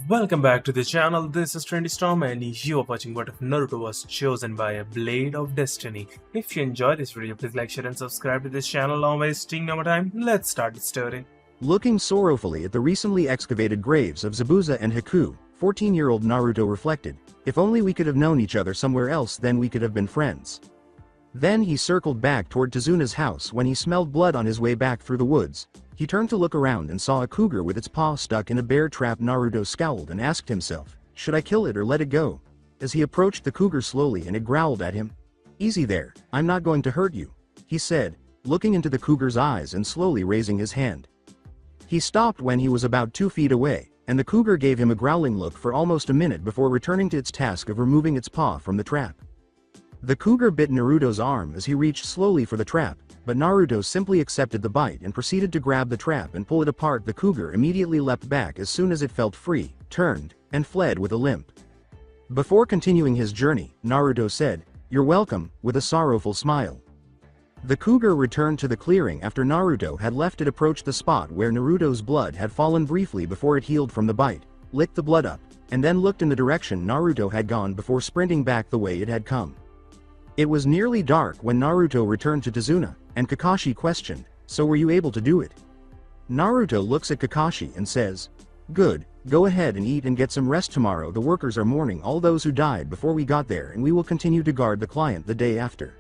Welcome back to the channel. This is Trendy Storm and you are watching What If Naruto Was Chosen by a Blade of Destiny. If you enjoyed this video, please like, share and subscribe to this channel. Not wasting no more time, let's start the story. Looking sorrowfully at the recently excavated graves of Zabuza and Haku, 14-year-old Naruto reflected, if only we could have known each other somewhere else, then we could have been friends. Then he circled back toward Tazuna's house when he smelled blood on his way back through the woods. He turned to look around and saw a cougar with its paw stuck in a bear trap. Naruto scowled and asked himself, should I kill it or let it go? As he approached the cougar slowly and it growled at him. Easy there, I'm not going to hurt you, he said, looking into the cougar's eyes and slowly raising his hand. He stopped when he was about 2 feet away, and the cougar gave him a growling look for almost a minute before returning to its task of removing its paw from the trap. The cougar bit Naruto's arm as he reached slowly for the trap, but Naruto simply accepted the bite and proceeded to grab the trap and pull it apart. The cougar immediately leapt back as soon as it felt free, turned, and fled with a limp. Before continuing his journey, Naruto said, "You're welcome," with a sorrowful smile. The cougar returned to the clearing after Naruto had left it. Approached the spot where Naruto's blood had fallen briefly before it healed from the bite, licked the blood up, and then looked in the direction Naruto had gone before sprinting back the way it had come. It was nearly dark when Naruto returned to Tazuna, and Kakashi questioned, "So were you able to do it?" Naruto looks at Kakashi and says, "Good, go ahead and eat and get some rest. Tomorrow the workers are mourning all those who died before we got there, and we will continue to guard the client the day after."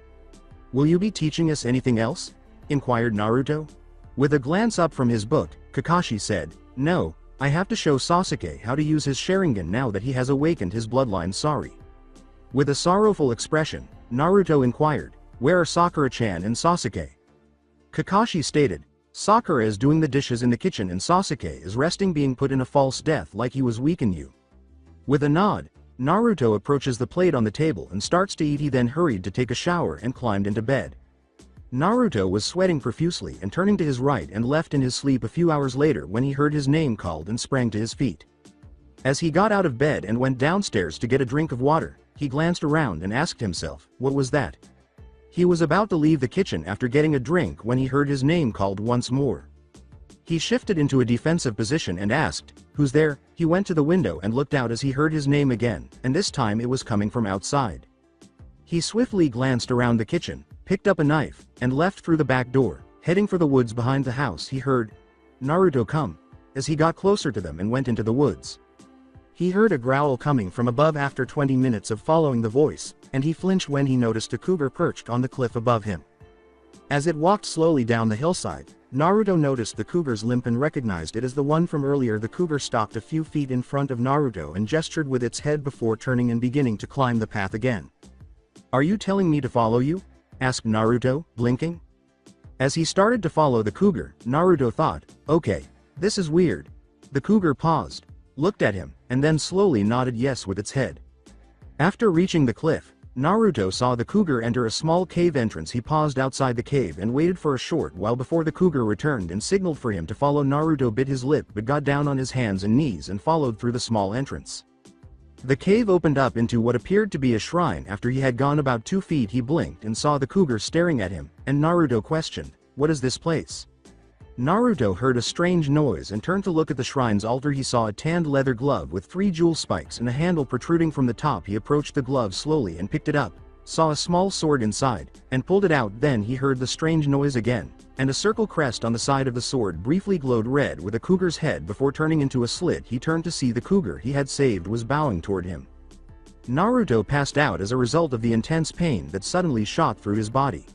"Will you be teaching us anything else?" inquired Naruto. With a glance up from his book, Kakashi said, "No, I have to show Sasuke how to use his Sharingan now that he has awakened his bloodline. Sorry." With a sorrowful expression, Naruto inquired, "Where are Sakura-chan and Sasuke?" Kakashi stated, "Sakura is doing the dishes in the kitchen and Sasuke is resting, being put in a false death like he was weak in you." With a nod, Naruto approaches the plate on the table and starts to eat. He then hurried to take a shower and climbed into bed. Naruto was sweating profusely and turning to his right and left in his sleep a few hours later when he heard his name called and sprang to his feet. As he got out of bed and went downstairs to get a drink of water, he glanced around and asked himself, what was that? He was about to leave the kitchen after getting a drink when he heard his name called once more. He shifted into a defensive position and asked, "Who's there?" He went to the window and looked out as he heard his name again, and this time it was coming from outside. He swiftly glanced around the kitchen, picked up a knife, and left through the back door, heading for the woods behind the house. He heard, "Naruto, come," as he got closer to them and went into the woods. He heard a growl coming from above after 20 minutes of following the voice, and he flinched when he noticed a cougar perched on the cliff above him. As it walked slowly down the hillside, Naruto noticed the cougar's limp and recognized it as the one from earlier. The cougar stopped a few feet in front of Naruto and gestured with its head before turning and beginning to climb the path again. "Are you telling me to follow you?" asked Naruto, blinking. As he started to follow the cougar, Naruto thought, "Okay, this is weird." The cougar paused, looked at him, and then slowly nodded yes with its head. After reaching the cliff, Naruto saw the cougar enter a small cave entrance. He paused outside the cave and waited for a short while before the cougar returned and signaled for him to follow. Naruto bit his lip but got down on his hands and knees and followed through the small entrance. The cave opened up into what appeared to be a shrine. After he had gone about 2 feet, he blinked and saw the cougar staring at him, and Naruto questioned, "What is this place?" Naruto heard a strange noise and turned to look at the shrine's altar. He saw a tanned leather glove with 3 jewel spikes and a handle protruding from the top. He approached the glove slowly and picked it up, saw a small sword inside, and pulled it out. Then he heard the strange noise again, and a circle crest on the side of the sword briefly glowed red with a cougar's head before turning into a slit. He turned to see the cougar he had saved was bowing toward him. Naruto passed out as a result of the intense pain that suddenly shot through his body.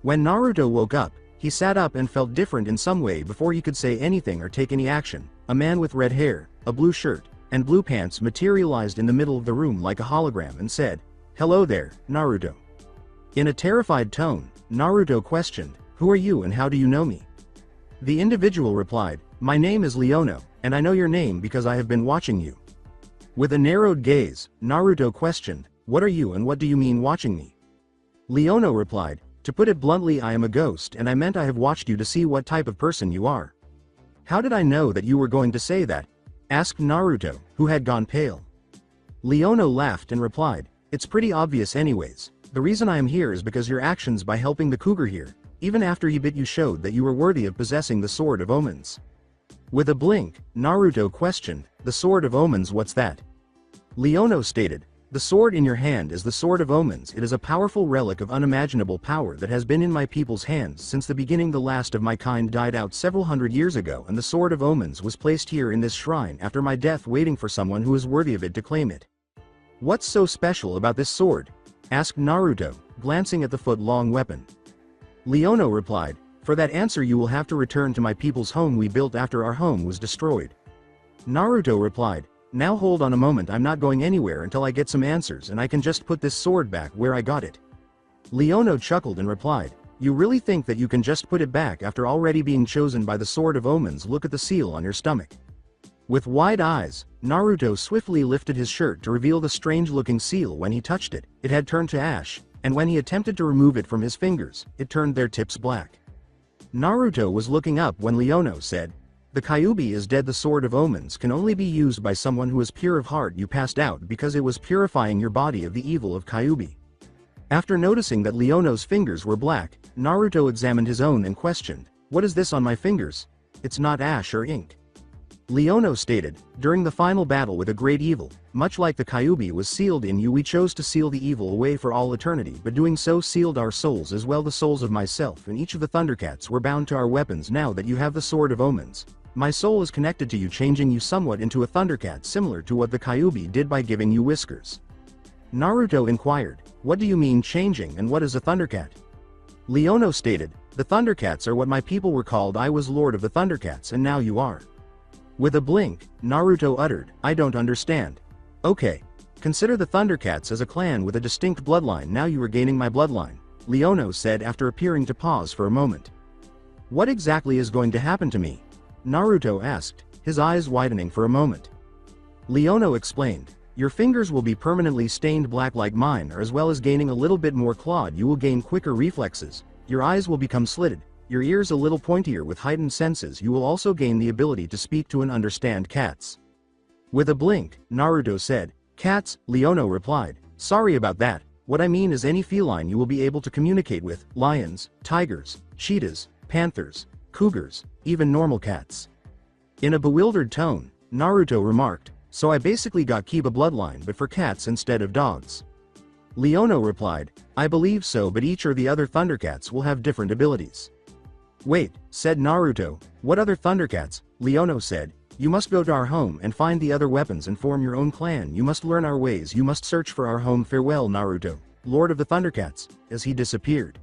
When Naruto woke up, he sat up and felt different in some way. Before he could say anything or take any action, a man with red hair, a blue shirt, and blue pants materialized in the middle of the room like a hologram and said, "Hello there, Naruto." In a terrified tone, Naruto questioned, "Who are you and how do you know me?" The individual replied, "My name is Leono, and I know your name because I have been watching you." With a narrowed gaze, Naruto questioned, "What are you and what do you mean watching me?" Leono replied, "To put it bluntly, I am a ghost, and I meant I have watched you to see what type of person you are." "How did I know that you were going to say that?" asked Naruto, who had gone pale. Leono laughed and replied, "It's pretty obvious anyways. The reason I am here is because your actions by helping the cougar here, even after he bit you, showed that you were worthy of possessing the Sword of Omens." With a blink, Naruto questioned, "The Sword of Omens, what's that?" Leono stated, "The sword in your hand is the Sword of Omens. It is a powerful relic of unimaginable power that has been in my people's hands since the beginning. The last of my kind died out several hundred years ago, and the Sword of Omens was placed here in this shrine after my death, waiting for someone who is worthy of it to claim it." "What's so special about this sword?" asked Naruto, glancing at the foot-long weapon. Leono replied, "For that answer you will have to return to my people's home we built after our home was destroyed." Naruto replied, "Now hold on a moment, I'm not going anywhere until I get some answers, and I can just put this sword back where I got it." Leono chuckled and replied, "You really think that you can just put it back after already being chosen by the Sword of Omens? Look at the seal on your stomach." With wide eyes, Naruto swiftly lifted his shirt to reveal the strange-looking seal. When he touched it, it had turned to ash, and when he attempted to remove it from his fingers, it turned their tips black. Naruto was looking up when Leono said, "The Kyuubi is dead. The Sword of Omens can only be used by someone who is pure of heart. You passed out because it was purifying your body of the evil of Kyuubi." After noticing that Leono's fingers were black, Naruto examined his own and questioned, "What is this on my fingers? It's not ash or ink." Leono stated, "During the final battle with a great evil, much like the Kyuubi was sealed in you, we chose to seal the evil away for all eternity, but doing so sealed our souls as well. The souls of myself and each of the Thundercats were bound to our weapons. Now that you have the Sword of Omens, my soul is connected to you, changing you somewhat into a Thundercat, similar to what the Kyuubi did by giving you whiskers." Naruto inquired, "What do you mean changing, and what is a Thundercat?" Leono stated, "The Thundercats are what my people were called. I was Lord of the Thundercats and now you are." With a blink, Naruto uttered, "I don't understand." "Okay. Consider the Thundercats as a clan with a distinct bloodline. Now you are gaining my bloodline," Leono said after appearing to pause for a moment. "What exactly is going to happen to me?" Naruto asked, his eyes widening for a moment. Leono explained, "Your fingers will be permanently stained black like mine, or as well as gaining a little bit more clawed. You will gain quicker reflexes. Your eyes will become slitted. Your ears a little pointier with heightened senses. You will also gain the ability to speak to and understand cats." With a blink, Naruto said, "Cats?" Leono replied, "Sorry about that. What I mean is any feline you will be able to communicate with: lions, tigers, cheetahs, panthers, cougars, even normal cats." In a bewildered tone, Naruto remarked, "So I basically got Kiba bloodline but for cats instead of dogs." Leono replied, "I believe so, but each or the other Thundercats will have different abilities." "Wait," said Naruto, "what other Thundercats?" Leono said, "You must go to our home and find the other weapons and form your own clan. You must learn our ways. You must search for our home. Farewell, Naruto, Lord of the Thundercats," as he disappeared.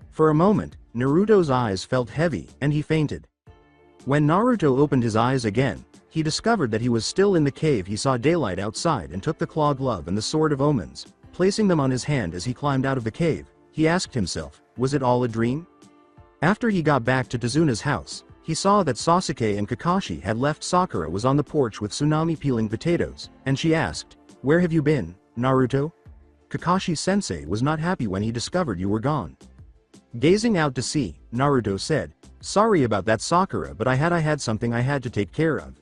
For a moment, Naruto's eyes felt heavy, and he fainted. When Naruto opened his eyes again, he discovered that he was still in the cave. He saw daylight outside and took the claw glove and the Sword of Omens, placing them on his hand as he climbed out of the cave. He asked himself, was it all a dream? After he got back to Tazuna's house, he saw that Sasuke and Kakashi had left. Sakura was on the porch with Tsunami peeling potatoes, and she asked, "Where have you been, Naruto?" "Kakashi-sensei was not happy when he discovered you were gone." Gazing out to sea, Naruto said, "Sorry about that, Sakura, but I had something I had to take care of."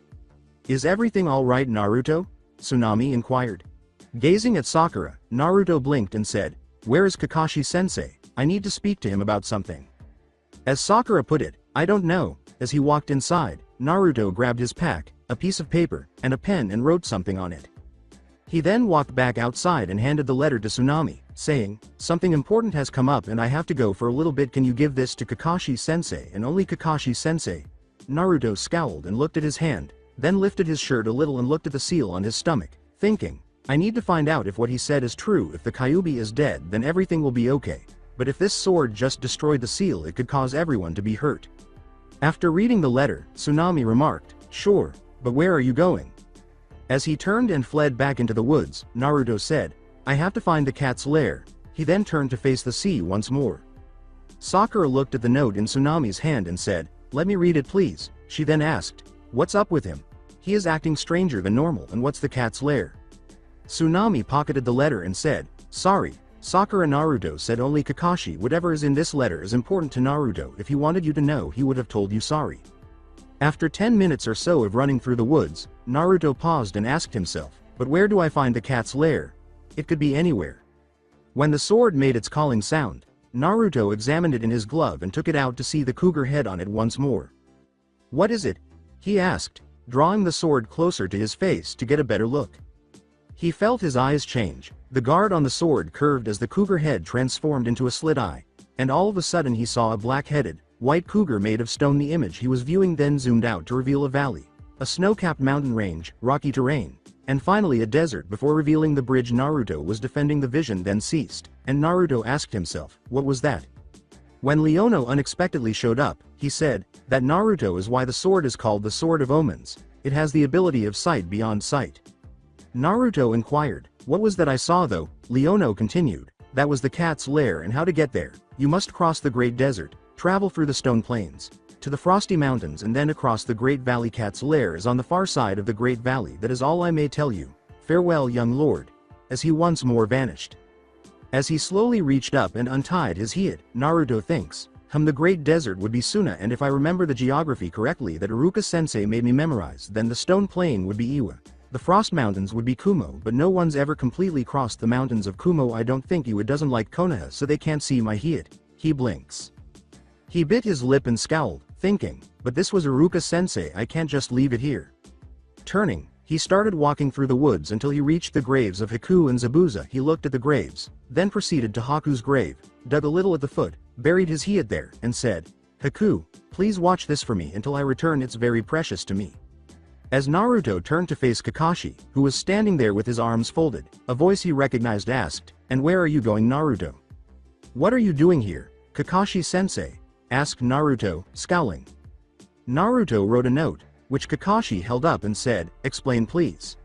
"Is everything all right, Naruto?" Tsunami inquired. Gazing at Sakura, Naruto blinked and said, "Where is Kakashi-sensei? I need to speak to him about something." As Sakura put it, "I don't know." As he walked inside, Naruto grabbed his pack, a piece of paper, and a pen and wrote something on it. He then walked back outside and handed the letter to Tsunami, saying, "Something important has come up and I have to go for a little bit. Can you give this to Kakashi-sensei and only Kakashi-sensei?" Naruto scowled and looked at his hand, then lifted his shirt a little and looked at the seal on his stomach, thinking, "I need to find out if what he said is true. If the Kyuubi is dead, then everything will be okay. But if this sword just destroyed the seal, it could cause everyone to be hurt." After reading the letter, Tsunami remarked, "Sure, but where are you going?" As he turned and fled back into the woods, Naruto said, "I have to find the cat's lair." He then turned to face the sea once more. Sakura looked at the note in Tsunami's hand and said, "Let me read it please." She then asked, "What's up with him? He is acting stranger than normal, and what's the cat's lair?" Tsunami pocketed the letter and said, "Sorry, Sakura." Naruto said, "Only Kakashi. Whatever is in this letter is important to Naruto. If he wanted you to know, he would have told you. Sorry." After 10 minutes or so of running through the woods, Naruto paused and asked himself, "But where do I find the cat's lair? It could be anywhere." When the sword made its calling sound, Naruto examined it in his glove and took it out to see the cougar head on it once more. "What is it?" he asked, drawing the sword closer to his face to get a better look. He felt his eyes change, the guard on the sword curved as the cougar head transformed into a slit eye, and all of a sudden he saw a black-headed, white cougar made of stone. The image he was viewing then zoomed out to reveal a valley, a snow-capped mountain range, rocky terrain, and finally a desert before revealing the bridge Naruto was defending. The vision then ceased, and Naruto asked himself, what was that? When Leono unexpectedly showed up, he said, that Naruto is why the sword is called the Sword of Omens, it has the ability of sight beyond sight. Naruto inquired, what was that I saw though? Leono continued, that was the cat's lair and how to get there, you must cross the great desert, travel through the stone plains, to the frosty mountains and then across the great valley. Cat's lair is on the far side of the great valley. That is all I may tell you. Farewell, young lord. As he once more vanished. As he slowly reached up and untied his head, Naruto thinks, the great desert would be Suna, and if I remember the geography correctly that Iruka-sensei made me memorize, then the stone plain would be Iwa. The frost mountains would be Kumo, but no one's ever completely crossed the mountains of Kumo. I don't think Iwa doesn't like Konoha, so they can't see my head. He blinks. He bit his lip and scowled, thinking, but this was Iruka-sensei, I can't just leave it here. Turning, he started walking through the woods until he reached the graves of Haku and Zabuza. He looked at the graves, then proceeded to Haku's grave, dug a little at the foot, buried his head there, and said, Haku, please watch this for me until I return, it's very precious to me. As Naruto turned to face Kakashi, who was standing there with his arms folded, a voice he recognized asked, and where are you going, Naruto? What are you doing here, Kakashi-sensei? Asked Naruto, scowling. Naruto wrote a note, which Kakashi held up and said, explain please.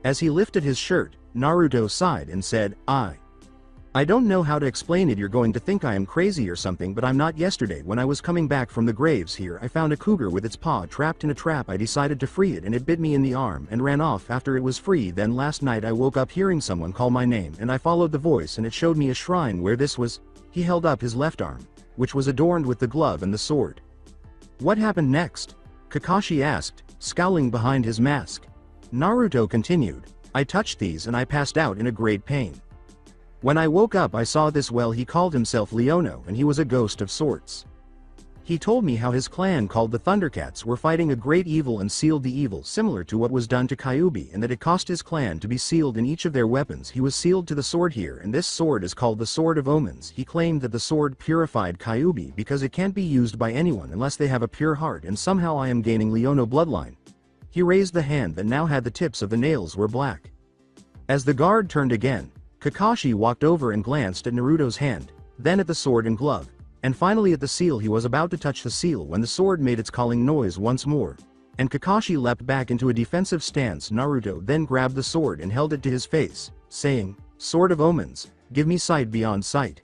As he lifted his shirt, Naruto sighed and said, I don't know how to explain it. You're going to think I am crazy or something, but I'm not. Yesterday when I was coming back from the graves here, I found a cougar with its paw trapped in a trap. I decided to free it and it bit me in the arm and ran off after it was free. Then last night I woke up hearing someone call my name and I followed the voice and it showed me a shrine where this was. He held up his left arm, which was adorned with the glove and the sword. What happened next? Kakashi asked, scowling behind his mask. Naruto continued, I touched these and I passed out in a great pain. When I woke up I saw this. Well, he called himself Leono and he was a ghost of sorts. He told me how his clan called the Thundercats were fighting a great evil and sealed the evil similar to what was done to Kyuubi, and that it cost his clan to be sealed in each of their weapons. He was sealed to the sword here, and this sword is called the Sword of Omens. He claimed that the sword purified Kyuubi because it can't be used by anyone unless they have a pure heart, and somehow I am gaining Leono bloodline. He raised the hand that now had the tips of the nails were black. As the guard turned again, Kakashi walked over and glanced at Naruto's hand, then at the sword and glove, and finally at the seal. He was about to touch the seal when the sword made its calling noise once more, and Kakashi leapt back into a defensive stance. Naruto then grabbed the sword and held it to his face, saying, Sword of Omens, give me sight beyond sight.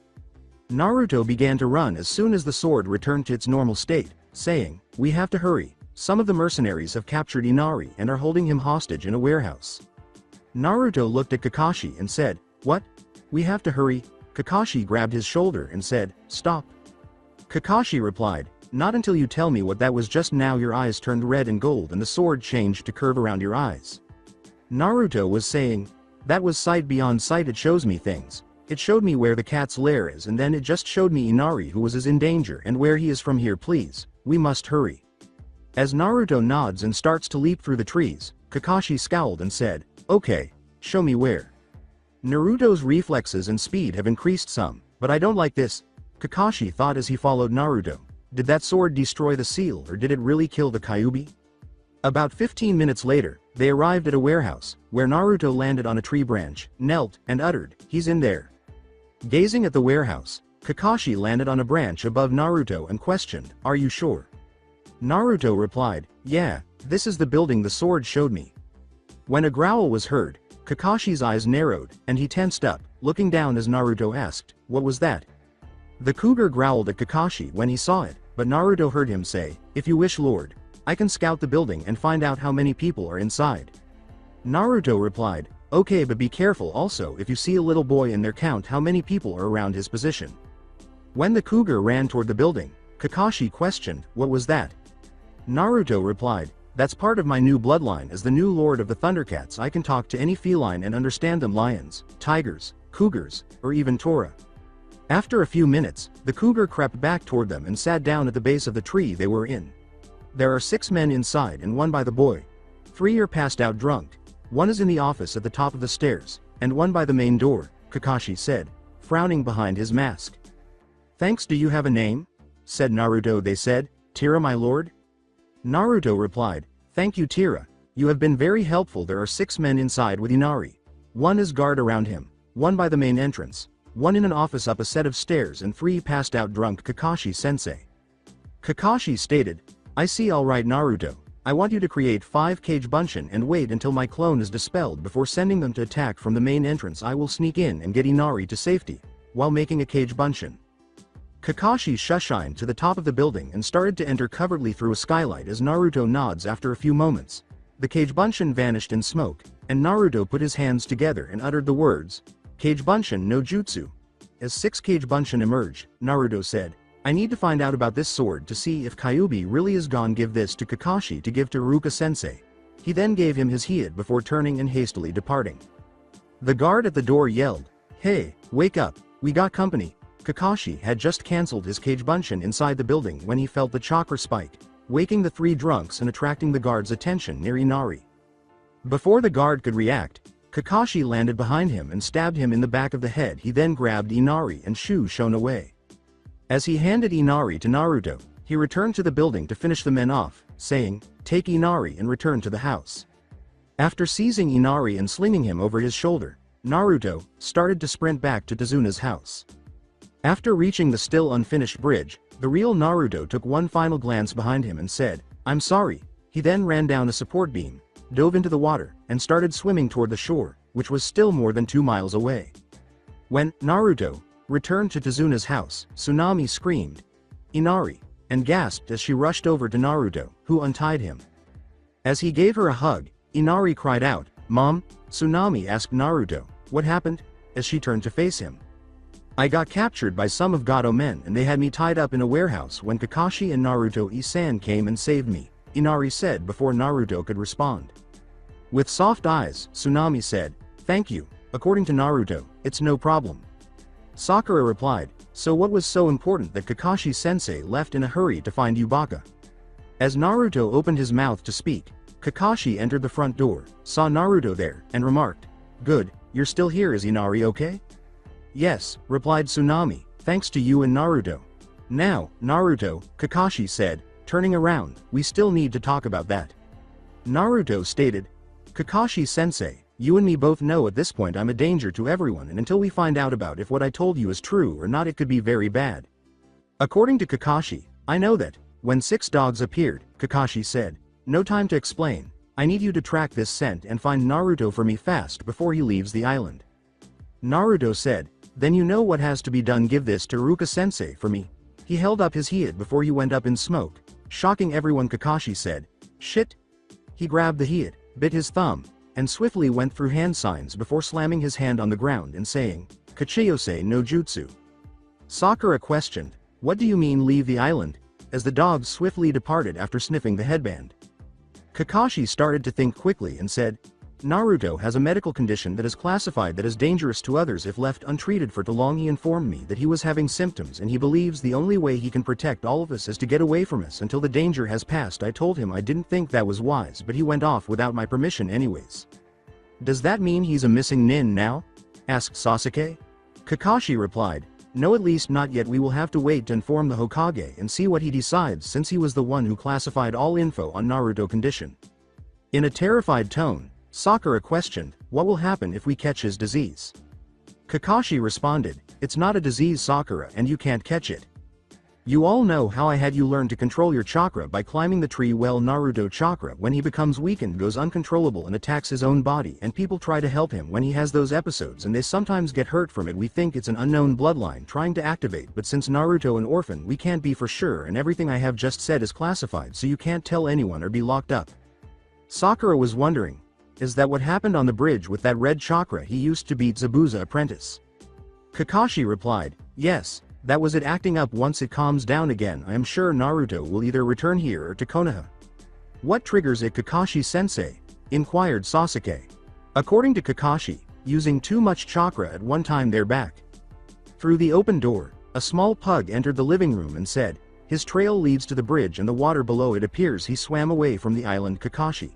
Naruto began to run as soon as the sword returned to its normal state, saying, we have to hurry, some of the mercenaries have captured Inari and are holding him hostage in a warehouse. Naruto looked at Kakashi and said, what? We have to hurry? Kakashi grabbed his shoulder and said, stop. Kakashi replied, not until you tell me what that was just now. Your eyes turned red and gold and the sword changed to curve around your eyes. Naruto was saying, that was sight beyond sight. It shows me things. It showed me where the cat's lair is, and then it just showed me Inari who is in danger and where he is from here. Please, we must hurry. As Naruto nods and starts to leap through the trees, Kakashi scowled and said, okay, show me where. Naruto's reflexes and speed have increased some, but I don't like this, Kakashi thought as he followed Naruto. Did that sword destroy the seal, or did it really kill the Kyuubi? About 15 minutes later, they arrived at a warehouse, where Naruto landed on a tree branch, knelt, and uttered, he's in there. Gazing at the warehouse, Kakashi landed on a branch above Naruto and questioned, are you sure? Naruto replied, yeah, this is the building the sword showed me. When a growl was heard, Kakashi's eyes narrowed, and he tensed up, looking down as Naruto asked, what was that? The cougar growled at Kakashi when he saw it, but Naruto heard him say, if you wish, Lord, I can scout the building and find out how many people are inside. Naruto replied, okay, but be careful also. If you see a little boy in there, count how many people are around his position. When the cougar ran toward the building, Kakashi questioned, what was that? Naruto replied, that's part of my new bloodline. As the new lord of the Thundercats, I can talk to any feline and understand them: lions, tigers, cougars, or even Tora. After a few minutes, the cougar crept back toward them and sat down at the base of the tree they were in. There are 6 men inside and 1 by the boy. 3 are passed out drunk. 1 is in the office at the top of the stairs, and 1 by the main door, Kakashi said, frowning behind his mask. Thanks, do you have a name? Said Naruto. They said, Tira, my lord. Naruto replied, thank you, Tira. You have been very helpful. There are 6 men inside with Inari. 1 is guard around him, 1 by the main entrance, 1 in an office up a set of stairs, and 3 passed out drunk, Kakashi-sensei. Kakashi stated, I see. All right, Naruto. I want you to create 5 Kage Bunshin and wait until my clone is dispelled before sending them to attack from the main entrance. I will sneak in and get Inari to safety, while making a Kage Bunshin. Kakashi shushined to the top of the building and started to enter covertly through a skylight as Naruto nods. After a few moments, the Kage Bunshin vanished in smoke, and Naruto put his hands together and uttered the words, Kage Bunshin no Jutsu. As 6 Kage Bunshin emerged, Naruto said, I need to find out about this sword to see if Kyuubi really is gone. Give this to Kakashi to give to Iruka-sensei. He then gave him his Hiid before turning and hastily departing. The guard at the door yelled, Hey, wake up, we got company. Kakashi had just cancelled his Kage Bunshin inside the building when he felt the chakra spike, waking the 3 drunks and attracting the guard's attention near Inari. Before the guard could react, Kakashi landed behind him and stabbed him in the back of the head. He then grabbed Inari and shone away. As he handed Inari to Naruto, he returned to the building to finish the men off, saying, Take Inari and return to the house. After seizing Inari and slinging him over his shoulder, Naruto started to sprint back to Tazuna's house. After reaching the still unfinished bridge, the real Naruto took one final glance behind him and said, I'm sorry. He then ran down a support beam, dove into the water, and started swimming toward the shore, which was still more than 2 miles away. When Naruto returned to Tazuna's house, Tsunami screamed, Inari, and gasped as she rushed over to Naruto, who untied him. As he gave her a hug, Inari cried out, Mom? Tsunami asked Naruto, what happened? As she turned to face him. I got captured by some of Gato men and they had me tied up in a warehouse when Kakashi and Naruto-san came and saved me, Inari said before Naruto could respond. With soft eyes, Tsunami said, Thank you. According to Naruto, it's no problem. Sakura replied, So what was so important that Kakashi-sensei left in a hurry to find Yubaka? As Naruto opened his mouth to speak, Kakashi entered the front door, saw Naruto there, and remarked, Good, you're still here. Is Inari okay? Yes, replied Tsunami, thanks to you and Naruto. Now, Naruto, Kakashi said, turning around, we still need to talk about that. Naruto stated, Kakashi-sensei, you and me both know at this point I'm a danger to everyone, and until we find out about if what I told you is true or not, it could be very bad. According to Kakashi, I know that. When 6 dogs appeared, Kakashi said, No time to explain. I need you to track this scent and find Naruto for me fast before he leaves the island. Naruto said, Then you know what has to be done. Give this to Iruka-sensei for me. He held up his Hiid before he went up in smoke, shocking everyone. Kakashi said, Shit. He grabbed the Hiid, bit his thumb, and swiftly went through hand signs before slamming his hand on the ground and saying, Kachiyose no Jutsu. Sakura questioned, What do you mean leave the island? As the dogs swiftly departed after sniffing the headband. Kakashi started to think quickly and said, Naruto has a medical condition that is classified that is dangerous to others if left untreated for too long. He informed me that he was having symptoms and he believes the only way he can protect all of us is to get away from us until the danger has passed. I told him I didn't think that was wise, but he went off without my permission anyways. Does that mean he's a missing nin now? Asked Sasuke. Kakashi replied, No, at least not yet. We will have to wait to inform the Hokage and see what he decides, since he was the one who classified all info on Naruto condition. In a terrified tone, Sakura questioned, What will happen if we catch his disease? Kakashi responded, It's not a disease, Sakura, and you can't catch it. You all know how I had you learn to control your chakra by climbing the tree. Well, Naruto chakra, when he becomes weakened, goes uncontrollable and attacks his own body, and people try to help him when he has those episodes and they sometimes get hurt from it. We think it's an unknown bloodline trying to activate, but since Naruto an orphan, we can't be for sure, and everything I have just said is classified, so you can't tell anyone or be locked up. Sakura was wondering, Is that what happened on the bridge with that red chakra he used to beat Zabuza apprentice? Kakashi replied, Yes. That was it acting up. Once it calms down again, I am sure Naruto will either return here or to Konoha. What triggers it, Kakashi-sensei? Inquired Sasuke. According to Kakashi, using too much chakra at one time they're back. Through the open door, a small pug entered the living room and said, His trail leads to the bridge and the water below it appears he swam away from the island Kakashi.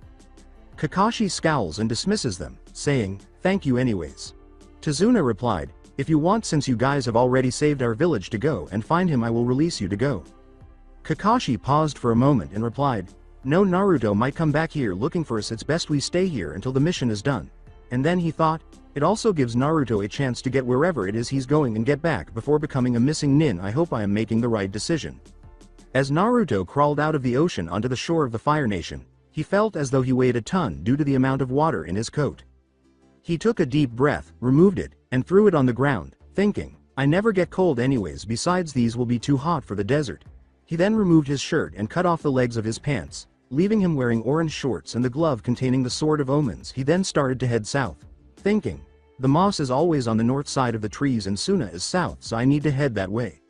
Kakashi scowls and dismisses them, saying, "Thank you anyways." Tazuna replied, "If you want, since you guys have already saved our village to go and find him, I will release you to go." Kakashi paused for a moment and replied, "No, Naruto might come back here looking for us, it's best we stay here until the mission is done." And then he thought, it also gives Naruto a chance to get wherever it is he's going and get back before becoming a missing nin. I hope I am making the right decision. As Naruto crawled out of the ocean onto the shore of the Fire Nation, he felt as though he weighed a ton due to the amount of water in his coat. He took a deep breath, removed it, and threw it on the ground, thinking, "I never get cold anyways, besides these will be too hot for the desert." He then removed his shirt and cut off the legs of his pants, leaving him wearing orange shorts and the glove containing the Sword of Omens. He then started to head south, thinking, the moss is always on the north side of the trees and Suna is south, so I need to head that way.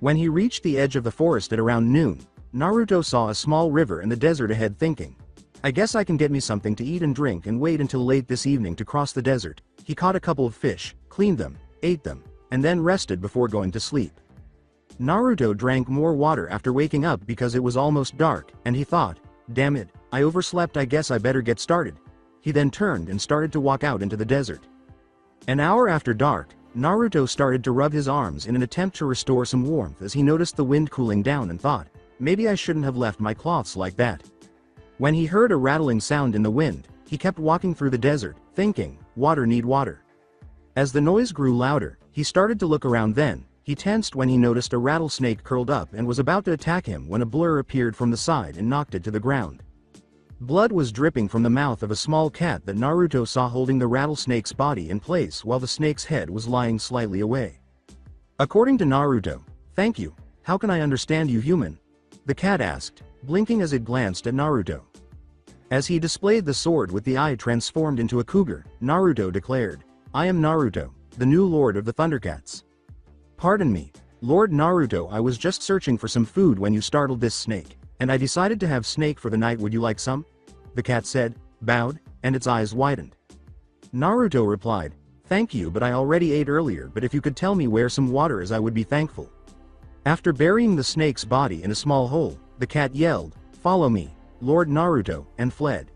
When he reached the edge of the forest at around noon, Naruto saw a small river in the desert ahead, thinking, "I guess I can get me something to eat and drink and wait until late this evening to cross the desert." He caught a couple of fish, cleaned them, ate them, and then rested before going to sleep. Naruto drank more water after waking up because it was almost dark, and he thought, "Damn it, I overslept, I guess I better get started." He then turned and started to walk out into the desert. An hour after dark, Naruto started to rub his arms in an attempt to restore some warmth as he noticed the wind cooling down and thought, maybe I shouldn't have left my cloths like that. When he heard a rattling sound in the wind, he kept walking through the desert, thinking, water need water. As the noise grew louder, he started to look around. Then he tensed when he noticed a rattlesnake curled up and was about to attack him when a blur appeared from the side and knocked it to the ground. Blood was dripping from the mouth of a small cat that Naruto saw holding the rattlesnake's body in place while the snake's head was lying slightly away. According to Naruto, "Thank you, how can I understand you, human?" the cat asked, blinking as it glanced at Naruto. As he displayed the sword with the eye transformed into a cougar, Naruto declared, "I am Naruto, the new lord of the Thundercats." "Pardon me, Lord Naruto, I was just searching for some food when you startled this snake, and I decided to have snake for the night. Would you like some?" the cat said, bowed, and its eyes widened. Naruto replied, "Thank you, but I already ate earlier, but if you could tell me where some water is I would be thankful." After burying the snake's body in a small hole, the cat yelled, "Follow me, Lord Naruto," and fled.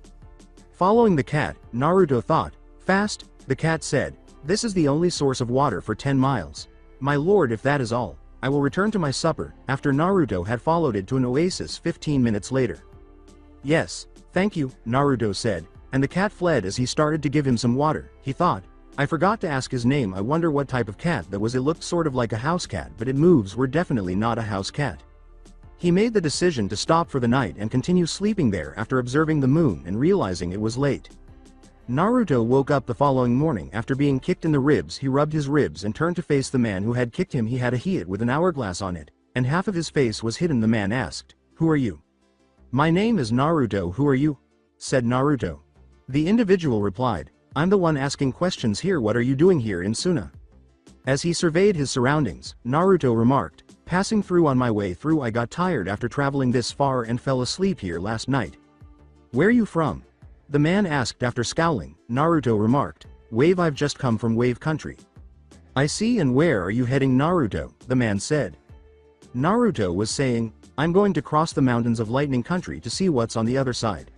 Following the cat, Naruto thought, "Fast," the cat said, "This is the only source of water for 10 miles. My lord, if that is all, I will return to my supper." After Naruto had followed it to an oasis 15 minutes later. "Yes, thank you," Naruto said, and the cat fled. As he started to give him some water, he thought, "I forgot to ask his name. I wonder what type of cat that was. It looked sort of like a house cat, but its moves were definitely not a house cat." He made the decision to stop for the night and continue sleeping there after observing the moon and realizing it was late. Naruto woke up the following morning after being kicked in the ribs. He rubbed his ribs and turned to face the man who had kicked him. He had a hat with an hourglass on it, and half of his face was hidden. The man asked, "Who are you?" "My name is Naruto. Who are you?" said Naruto. The individual replied, "I'm the one asking questions here. What are you doing here in Suna?" As he surveyed his surroundings, Naruto remarked, "Passing through on my way through. I got tired after traveling this far and fell asleep here last night." "Where are you from?" the man asked. After scowling, Naruto remarked, "Wave. I've just come from Wave Country." "I see. And where are you heading?" Naruto, the man said. Naruto was saying, "I'm going to cross the mountains of Lightning Country to see what's on the other side."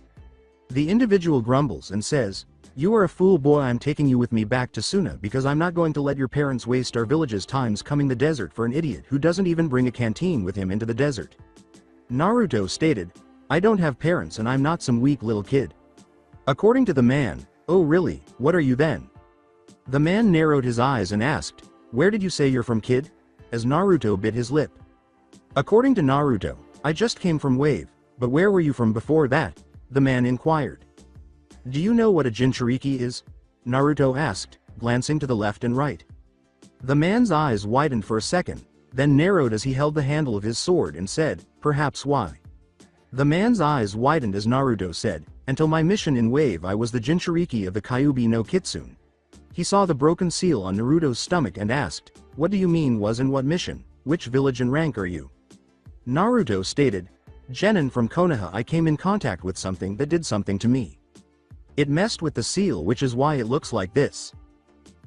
The individual grumbles and says, "You are a fool, boy. I'm taking you with me back to Suna because I'm not going to let your parents waste our village's times coming the desert for an idiot who doesn't even bring a canteen with him into the desert." Naruto stated, "I don't have parents and I'm not some weak little kid." According to the man, "Oh really, what are you then?" The man narrowed his eyes and asked, "Where did you say you're from, kid?" as Naruto bit his lip. According to Naruto, "I just came from Wave, but where were you from before that?" the man inquired. "Do you know what a Jinchuriki is?" Naruto asked, glancing to the left and right. The man's eyes widened for a second, then narrowed as he held the handle of his sword and said, "Perhaps why?" The man's eyes widened as Naruto said, "Until my mission in Wave I was the Jinchuriki of the Kyuubi no Kitsune." He saw the broken seal on Naruto's stomach and asked, "What do you mean was and what mission? Which village and rank are you?" Naruto stated, "Genin from Konoha. I came in contact with something that did something to me. It messed with the seal, which is why it looks like this."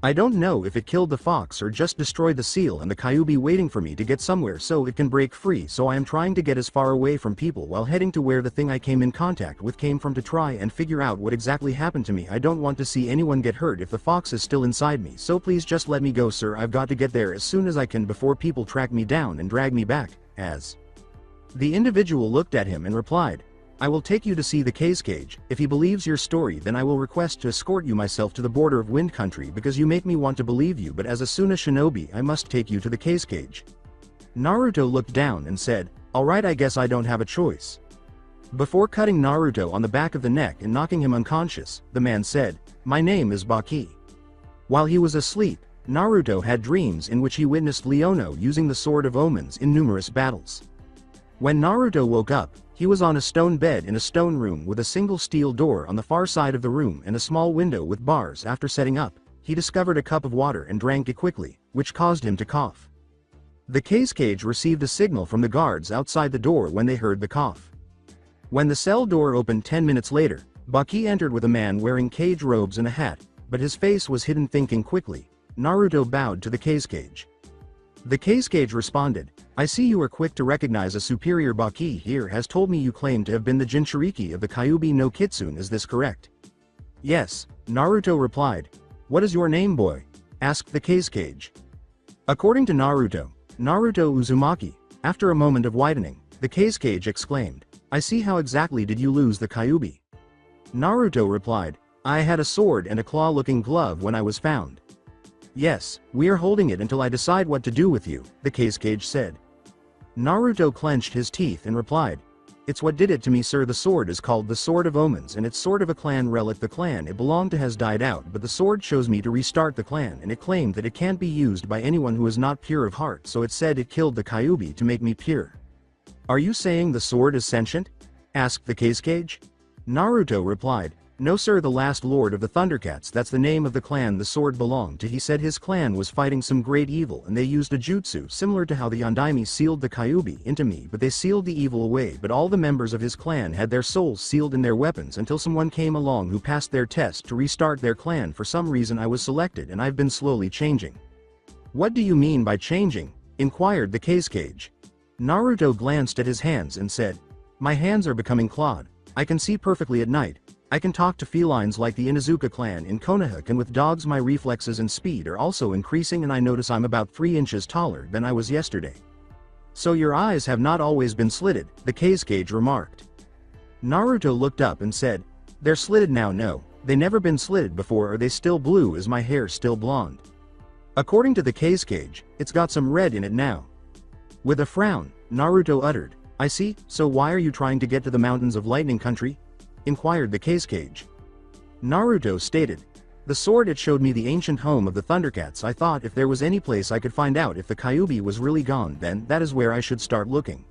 I don't know if it killed the fox or just destroyed the seal and the Kyuubi waiting for me to get somewhere so it can break free, so I am trying to get as far away from people while heading to where the thing I came in contact with came from to try and figure out what exactly happened to me. I don't want to see anyone get hurt if the fox is still inside me, so please just let me go, sir. I've got to get there as soon as I can before people track me down and drag me back. As the individual looked at him and replied, I will take you to see the case cage. If he believes your story, then I will request to escort you myself to the border of Wind Country because you make me want to believe you, but as Asuna Shinobi I must take you to the case cage. Naruto looked down and said, alright, I guess I don't have a choice. Before cutting Naruto on the back of the neck and knocking him unconscious, the man said, my name is Baki. While he was asleep, Naruto had dreams in which he witnessed Leono using the Sword of Omens in numerous battles. When Naruto woke up, he was on a stone bed in a stone room with a single steel door on the far side of the room and a small window with bars. After setting up, he discovered a cup of water and drank it quickly, which caused him to cough. The case cage received a signal from the guards outside the door when they heard the cough. When the cell door opened 10 minutes later, Baki entered with a man wearing cage robes and a hat, but his face was hidden. Thinking quickly, Naruto bowed to the case cage. The case cage responded, I see you are quick to recognize a superior. Baki here has told me you claim to have been the Jinchuriki of the Kyuubi no Kitsune, is this correct? Yes, Naruto replied. What is your name, boy? Asked the case cage. According to Naruto Uzumaki, after a moment of widening, the case cage exclaimed, I see. How exactly did you lose the Kyuubi? Naruto replied, I had a sword and a claw-looking glove when I was found. Yes, we are holding it until I decide what to do with you, the case cage said. Naruto clenched his teeth and replied, it's what did it to me, sir. The sword is called the Sword of Omens and it's sort of a clan relic. The clan it belonged to has died out, but the sword chose me to restart the clan, and it claimed that it can't be used by anyone who is not pure of heart, so it said it killed the Kyuubi to make me pure. Are you saying the sword is sentient? Asked the case cage. Naruto replied, no sir, the last lord of the Thundercats, that's the name of the clan the sword belonged to. He said his clan was fighting some great evil and they used a jutsu similar to how the Yondaime sealed the Kyuubi into me, but they sealed the evil away, but all the members of his clan had their souls sealed in their weapons until someone came along who passed their test to restart their clan. For some reason I was selected and I've been slowly changing. What do you mean by changing? Inquired the case cage. Naruto glanced at his hands and said, my hands are becoming clawed. I can see perfectly at night. I can talk to felines like the Inuzuka clan in Konoha, and with dogs my reflexes and speed are also increasing, and I notice I'm about 3 inches taller than I was yesterday. So your eyes have not always been slitted, the case cage remarked. Naruto looked up and said, they're slitted now. No, they never been slitted before. Are they still blue? Is my hair still blonde? According to the case cage, it's got some red in it now. With a frown, Naruto uttered, I see. So why are you trying to get to the mountains of Lightning Country? Inquired the case cage. Naruto stated, the sword it showed me the ancient home of the Thundercats. I thought if there was any place I could find out if the Kyuubi was really gone, then that is where I should start looking.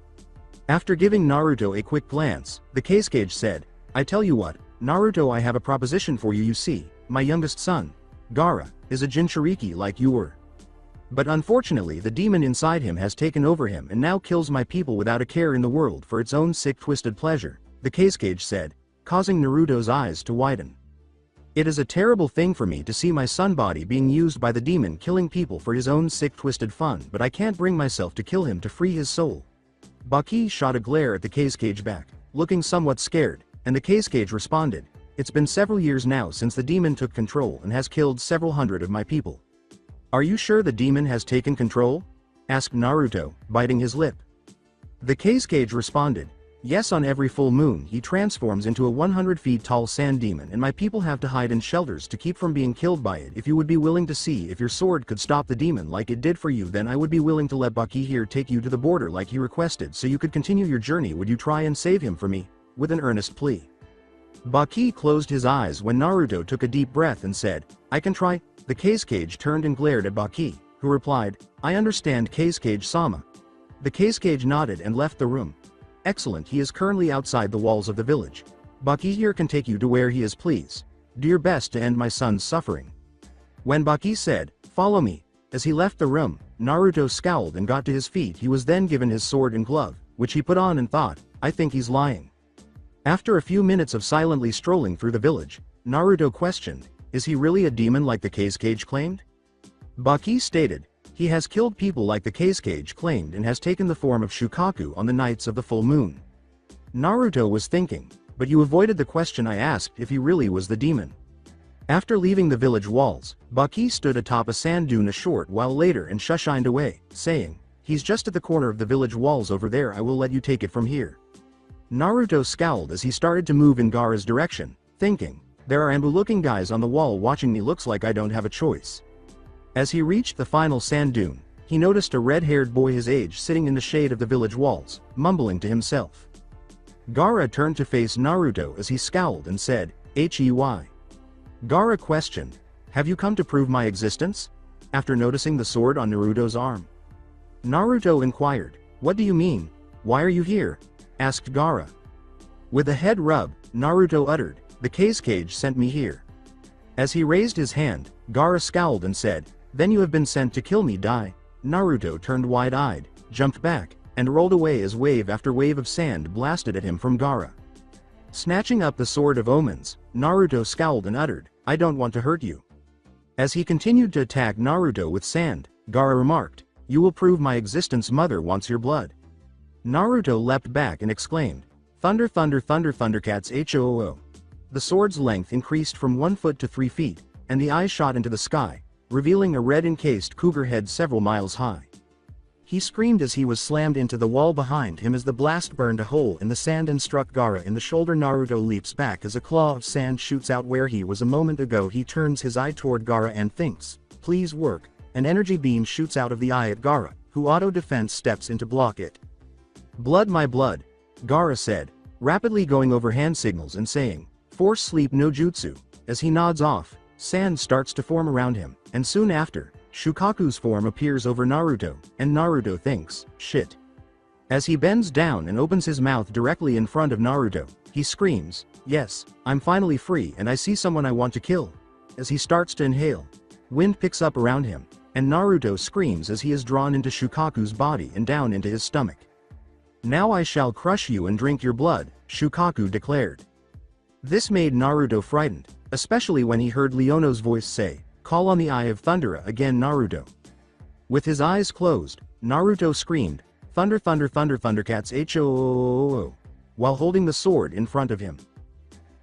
After giving Naruto a quick glance, the case cage said, I tell you what, Naruto, I have a proposition for you. You see, my youngest son, Gaara, is a Jinchuriki like you were. But unfortunately the demon inside him has taken over him and now kills my people without a care in the world for its own sick twisted pleasure, the case cage said, causing Naruto's eyes to widen. It is a terrible thing for me to see my son body being used by the demon killing people for his own sick twisted fun, but I can't bring myself to kill him to free his soul. Baki shot a glare at the case cage back, looking somewhat scared, and the case cage responded, it's been several years now since the demon took control and has killed several hundred of my people. Are you sure the demon has taken control? Asked Naruto, biting his lip. The case cage responded, yes, on every full moon he transforms into a 100 feet tall sand demon and my people have to hide in shelters to keep from being killed by it. If you would be willing to see if your sword could stop the demon like it did for you, then I would be willing to let Baki here take you to the border like he requested so you could continue your journey. Would you try and save him for me? With an earnest plea. Baki closed his eyes when Naruto took a deep breath and said, I can try. The case cage turned and glared at Baki, who replied, I understand, case cage-sama. The case cage nodded and left the room. Excellent, he is currently outside the walls of the village. Baki here can take you to where he is, please. Do your best to end my son's suffering. When Baki said, follow me, as he left the room, Naruto scowled and got to his feet. He was then given his sword and glove, which he put on and thought, I think he's lying. After a few minutes of silently strolling through the village, Naruto questioned, Is he really a demon like the case cage claimed? Baki stated, he has killed people like the case cage claimed and has taken the form of Shukaku on the nights of the full moon. Naruto was thinking, but you avoided the question I asked if he really was the demon. After leaving the village walls, Baki stood atop a sand dune a short while later and shushined away, saying, he's just at the corner of the village walls over there, I will let you take it from here. Naruto scowled as he started to move in Gaara's direction, thinking, there are ambu-looking guys on the wall watching me, looks like I don't have a choice. As he reached the final sand dune, he noticed a red-haired boy his age sitting in the shade of the village walls, mumbling to himself. Gaara turned to face Naruto as he scowled and said, "Hey." Gaara questioned, have you come to prove my existence? After noticing the sword on Naruto's arm. Naruto inquired, what do you mean? Why are you here? Asked Gaara. With a head rub, Naruto uttered, the case cage sent me here. As he raised his hand, Gaara scowled and said, then you have been sent to kill me, die. Naruto turned wide-eyed, jumped back, and rolled away as wave after wave of sand blasted at him from Gaara. Snatching up the Sword of Omens, Naruto scowled and uttered, I don't want to hurt you. As he continued to attack Naruto with sand, Gaara remarked, you will prove my existence, mother wants your blood. Naruto leapt back and exclaimed, thunder thunder thunder thundercats hoo. The sword's length increased from 1 foot to 3 feet, and the eyes shot into the sky, revealing a red-encased cougar head several miles high. He screamed as he was slammed into the wall behind him as the blast burned a hole in the sand and struck Gaara in the shoulder. Naruto leaps back as a claw of sand shoots out where he was a moment ago. He turns his eye toward Gaara and thinks, please work. An energy beam shoots out of the eye at Gaara, who auto-defense steps in to block it. Blood my blood, Gaara said, rapidly going over hand signals and saying, force sleep no jutsu. As he nods off, sand starts to form around him, and soon after, Shukaku's form appears over Naruto, and Naruto thinks, shit. As he bends down and opens his mouth directly in front of Naruto, he screams, yes, I'm finally free and I see someone I want to kill. As he starts to inhale, wind picks up around him, and Naruto screams as he is drawn into Shukaku's body and down into his stomach. Now I shall crush you and drink your blood, Shukaku declared. This made Naruto frightened, especially when he heard Leono's voice say, call on the Eye of Thundera again, Naruto. With his eyes closed, Naruto screamed, thunder thunder thunder thundercats hoo, while holding the sword in front of him.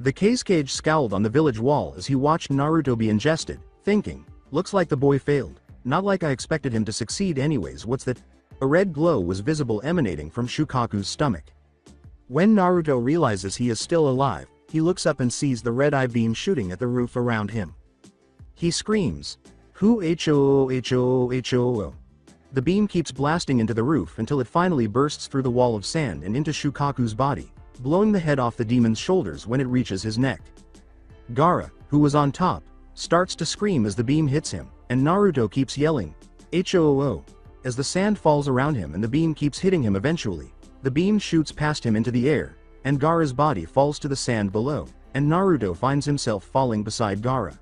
The case cage scowled on the village wall as he watched Naruto be ingested, thinking, looks like the boy failed, not like I expected him to succeed anyways. What's that? A red glow was visible emanating from Shukaku's stomach. When Naruto realizes he is still alive, he looks up and sees the red eye beam shooting at the roof around him. He screams, hoo. The beam keeps blasting into the roof until it finally bursts through the wall of sand and into Shukaku's body, blowing the head off the demon's shoulders when it reaches his neck. Gaara, who was on top, starts to scream as the beam hits him, and Naruto keeps yelling, hoo, as the sand falls around him and the beam keeps hitting him. Eventually, the beam shoots past him into the air, and Gaara's body falls to the sand below, and Naruto finds himself falling beside Gaara.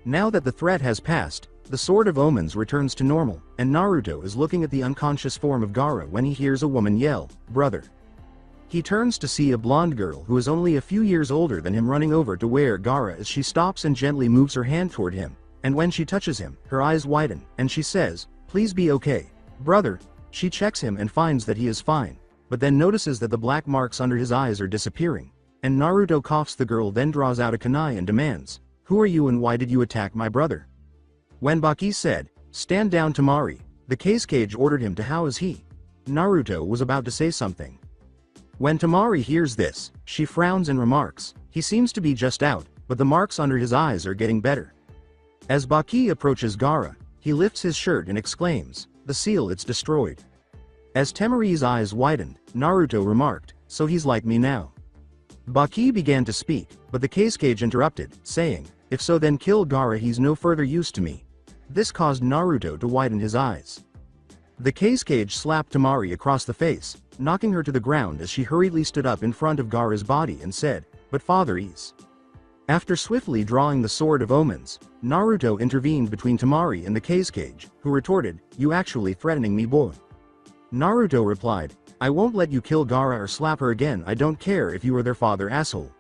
Now that the threat has passed, the Sword of Omens returns to normal, and Naruto is looking at the unconscious form of Gaara when he hears a woman yell, brother. He turns to see a blonde girl who is only a few years older than him running over to where Gaara is. She stops and gently moves her hand toward him, and when she touches him, her eyes widen, and she says, please be okay, brother. She checks him and finds that he is fine, but then notices that the black marks under his eyes are disappearing, and Naruto coughs. The girl then draws out a kunai and demands, who are you and why did you attack my brother? When Baki said, stand down Temari, the case cage ordered him to. How is he? Naruto was about to say something. When Temari hears this, she frowns and remarks, he seems to be just out, but the marks under his eyes are getting better. As Baki approaches Gaara, he lifts his shirt and exclaims, the seal, it's destroyed. As Temari's eyes widened, Naruto remarked, so he's like me now. Baki began to speak, but the case cage interrupted, saying, if so then kill Gaara, he's no further use to me. This caused Naruto to widen his eyes. The case cage slapped Temari across the face, knocking her to the ground as she hurriedly stood up in front of Gaara's body and said, but father is. After swiftly drawing the Sword of Omens, Naruto intervened between Temari and the case cage, who retorted, you actually threatening me, boy? Naruto replied, I won't let you kill Gaara or slap her again. I don't care if you are their father, asshole.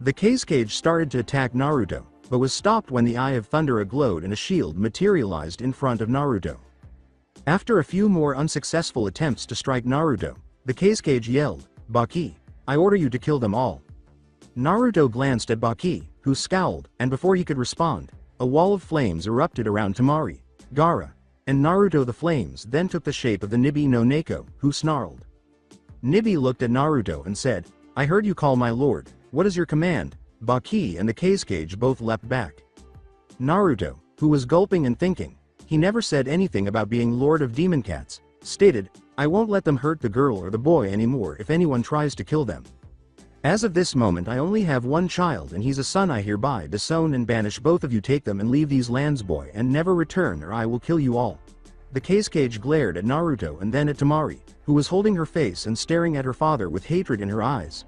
The case cage started to attack Naruto, but was stopped when the Eye of Thunder glowed and a shield materialized in front of Naruto. After a few more unsuccessful attempts to strike Naruto, the Kazekage yelled, "Baki, I order you to kill them all." Naruto glanced at Baki, who scowled, and before he could respond, a wall of flames erupted around Temari, Gaara, and Naruto. The flames then took the shape of the Nibi no Neko, who snarled. Nibi looked at Naruto and said, "I heard you call my lord, what is your command?" Baki and the Kazekage both leapt back. Naruto, who was gulping and thinking, he never said anything about being Lord of Demon Cats, stated, "I won't let them hurt the girl or the boy anymore if anyone tries to kill them. As of this moment I only have one child and he's a son. I hereby disown and banish both of you. Take them and leave these lands, boy, and never return or I will kill you all." The Kazekage glared at Naruto and then at Temari, who was holding her face and staring at her father with hatred in her eyes.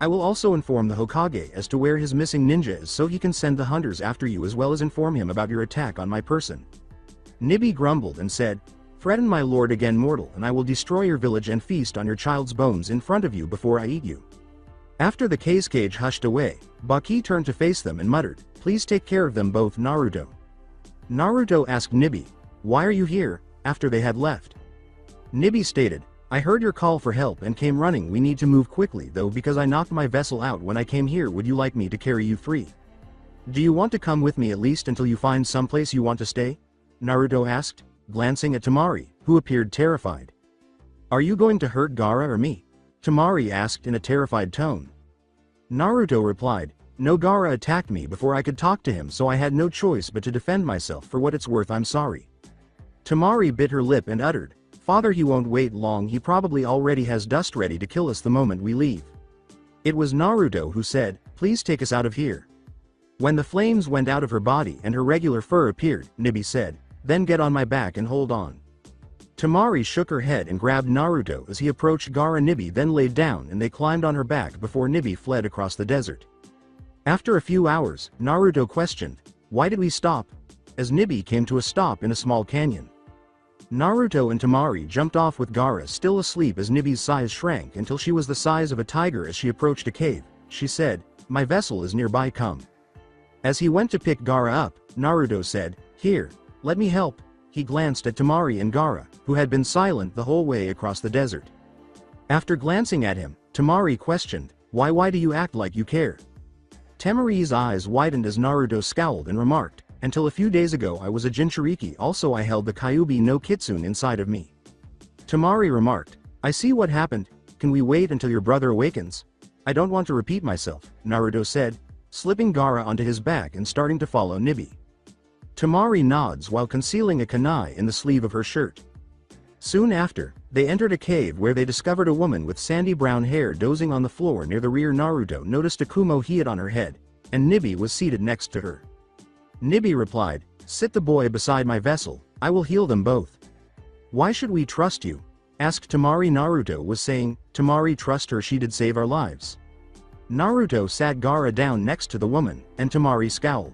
"I will also inform the Hokage as to where his missing ninja is so he can send the hunters after you, as well as inform him about your attack on my person." Nibi grumbled and said, "Threaten my lord again, mortal, and I will destroy your village and feast on your child's bones in front of you before I eat you." After the Kazekage hushed away, Baki turned to face them and muttered, "Please take care of them both, Naruto." Naruto asked Nibi, "Why are you here?" after they had left. Nibi stated, "I heard your call for help and came running. We need to move quickly though because I knocked my vessel out when I came here. Would you like me to carry you free? Do you want to come with me at least until you find someplace you want to stay?" Naruto asked, glancing at Temari, who appeared terrified. "Are you going to hurt Gaara or me?" Temari asked in a terrified tone. Naruto replied, "No, Gaara attacked me before I could talk to him, so I had no choice but to defend myself. For what it's worth, I'm sorry." Temari bit her lip and uttered, "Father, he won't wait long. He probably already has dust ready to kill us the moment we leave." It was Naruto who said, "Please take us out of here." When the flames went out of her body and her regular fur appeared, Nibi said, "Then get on my back and hold on." Temari shook her head and grabbed Naruto as he approached Gaara. Nibi then laid down and they climbed on her back before Nibi fled across the desert. After a few hours, Naruto questioned, "Why did we stop?" as Nibi came to a stop in a small canyon. Naruto and Temari jumped off with Gaara still asleep as Nibi's size shrank until she was the size of a tiger. As she approached a cave, she said, "My vessel is nearby, come." As he went to pick Gaara up, Naruto said, "Here, let me help." He glanced at Temari and Gaara, who had been silent the whole way across the desert. After glancing at him, Temari questioned, Why do you act like you care?" Temari's eyes widened as Naruto scowled and remarked, "Until a few days ago I was a Jinchuriki, also I held the Kyuubi no Kitsune inside of me." Temari remarked, "I see what happened. Can we wait until your brother awakens?" "I don't want to repeat myself," Naruto said, slipping Gaara onto his back and starting to follow Nibi. Temari nods while concealing a kunai in the sleeve of her shirt. Soon after, they entered a cave where they discovered a woman with sandy brown hair dozing on the floor near the rear. Naruto noticed a kumo heat on her head, and Nibi was seated next to her. Nibi replied, "Sit the boy beside my vessel, I will heal them both." "Why should we trust you?" asked Temari. Naruto was saying, "Temari, trust her, she did save our lives." Naruto sat Gaara down next to the woman, and Temari scowled.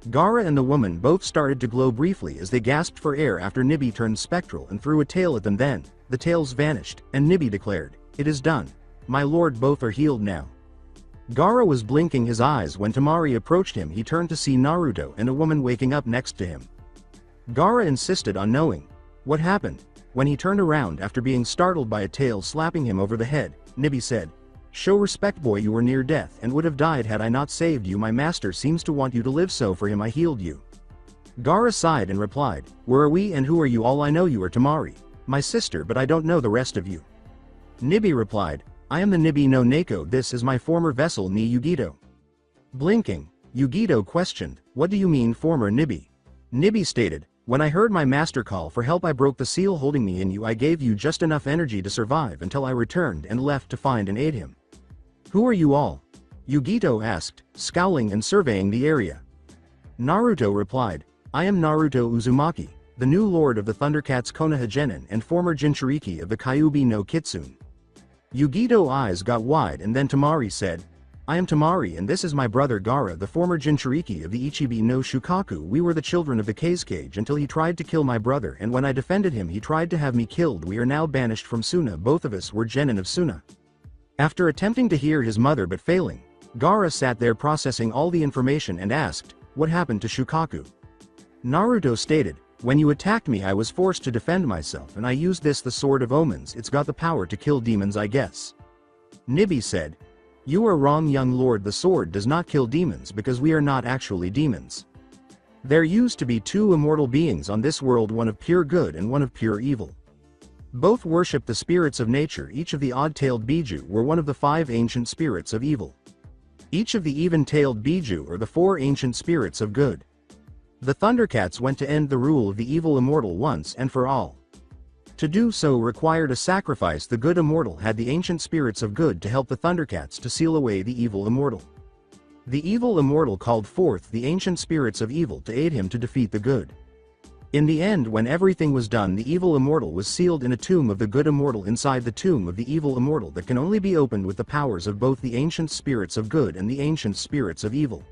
Gaara and the woman both started to glow briefly as they gasped for air after Nibi turned spectral and threw a tail at them. Then, the tails vanished, and Nibi declared, "It is done. My lord, both are healed now." Gaara was blinking his eyes when Temari approached him. He turned to see Naruto and a woman waking up next to him. Gaara insisted on knowing what happened. When he turned around after being startled by a tail slapping him over the head, Nibi said, "Show respect, boy, you were near death and would have died had I not saved you. My master seems to want you to live, so for him I healed you." Gaara sighed and replied, "Where are we and who are you? All I know you are Temari, my sister, but I don't know the rest of you." Nibi replied, "I am the Nibi no Neko. This is my former vessel, ni Yugito." Blinking, Yugito questioned, "What do you mean, former Nibi?" Nibi stated, "When I heard my master call for help, I broke the seal holding me in you. I gave you just enough energy to survive until I returned and left to find and aid him." "Who are you all?" Yugito asked, scowling and surveying the area. Naruto replied, "I am Naruto Uzumaki, the new lord of the Thundercats Konoha Genin and former Jinchuriki of the Kyuubi no Kitsune." Yugito's eyes got wide, and then Temari said, "I am Temari and this is my brother Gaara, the former Jinchuriki of the Ichibi no Shukaku. We were the children of the Kazekage until he tried to kill my brother, and when I defended him he tried to have me killed. We are now banished from Suna. Both of us were genin of Suna." After attempting to hear his mother but failing, Gaara sat there processing all the information and asked, "What happened to Shukaku?" Naruto stated, "When you attacked me I was forced to defend myself and I used this, the Sword of Omens. It's got the power to kill demons, I guess." Nibi said, "You are wrong, young lord. The sword does not kill demons because we are not actually demons. There used to be two immortal beings on this world, one of pure good and one of pure evil. Both worship the spirits of nature. Each of the odd-tailed Biju were one of the 5 ancient spirits of evil. Each of the even-tailed Biju are the 4 ancient spirits of good. The Thundercats went to end the rule of the evil immortal once and for all. To do so required a sacrifice. The good immortal had the ancient spirits of good to help the Thundercats to seal away the evil immortal. The evil immortal called forth the ancient spirits of evil to aid him to defeat the good. In the end, when everything was done, the evil immortal was sealed in a tomb of the good immortal inside the tomb of the evil immortal that can only be opened with the powers of both the ancient spirits of good and the ancient spirits of evil.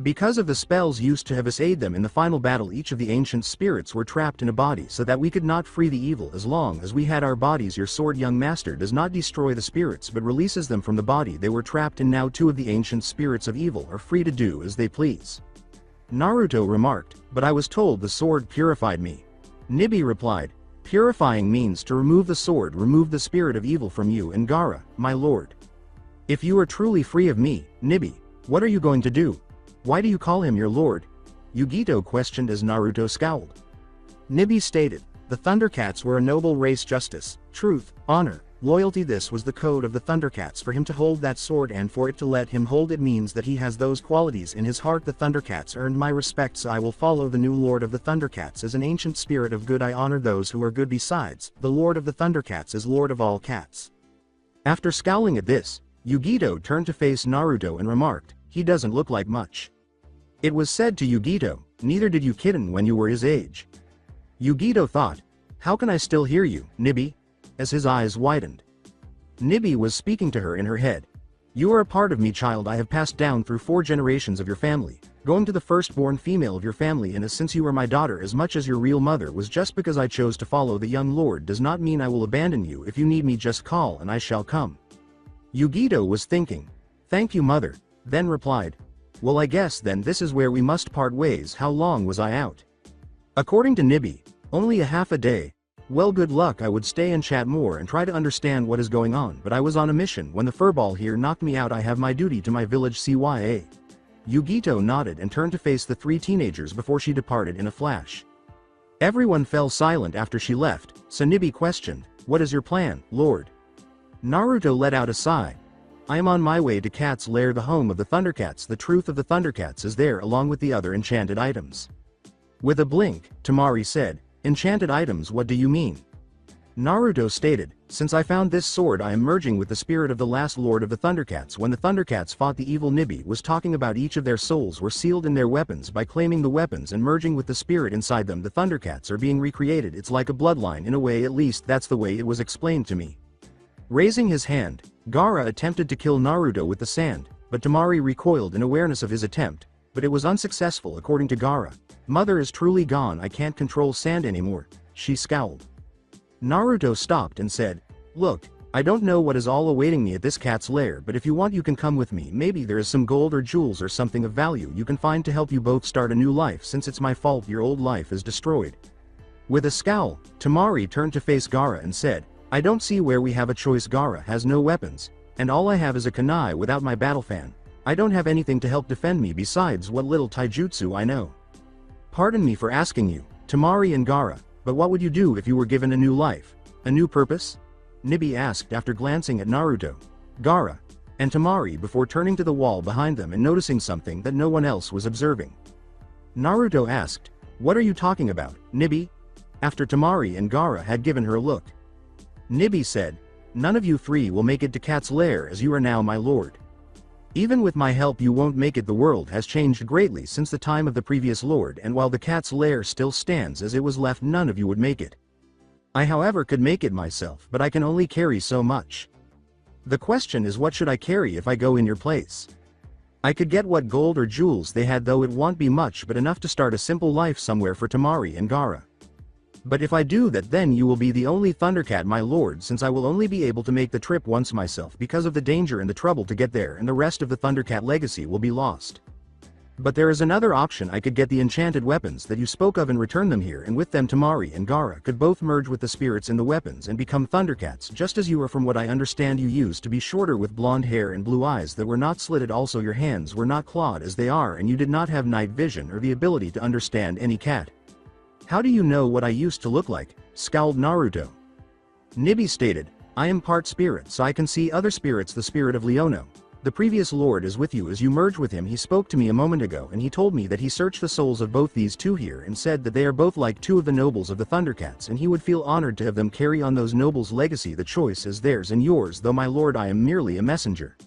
Because of the spells used to have us aid them in the final battle, each of the ancient spirits were trapped in a body so that we could not free the evil as long as we had our bodies. Your sword, young master, does not destroy the spirits but releases them from the body they were trapped in. Now 2 of the ancient spirits of evil are free to do as they please." Naruto remarked, "But I was told the sword purified me." Nibi replied, "Purifying means to remove the sword, remove the spirit of evil from you and Gaara, my lord. If you are truly free of me, Nibi, what are you going to do? Why do you call him your lord?" Yugito questioned as Naruto scowled. Nibi stated, "The Thundercats were a noble race. Justice, truth, honor, loyalty. This was the code of the Thundercats. For him to hold that sword and for it to let him hold it means that he has those qualities in his heart. The Thundercats earned my respect, so I will follow the new lord of the Thundercats. As an ancient spirit of good I honor those who are good. Besides, the lord of the Thundercats is lord of all cats." After scowling at this, Yugito turned to face Naruto and remarked, "He doesn't look like much." It was said to Yugito, "Neither did you kitten when you were his age." Yugito thought, "How can I still hear you, Nibi?" as his eyes widened. Nibi was speaking to her in her head. "You are a part of me, child. I have passed down through 4 generations of your family, going to the firstborn female of your family, and since you are my daughter as much as your real mother was, just because I chose to follow the young lord does not mean I will abandon you. If you need me, just call and I shall come." Yugito was thinking, "Thank you, mother," then replied, "Well, I guess then this is where we must part ways. How long was I out?" According to Nibi, only a half a day. Well, good luck. I would stay and chat more and try to understand what is going on, but I was on a mission when the furball here knocked me out. I have my duty to my village. CYA. Yugito nodded and turned to face the 3 teenagers before she departed in a flash. Everyone fell silent after she left, so Nibi questioned, "What is your plan, lord?" Naruto let out a sigh. "I am on my way to Cat's Lair, the home of the Thundercats. The truth of the Thundercats is there along with the other enchanted items." With a blink, Tamari said, "Enchanted items, what do you mean?" Naruto stated, "Since I found this sword I am merging with the spirit of the last lord of the Thundercats. When the Thundercats fought the evil, Nibi was talking about each of their souls were sealed in their weapons. By claiming the weapons and merging with the spirit inside them, the Thundercats are being recreated. It's like a bloodline in a way, at least that's the way it was explained to me." Raising his hand, Gaara attempted to kill Naruto with the sand, but Tamari recoiled in awareness of his attempt, but it was unsuccessful. According to Gaara, "Mother is truly gone. I can't control sand anymore," she scowled. Naruto stopped and said, "Look, I don't know what is all awaiting me at this cat's lair, but if you want you can come with me. Maybe there is some gold or jewels or something of value you can find to help you both start a new life, since it's my fault your old life is destroyed." With a scowl, Tamari turned to face Gaara and said, "I don't see where we have a choice. Gaara has no weapons, and all I have is a kunai without my battle fan. I don't have anything to help defend me besides what little taijutsu I know." "Pardon me for asking you, Tamari and Gaara, but what would you do if you were given a new life, a new purpose?" Nibi asked after glancing at Naruto, Gaara, and Tamari before turning to the wall behind them and noticing something that no one else was observing. Naruto asked, "What are you talking about, Nibi?" after Tamari and Gaara had given her a look. Nibi said, "None of you 3 will make it to Cat's Lair as you are now my lord. Even with my help you won't make it. The world has changed greatly since the time of the previous lord, and while the Cat's Lair still stands as it was left, none of you would make it. I however could make it myself, but I can only carry so much. The question is, what should I carry if I go in your place? I could get what gold or jewels they had, though it won't be much, but enough to start a simple life somewhere for Tamari and Gaara." But if I do that, then you will be the only Thundercat, my lord, since I will only be able to make the trip once myself because of the danger and the trouble to get there, and the rest of the Thundercat legacy will be lost. But there is another option. I could get the enchanted weapons that you spoke of and return them here, and with them Tamari and Gaara could both merge with the spirits in the weapons and become Thundercats, just as you are. From what I understand, you used to be shorter with blonde hair and blue eyes that were not slitted. Also your hands were not clawed as they are, and you did not have night vision or the ability to understand any cat. How do you know what I used to look like? Scowled Naruto. Nibi stated, I am part spirit, so I can see other spirits. The spirit of Leono, the previous lord, is with you as you merge with him. He spoke to me a moment ago and he told me that he searched the souls of both these two here and said that they are both like two of the nobles of the Thundercats, and he would feel honored to have them carry on those nobles' legacy. The choice is theirs and yours, though my lord, I am merely a messenger.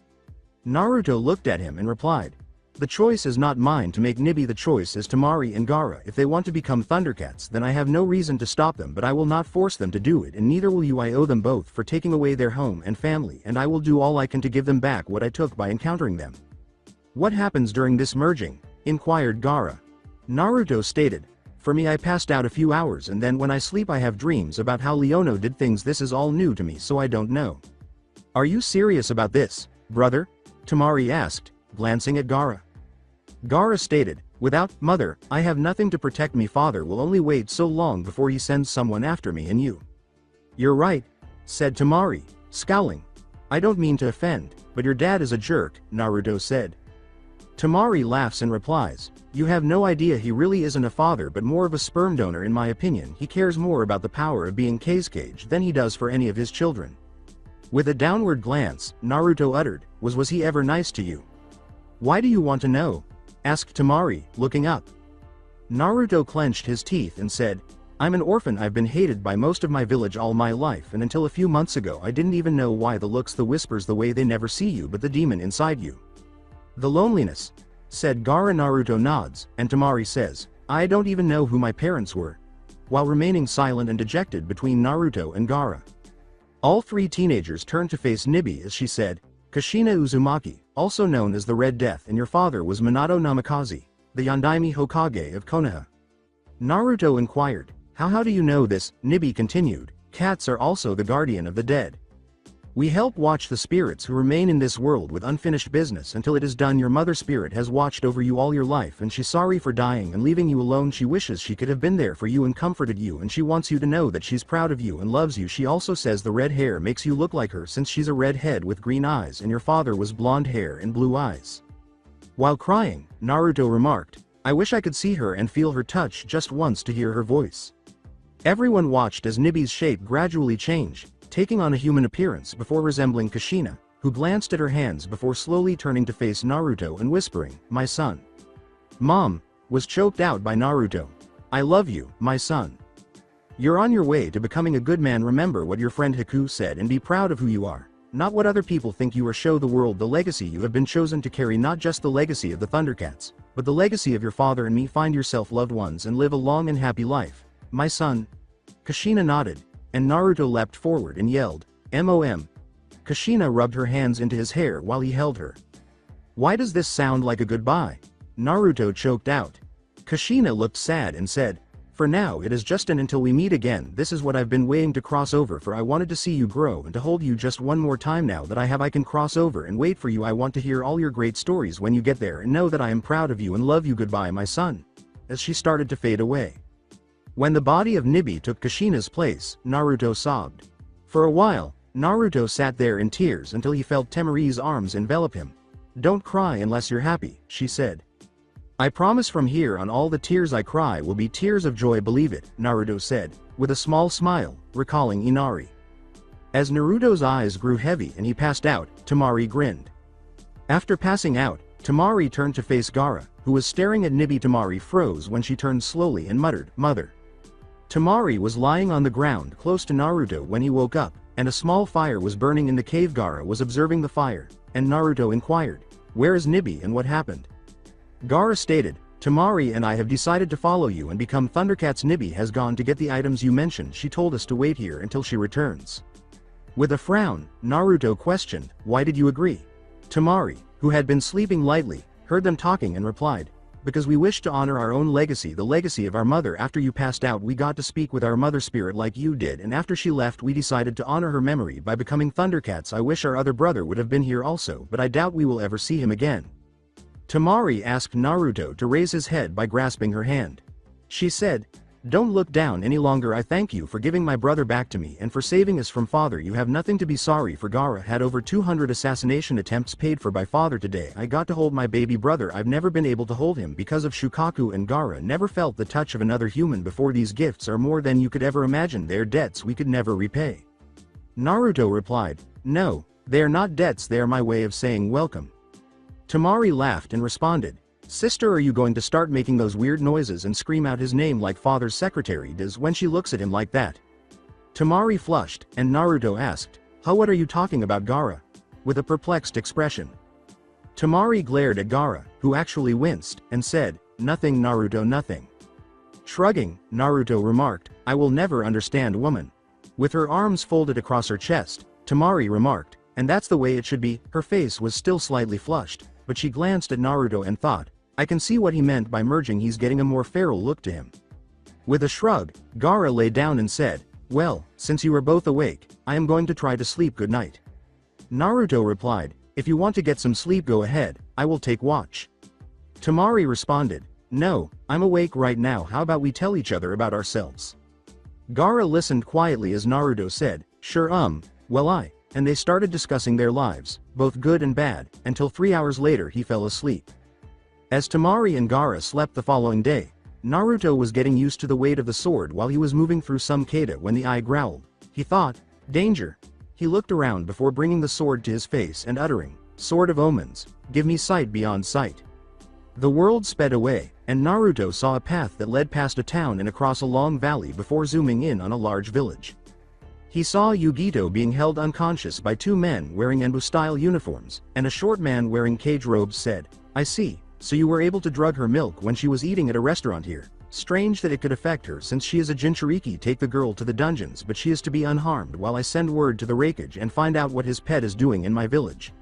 Naruto looked at him and replied, the choice is not mine to make. Nibi, the choice is Tamari and Gaara. If they want to become Thundercats, then I have no reason to stop them, but I will not force them to do it, and neither will you. I owe them both for taking away their home and family, and I will do all I can to give them back what I took by encountering them. What happens during this merging? Inquired Gaara. Naruto stated, for me, I passed out a few hours, and then when I sleep I have dreams about how Leono did things. This is all new to me, so I don't know. Are you serious about this, brother? Tamari asked, glancing at Gaara. Gaara stated, without mother, I have nothing to protect me. Father will only wait so long before he sends someone after me and you. You're right, said Tamari, scowling. I don't mean to offend, but your dad is a jerk, Naruto said. Tamari laughs and replies, you have no idea. He really isn't a father but more of a sperm donor in my opinion. He cares more about the power of being Kazekage than he does for any of his children. With a downward glance, Naruto uttered, was he ever nice to you? Why do you want to know? Asked Tamari, looking up. Naruto clenched his teeth and said, I'm an orphan. I've been hated by most of my village all my life, and until a few months ago I didn't even know why. The looks, the whispers, the way they never see you but the demon inside you. The loneliness, said Gaara. Naruto nods, and Tamari says, I don't even know who my parents were. While remaining silent and dejected between Naruto and Gaara. All three teenagers turned to face Nibi as she said, Kushina Uzumaki, also known as the Red Death, and your father was Minato Namikaze, the Yondaime Hokage of Konoha. Naruto inquired, how do you know this? Nibi continued, cats are also the guardian of the dead. We help watch the spirits who remain in this world with unfinished business until it is done. Your mother spirit has watched over you all your life, and she's sorry for dying and leaving you alone. She wishes she could have been there for you and comforted you, and she wants you to know that she's proud of you and loves you. She also says the red hair makes you look like her, since she's a redhead with green eyes and your father was blonde hair and blue eyes. While crying, Naruto remarked, I wish I could see her and feel her touch just once to hear her voice. Everyone watched as Nibi's shape gradually changed, taking on a human appearance before resembling Kushina, who glanced at her hands before slowly turning to face Naruto and whispering, my son. Mom, was choked out by Naruto. I love you, my son. You're on your way to becoming a good man. Remember what your friend Haku said and be proud of who you are, not what other people think you are. Show the world the legacy you have been chosen to carry, not just the legacy of the Thundercats, but the legacy of your father and me. Find yourself loved ones and live a long and happy life, my son. Kushina nodded, and Naruto leapt forward and yelled, MOM. Kushina rubbed her hands into his hair while he held her. Why does this sound like a goodbye? Naruto choked out. Kushina looked sad and said, for now it is just an until we meet again. This is what I've been waiting to cross over for. I wanted to see you grow and to hold you just one more time. Now that I can cross over and wait for you. I want to hear all your great stories when you get there, and know that I am proud of you and love you. Goodbye, my son. As she started to fade away. When the body of Nibi took Kushina's place, Naruto sobbed. For a while, Naruto sat there in tears until he felt Temari's arms envelop him. Don't cry unless you're happy, she said. I promise from here on all the tears I cry will be tears of joy. Believe it, Naruto said, with a small smile, recalling Inari. As Naruto's eyes grew heavy and he passed out, Tamari grinned. After passing out, Tamari turned to face Gaara, who was staring at Nibi. Tamari froze when she turned slowly and muttered, Mother. Tamari was lying on the ground close to Naruto when he woke up, and a small fire was burning in the cave. Gaara was observing the fire, and Naruto inquired, where is Nibi and what happened? Gaara stated, Tamari and I have decided to follow you and become Thundercats. Nibi has gone to get the items you mentioned. She told us to wait here until she returns. With a frown, Naruto questioned, why did you agree? Tamari, who had been sleeping lightly, heard them talking and replied, because we wish to honor our own legacy, the legacy of our mother. After you passed out we got to speak with our mother spirit like you did, and after she left we decided to honor her memory by becoming Thundercats. I wish our other brother would have been here also, but I doubt we will ever see him again." Temari asked Naruto to raise his head by grasping her hand. She said, "Don't look down any longer. I thank you for giving my brother back to me and for saving us from father. You have nothing to be sorry for. Gaara had over 200 assassination attempts paid for by father. Today I got to hold my baby brother. I've never been able to hold him because of Shukaku, and Gaara never felt the touch of another human before. These gifts are more than you could ever imagine. They're debts we could never repay." Naruto replied, "No, they are not debts, they are my way of saying welcome." Temari laughed and responded, "Sister, are you going to start making those weird noises and scream out his name like father's secretary does when she looks at him like that?" Temari flushed, and Naruto asked, "Huh, what are you talking about, Gaara?" with a perplexed expression. Temari glared at Gaara, who actually winced, and said, "Nothing, Naruto, nothing." Shrugging, Naruto remarked, "I will never understand woman." With her arms folded across her chest, Temari remarked, "And that's the way it should be." Her face was still slightly flushed, but she glanced at Naruto and thought, "I can see what he meant by merging. He's getting a more feral look to him." With a shrug, Gaara lay down and said, "Well, since you are both awake, I am going to try to sleep. Good night." Naruto replied, "If you want to get some sleep, go ahead, I will take watch." Temari responded, "No, I'm awake right now. How about we tell each other about ourselves?" Gaara listened quietly as Naruto said, "Sure, well, and they started discussing their lives, both good and bad, until 3 hours later he fell asleep. As Temari and Gaara slept the following day, Naruto was getting used to the weight of the sword while he was moving through some kata when the eye growled. He thought, "Danger." He looked around before bringing the sword to his face and uttering, "Sword of Omens, give me sight beyond sight." The world sped away, and Naruto saw a path that led past a town and across a long valley before zooming in on a large village. He saw Yugito being held unconscious by two men wearing Enbu-style uniforms, and a short man wearing cage robes said, "I see, so you were able to drug her milk when she was eating at a restaurant here. Strange that it could affect her since she is a Jinchuriki. Take the girl to the dungeons, but she is to be unharmed while I send word to the Raikage and find out what his pet is doing in my village."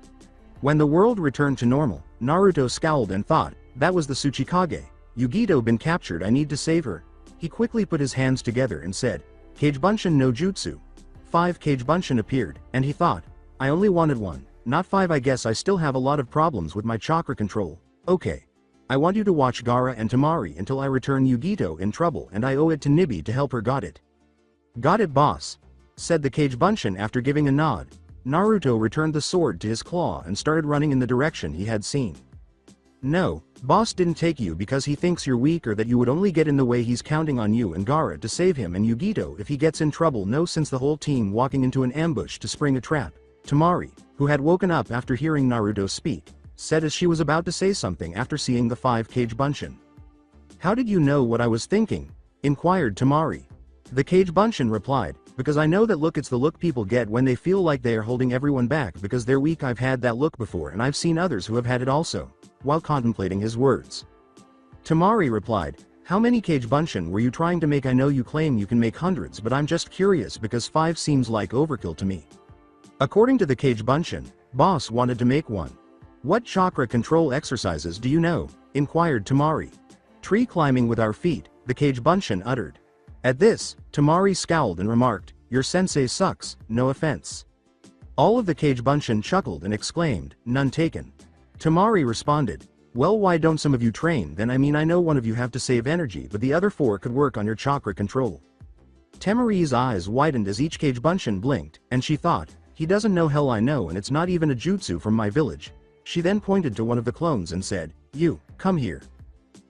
When the world returned to normal, Naruto scowled and thought, "That was the Tsuchikage. Yugito been captured. I need to save her." He quickly put his hands together and said, "Kage Bunshin no Jutsu." 5 Kage Bunshin appeared, and he thought, "I only wanted 1, not 5. I guess I still have a lot of problems with my chakra control. Okay. I want you to watch Gaara and Temari until I return. Yugito in trouble and I owe it to Nibi to help her." "Got it." "Got it, boss," said the Kage Bunshin after giving a nod. Naruto returned the sword to his claw and started running in the direction he had seen. "No, boss didn't take you because he thinks you're weak or that you would only get in the way. He's counting on you and Gaara to save him and Yugito if he gets in trouble." No, since the whole team walking into an ambush to spring a trap. Temari, who had woken up after hearing Naruto speak, said as she was about to say something after seeing the 5 Kage Bunshin. "How did you know what I was thinking?" inquired Temari. The Kage Bunshin replied, "Because I know that look. It's the look people get when they feel like they are holding everyone back because they're weak. I've had that look before and I've seen others who have had it also." While contemplating his words, Temari replied, "How many Kage Bunshin were you trying to make? I know you claim you can make hundreds, but I'm just curious because 5 seems like overkill to me." According to the Kage Bunshin, boss wanted to make 1. "What chakra control exercises do you know?" inquired Temari. "Tree climbing with our feet," the Kage Bunshin uttered. At this, Temari scowled and remarked, "Your sensei sucks, no offense." All of the Kage Bunshin chuckled and exclaimed, "None taken." Temari responded, "Well, why don't some of you train then? I know one of you have to save energy, but the other 4 could work on your chakra control." Temari's eyes widened as each Kage Bunshin blinked, and she thought, "He doesn't know. Hell, I know, and it's not even a jutsu from my village." She then pointed to one of the clones and said, "You, come here."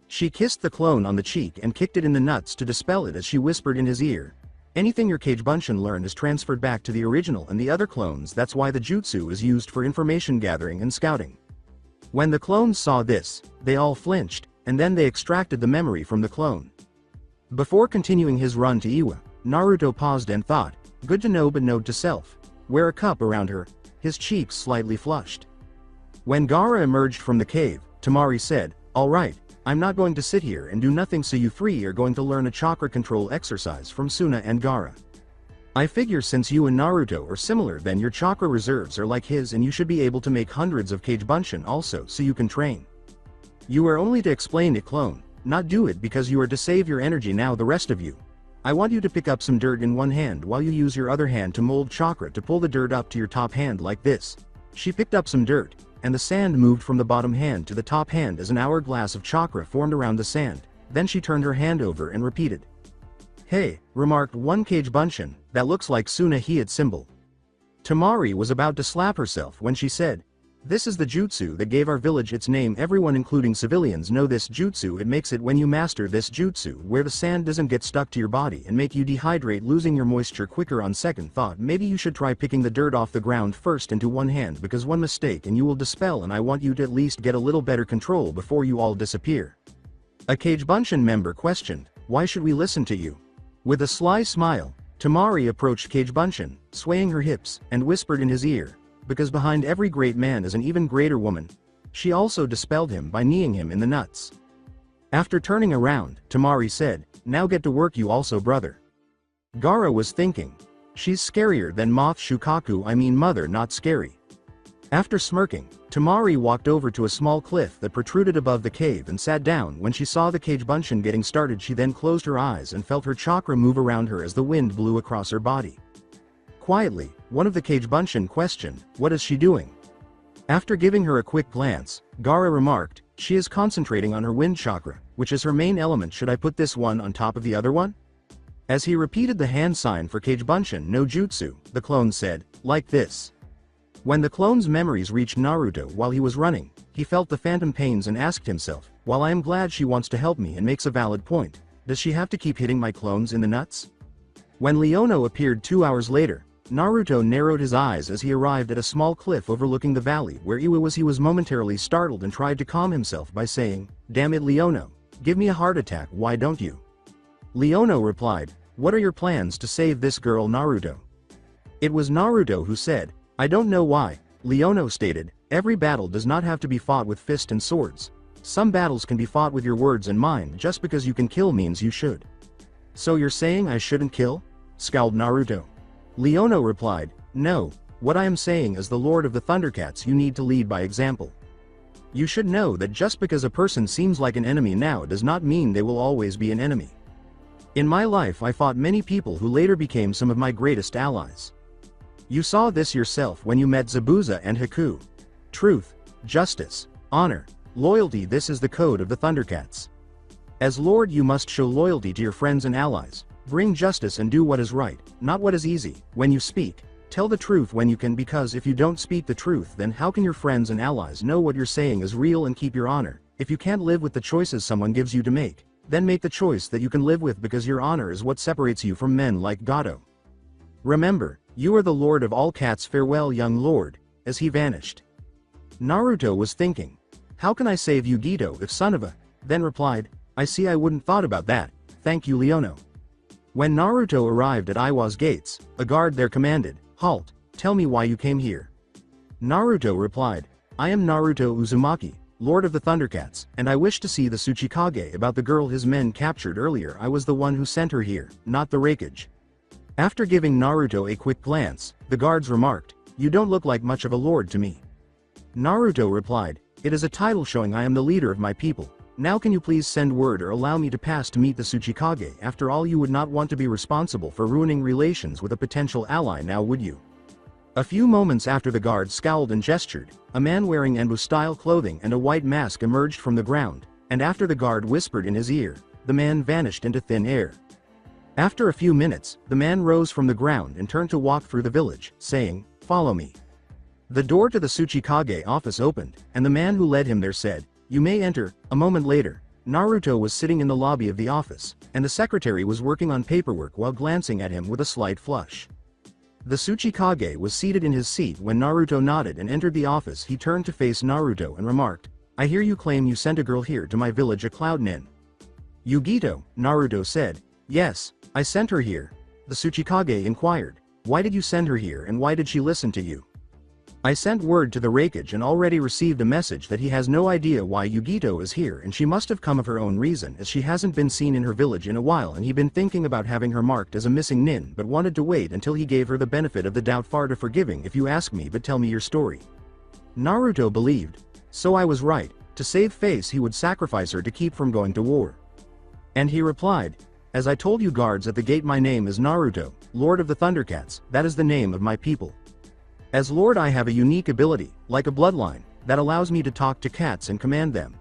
She kissed the clone on the cheek and kicked it in the nuts to dispel it as she whispered in his ear, "Anything your Kage Bunshin learned is transferred back to the original and the other clones. That's why the jutsu is used for information gathering and scouting." When the clones saw this, they all flinched, and then they extracted the memory from the clone. Before continuing his run to Iwa, Naruto paused and thought, "Good to know, but note to self. Wear a cup around her." His cheeks slightly flushed. When Gaara emerged from the cave, Temari said, "All right, I'm not going to sit here and do nothing, so you 3 are going to learn a chakra control exercise from Suna and Gaara. I figure since you and Naruto are similar, then your chakra reserves are like his and you should be able to make hundreds of Kage Bunshin also, so you can train." You are only to explain it, clone, not do it because you are to save your energy. Now the rest of you. I want you to pick up some dirt in one hand while you use your other hand to mold chakra to pull the dirt up to your top hand like this. She picked up some dirt, and the sand moved from the bottom hand to the top hand as an hourglass of chakra formed around the sand. Then she turned her hand over and repeated. Hey, remarked one Cage Bunshin, that looks like Suna Hiat symbol. Tamari was about to slap herself when she said, this is the jutsu that gave our village its name. Everyone including civilians know this jutsu. It makes it when you master this jutsu where the sand doesn't get stuck to your body and make you dehydrate, losing your moisture quicker. On second thought, maybe you should try picking the dirt off the ground first into one hand, because one mistake and you will dispel, and I want you to at least get a little better control before you all disappear. A Cage Bunshin member questioned, why should we listen to you? With a sly smile, Tamari approached Cage Bunshin, swaying her hips, and whispered in his ear, because behind every great man is an even greater woman. She also dispelled him by kneeing him in the nuts. After turning around, Tamari said, now get to work you also, brother. Gaara was thinking, she's scarier than Moth Shukaku, I mean mother, not scary. After smirking, Tamari walked over to a small cliff that protruded above the cave and sat down. When she saw the Cage Bunshin getting started, she then closed her eyes and felt her chakra move around her as the wind blew across her body. Quietly, one of the Cage Bunshin questioned, what is she doing? After giving her a quick glance, Gaara remarked, she is concentrating on her wind chakra, which is her main element. Should I put this one on top of the other one? As he repeated the hand sign for Cage Bunshin no jutsu, the clone said, like this. When the clone's memories reached Naruto while he was running, he felt the phantom pains and asked himself, while I am glad she wants to help me and makes a valid point, does she have to keep hitting my clones in the nuts? When Leono appeared 2 hours later, Naruto narrowed his eyes as he arrived at a small cliff overlooking the valley where Iwa was. He was momentarily startled and tried to calm himself by saying, damn it Leono, give me a heart attack, why don't you? Leono replied, what are your plans to save this girl Naruto? It was Naruto who said, I don't know why. Leono stated, every battle does not have to be fought with fist and swords. Some battles can be fought with your words and mind. Just because you can kill means you should. So you're saying I shouldn't kill? Scowled Naruto. Leono replied, no, what I am saying is the Lord of the Thundercats, you need to lead by example. You should know that just because a person seems like an enemy now does not mean they will always be an enemy. In my life I fought many people who later became some of my greatest allies. You saw this yourself when you met Zabuza and Haku. Truth, justice, honor, loyalty, this is the code of the Thundercats. As Lord you must show loyalty to your friends and allies. Bring justice and do what is right, not what is easy. When you speak, tell the truth when you can, because if you don't speak the truth, then how can your friends and allies know what you're saying is real and keep your honor? If you can't live with the choices someone gives you to make, then make the choice that you can live with, because your honor is what separates you from men like Gato. Remember, you are the Lord of all cats. Farewell, young lord, as he vanished. Naruto was thinking, how can I save Yugito if son of a, then replied, I see, I wouldn't thought about that, thank you Leono. When Naruto arrived at Iwa's gates, a guard there commanded, halt, tell me why you came here. Naruto replied, I am Naruto Uzumaki, Lord of the Thundercats, and I wish to see the Tsuchikage about the girl his men captured earlier. I was the one who sent her here, not the Raikage. After giving Naruto a quick glance, the guards remarked, you don't look like much of a lord to me. Naruto replied, it is a title showing I am the leader of my people. Now can you please send word or allow me to pass to meet the Tsuchikage? After all, you would not want to be responsible for ruining relations with a potential ally, now would you? A few moments after the guard scowled and gestured, a man wearing Enbu-style clothing and a white mask emerged from the ground, and after the guard whispered in his ear, the man vanished into thin air. After a few minutes, the man rose from the ground and turned to walk through the village, saying, follow me. The door to the Tsuchikage office opened, and the man who led him there said, you may enter. A moment later, Naruto was sitting in the lobby of the office, and the secretary was working on paperwork while glancing at him with a slight flush. The Tsuchikage was seated in his seat when Naruto nodded and entered the office. He turned to face Naruto and remarked, I hear you claim you sent a girl here to my village, a cloud nin. Yugito, Naruto said, yes, I sent her here. The Tsuchikage inquired, why did you send her here and why did she listen to you? I sent word to the Raikage and already received a message that he has no idea why Yugito is here, and she must have come of her own reason, as she hasn't been seen in her village in a while, and he'd been thinking about having her marked as a missing nin but wanted to wait until he gave her the benefit of the doubt. Far to forgiving if you ask me, but tell me your story. Naruto believed, so I was right. To save face he would sacrifice her to keep from going to war. And he replied, "As I told you guards at the gate, my name is Naruto, Lord of the Thundercats, that is the name of my people. As Lord I have a unique ability, like a bloodline, that allows me to talk to cats and command them.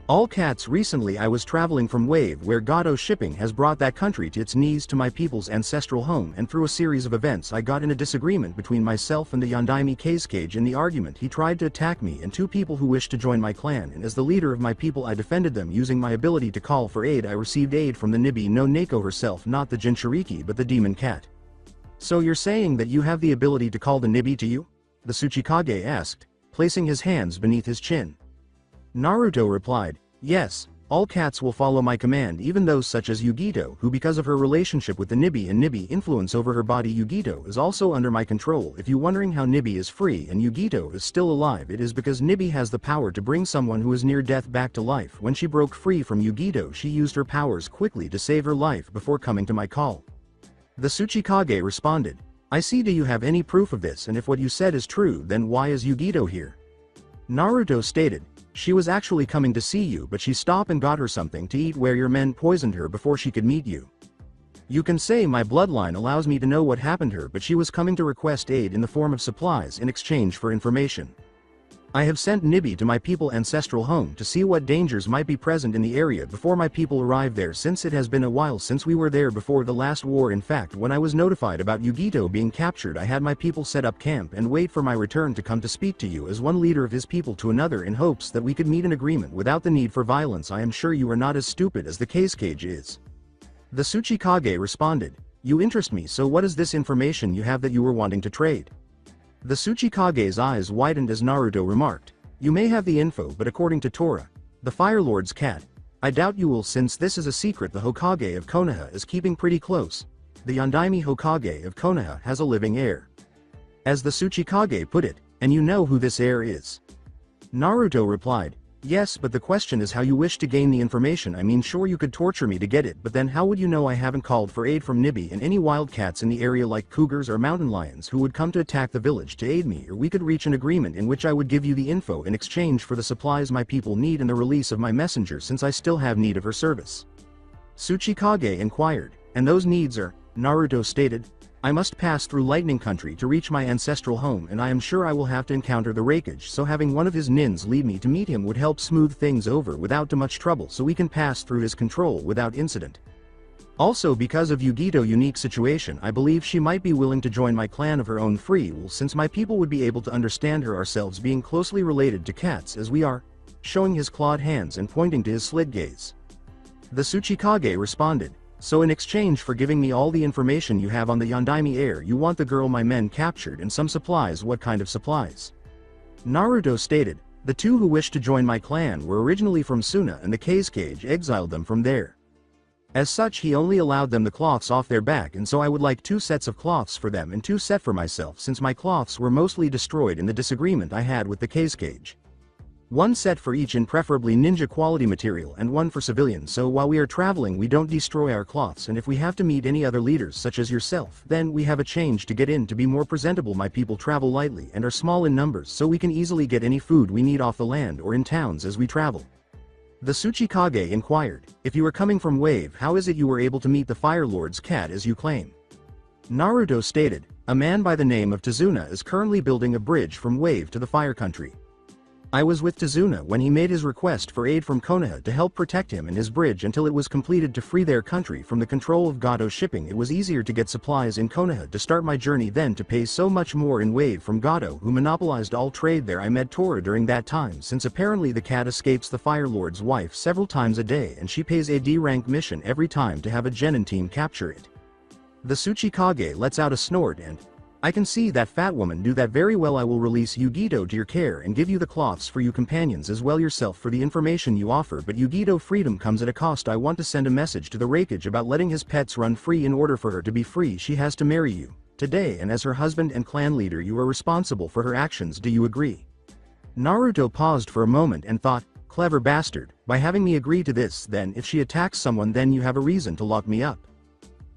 All cats. Recently I was traveling from Wave where Gado shipping has brought that country to its knees to my people's ancestral home, and through a series of events I got in a disagreement between myself and the Yondaime Kazekage. In the argument he tried to attack me and two people who wished to join my clan, and as the leader of my people I defended them using my ability to call for aid. I received aid from the Nibi no Neko herself, not the Jinchuriki but the demon cat." "So you're saying that you have the ability to call the Nibi to you?" the Tsuchikage asked, placing his hands beneath his chin. Naruto replied, "Yes, all cats will follow my command, even those such as Yugito, who because of her relationship with the Nibi and Nibi influence over her body, Yugito is also under my control. If you wondering how Nibi is free and Yugito is still alive, it is because Nibi has the power to bring someone who is near death back to life. When she broke free from Yugito she used her powers quickly to save her life before coming to my call." The Tsuchikage responded, "I see. Do you have any proof of this, and if what you said is true then why is Yugito here?" Naruto stated, "She was actually coming to see you, but she stopped and got her something to eat where your men poisoned her before she could meet you. You can say my bloodline allows me to know what happened to her, but she was coming to request aid in the form of supplies in exchange for information. I have sent Nibi to my people ancestral home to see what dangers might be present in the area before my people arrive there, since it has been a while since we were there before the last war. In fact, when I was notified about Yugito being captured I had my people set up camp and wait for my return to come to speak to you as one leader of his people to another in hopes that we could meet an agreement without the need for violence. I am sure you are not as stupid as the Kazekage is." The Tsuchikage responded, "You interest me, so what is this information you have that you were wanting to trade?" The Tsuchikage's eyes widened as Naruto remarked, "You may have the info, but according to Tora, the Fire Lord's cat, I doubt you will, since this is a secret the Hokage of Konoha is keeping pretty close. The Yondaime Hokage of Konoha has a living heir. As the Tsuchikage put it, and you know who this heir is?" Naruto replied, "Yes, but the question is how you wish to gain the information. I mean, sure you could torture me to get it, but then how would you know I haven't called for aid from Nibi and any wildcats in the area like cougars or mountain lions who would come to attack the village to aid me? Or we could reach an agreement in which I would give you the info in exchange for the supplies my people need and the release of my messenger, since I still have need of her service." Tsuchikage inquired, "And those needs are?" Naruto stated, "I must pass through Lightning Country to reach my ancestral home, and I am sure I will have to encounter the Raikage, so having one of his nins lead me to meet him would help smooth things over without too much trouble, so we can pass through his control without incident. Also, because of Yugito's unique situation, I believe she might be willing to join my clan of her own free will, since my people would be able to understand her, ourselves being closely related to cats as we are," showing his clawed hands and pointing to his slit gaze. The Tsuchikage responded, "So in exchange for giving me all the information you have on the Yondaime heir, you want the girl my men captured and some supplies. What kind of supplies?" Naruto stated, "The two who wished to join my clan were originally from Suna, and the Kazekage exiled them from there. As such he only allowed them the cloths off their back, and so I would like 2 sets of cloths for them and 2 sets for myself, since my cloths were mostly destroyed in the disagreement I had with the Kazekage. 1 set for each in preferably ninja quality material and 1 for civilians, so while we are traveling we don't destroy our cloths, and if we have to meet any other leaders such as yourself, then we have a change to get in to be more presentable. My people travel lightly and are small in numbers, so we can easily get any food we need off the land or in towns as we travel." The Tsuchikage inquired, "If you are coming from Wave, how is it you were able to meet the Fire Lord's cat as you claim?" Naruto stated, "A man by the name of Tazuna is currently building a bridge from Wave to the Fire Country. I was with Tazuna when he made his request for aid from Konoha to help protect him and his bridge until it was completed to free their country from the control of Gado shipping. It was easier to get supplies in Konoha to start my journey than to pay so much more in Wave from Gado, who monopolized all trade there. I met Tora during that time, since apparently the cat escapes the Fire Lord's wife several times a day and she pays a D-rank mission every time to have a genin team capture it." The Tsuchikage lets out a snort and, "I can see that fat woman do that very well. I will release Yugito to your care and give you the cloths for you companions as well yourself for the information you offer, but Yugito freedom comes at a cost. I want to send a message to the Raikage about letting his pets run free. In order for her to be free she has to marry you today, and as her husband and clan leader you are responsible for her actions. Do you agree?" Naruto paused for a moment and thought, "Clever bastard, by having me agree to this, then if she attacks someone then you have a reason to lock me up."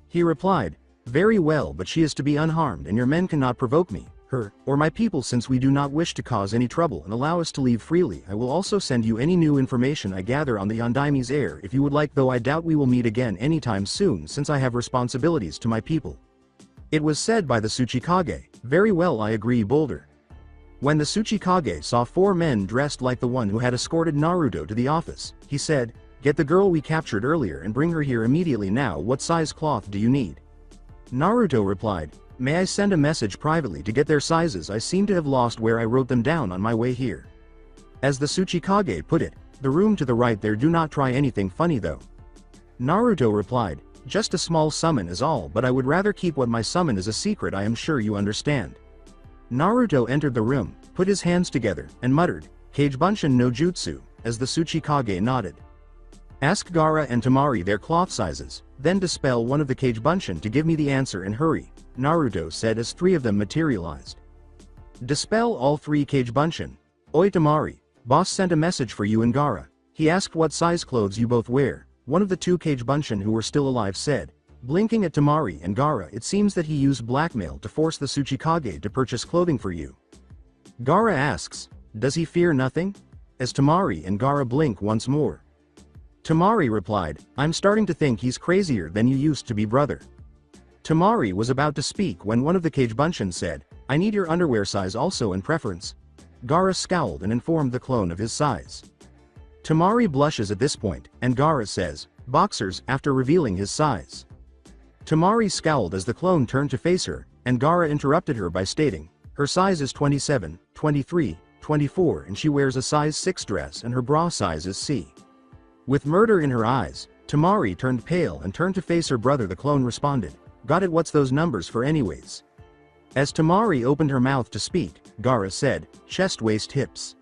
He replied, "Very well, but she is to be unharmed and your men cannot provoke me. her, or my people, since we do not wish to cause any trouble and allow us to leave freely. I will also send you any new information I gather on the Yondaime's heir if you would like, though I doubt we will meet again anytime soon since I have responsibilities to my people." It was said by the Tsuchikage. "Very well, I agree, Boulder." When the Tsuchikage saw 4 men dressed like the one who had escorted Naruto to the office, he said, "Get the girl we captured earlier and bring her here immediately now. What size cloth do you need?" Naruto replied, "May I send a message privately to get their sizes? I seem to have lost where I wrote them down on my way here." As the Tsuchikage put it, "The room to the right there, do not try anything funny though." Naruto replied, "Just a small summon is all, but I would rather keep what my summon is a secret, I am sure you understand." Naruto entered the room, put his hands together, and muttered, "Kagebunshin no jutsu," as the Tsuchikage nodded. "Ask Gaara and Temari their cloth sizes, then dispel one of the Kagebunshin to give me the answer and hurry," Naruto said as 3 of them materialized. "Dispel all 3 Kagebunshin. Oi Temari, boss sent a message for you and Gaara. He asked what size clothes you both wear," one of the 2 Kagebunshin who were still alive said. Blinking at Temari and Gaara, it seems that he used blackmail to force the Tsuchikage to purchase clothing for you. Gaara asks, "Does he fear nothing?" as Temari and Gaara blink once more. Temari replied, "I'm starting to think he's crazier than you used to be, brother." Temari was about to speak when one of the Kagebunshin said, "I need your underwear size also in preference." Gaara scowled and informed the clone of his size. Temari blushes at this point, and Gaara says, "Boxers," after revealing his size. Temari scowled as the clone turned to face her, and Gaara interrupted her by stating, "Her size is 27, 23, 24 and she wears a size 6 dress and her bra size is C." With murder in her eyes, Temari turned pale and turned to face her brother. The clone responded, "Got it, what's those numbers for anyways?" As Temari opened her mouth to speak, Gaara said, "Chest, waist, hips."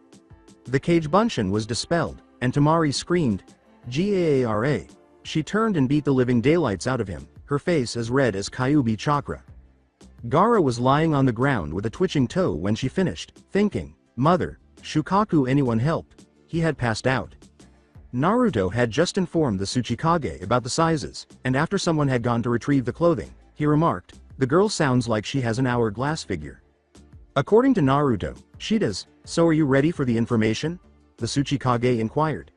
The Kagebunshin was dispelled, and Temari screamed, "Gaara." She turned and beat the living daylights out of him, her face as red as Kyuubi chakra. Gaara was lying on the ground with a twitching toe when she finished, thinking, "Mother, Shukaku, anyone help?" He had passed out. Naruto had just informed the Tsuchikage about the sizes, and after someone had gone to retrieve the clothing, he remarked, "The girl sounds like she has an hourglass figure." According to Naruto, she does. "So are you ready for the information?" the Tsuchikage inquired.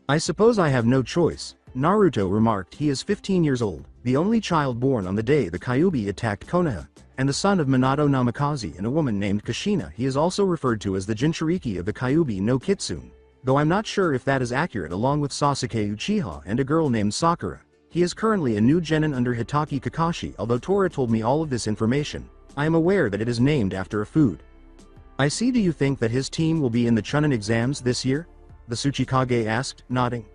"I suppose I have no choice," Naruto remarked. He is 15 years old, the only child born on the day the Kyuubi attacked Konoha, and the son of Minato Namikaze and a woman named Kushina. He is also referred to as the Jinchuriki of the Kyuubi no Kitsune, though I'm not sure if that is accurate, along with Sasuke Uchiha and a girl named Sakura. He is currently a new genin under Hitaki Kakashi. Although Tora told me all of this information, I am aware that it is named after a food. I see. Do you think that his team will be in the Chunin exams this year? The Tsuchikage asked, nodding.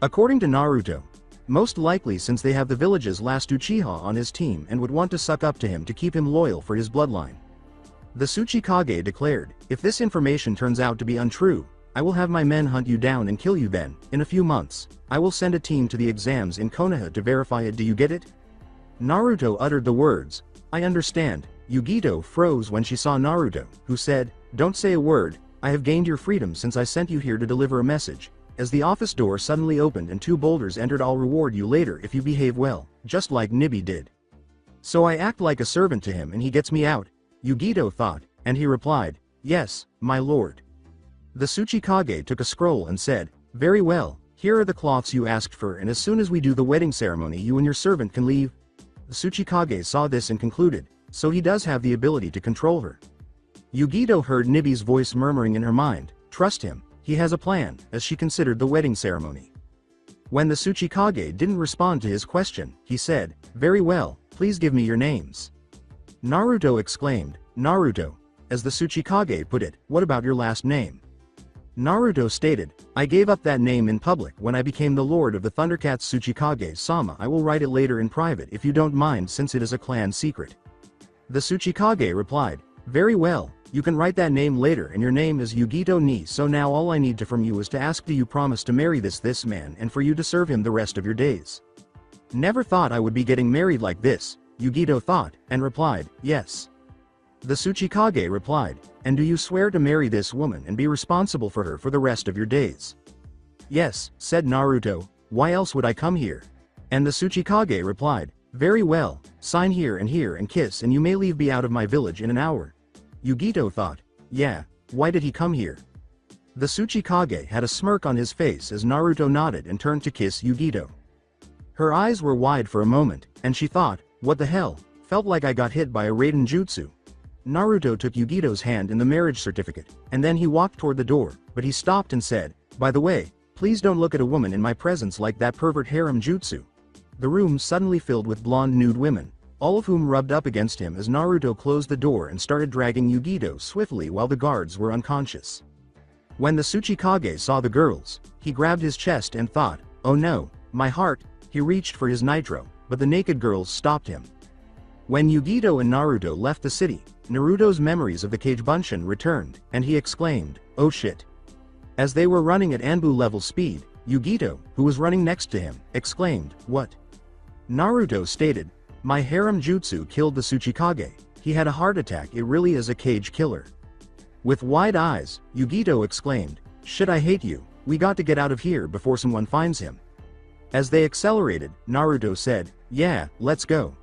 According to Naruto, most likely, since they have the village's last Uchiha on his team and would want to suck up to him to keep him loyal for his bloodline. The Tsuchikage declared, "If this information turns out to be untrue, I will have my men hunt you down and kill you. Then, in a few months, I will send a team to the exams in Konoha to verify it. Do you get it?" Naruto uttered the words, "I understand." Yugito froze when she saw Naruto, who said, "Don't say a word, I have gained your freedom since I sent you here to deliver a message." As the office door suddenly opened and 2 boulders entered. "I'll reward you later if you behave well, just like Nibi did. So I act like a servant to him and he gets me out," Yugito thought, and he replied, "Yes, my lord." The Tsuchikage took a scroll and said, "Very well, here are the cloths you asked for, and as soon as we do the wedding ceremony you and your servant can leave." The Tsuchikage saw this and concluded, so he does have the ability to control her. Yugito heard Nibi's voice murmuring in her mind, "Trust him, he has a plan," as she considered the wedding ceremony. When the Tsuchikage didn't respond to his question, he said, "Very well, please give me your names." Naruto exclaimed, "Naruto." As the Tsuchikage put it, "What about your last name?" Naruto stated, "I gave up that name in public when I became the Lord of the Thundercats." Tsuchikage-sama, I will write it later in private if you don't mind, since it is a clan secret. The Tsuchikage replied, "Very well, you can write that name later, and your name is Yugito Ni. So now all I need to from you is to ask, do you promise to marry this man and for you to serve him the rest of your days?" "Never thought I would be getting married like this," Yugito thought, and replied, "Yes." The Tsuchikage replied, "And do you swear to marry this woman and be responsible for her for the rest of your days?" "Yes," said Naruto, "why else would I come here?" And the Tsuchikage replied, Very well, sign here and kiss and you may leave me out of my village in an hour. Yugito thought. Yeah, why did he come here? The Tsuchikage had a smirk on his face as Naruto nodded and turned to kiss Yugito. Her eyes were wide for a moment, and she thought, what the hell, felt like I got hit by a Raiden Jutsu. Naruto took Yugito's hand in the marriage certificate, and then he walked toward the door, but he stopped and said, by the way, please don't look at a woman in my presence like that pervert harem jutsu. The room suddenly filled with blonde nude women, all of whom rubbed up against him as Naruto closed the door and started dragging Yugito swiftly while the guards were unconscious. When the Tsuchikage saw the girls, he grabbed his chest and thought, oh no, my heart. He reached for his nitro, but the naked girls stopped him. When Yugito and Naruto left the city, Naruto's memories of the Cage Bunshin returned, and he exclaimed, oh shit. As they were running at Anbu level speed, Yugito, who was running next to him, exclaimed, what? Naruto stated, my harem jutsu killed the Tsuchikage, he had a heart attack, it really is a cage killer. With wide eyes, Yugito exclaimed, shit, I hate you, we got to get out of here before someone finds him. As they accelerated, Naruto said, yeah, let's go.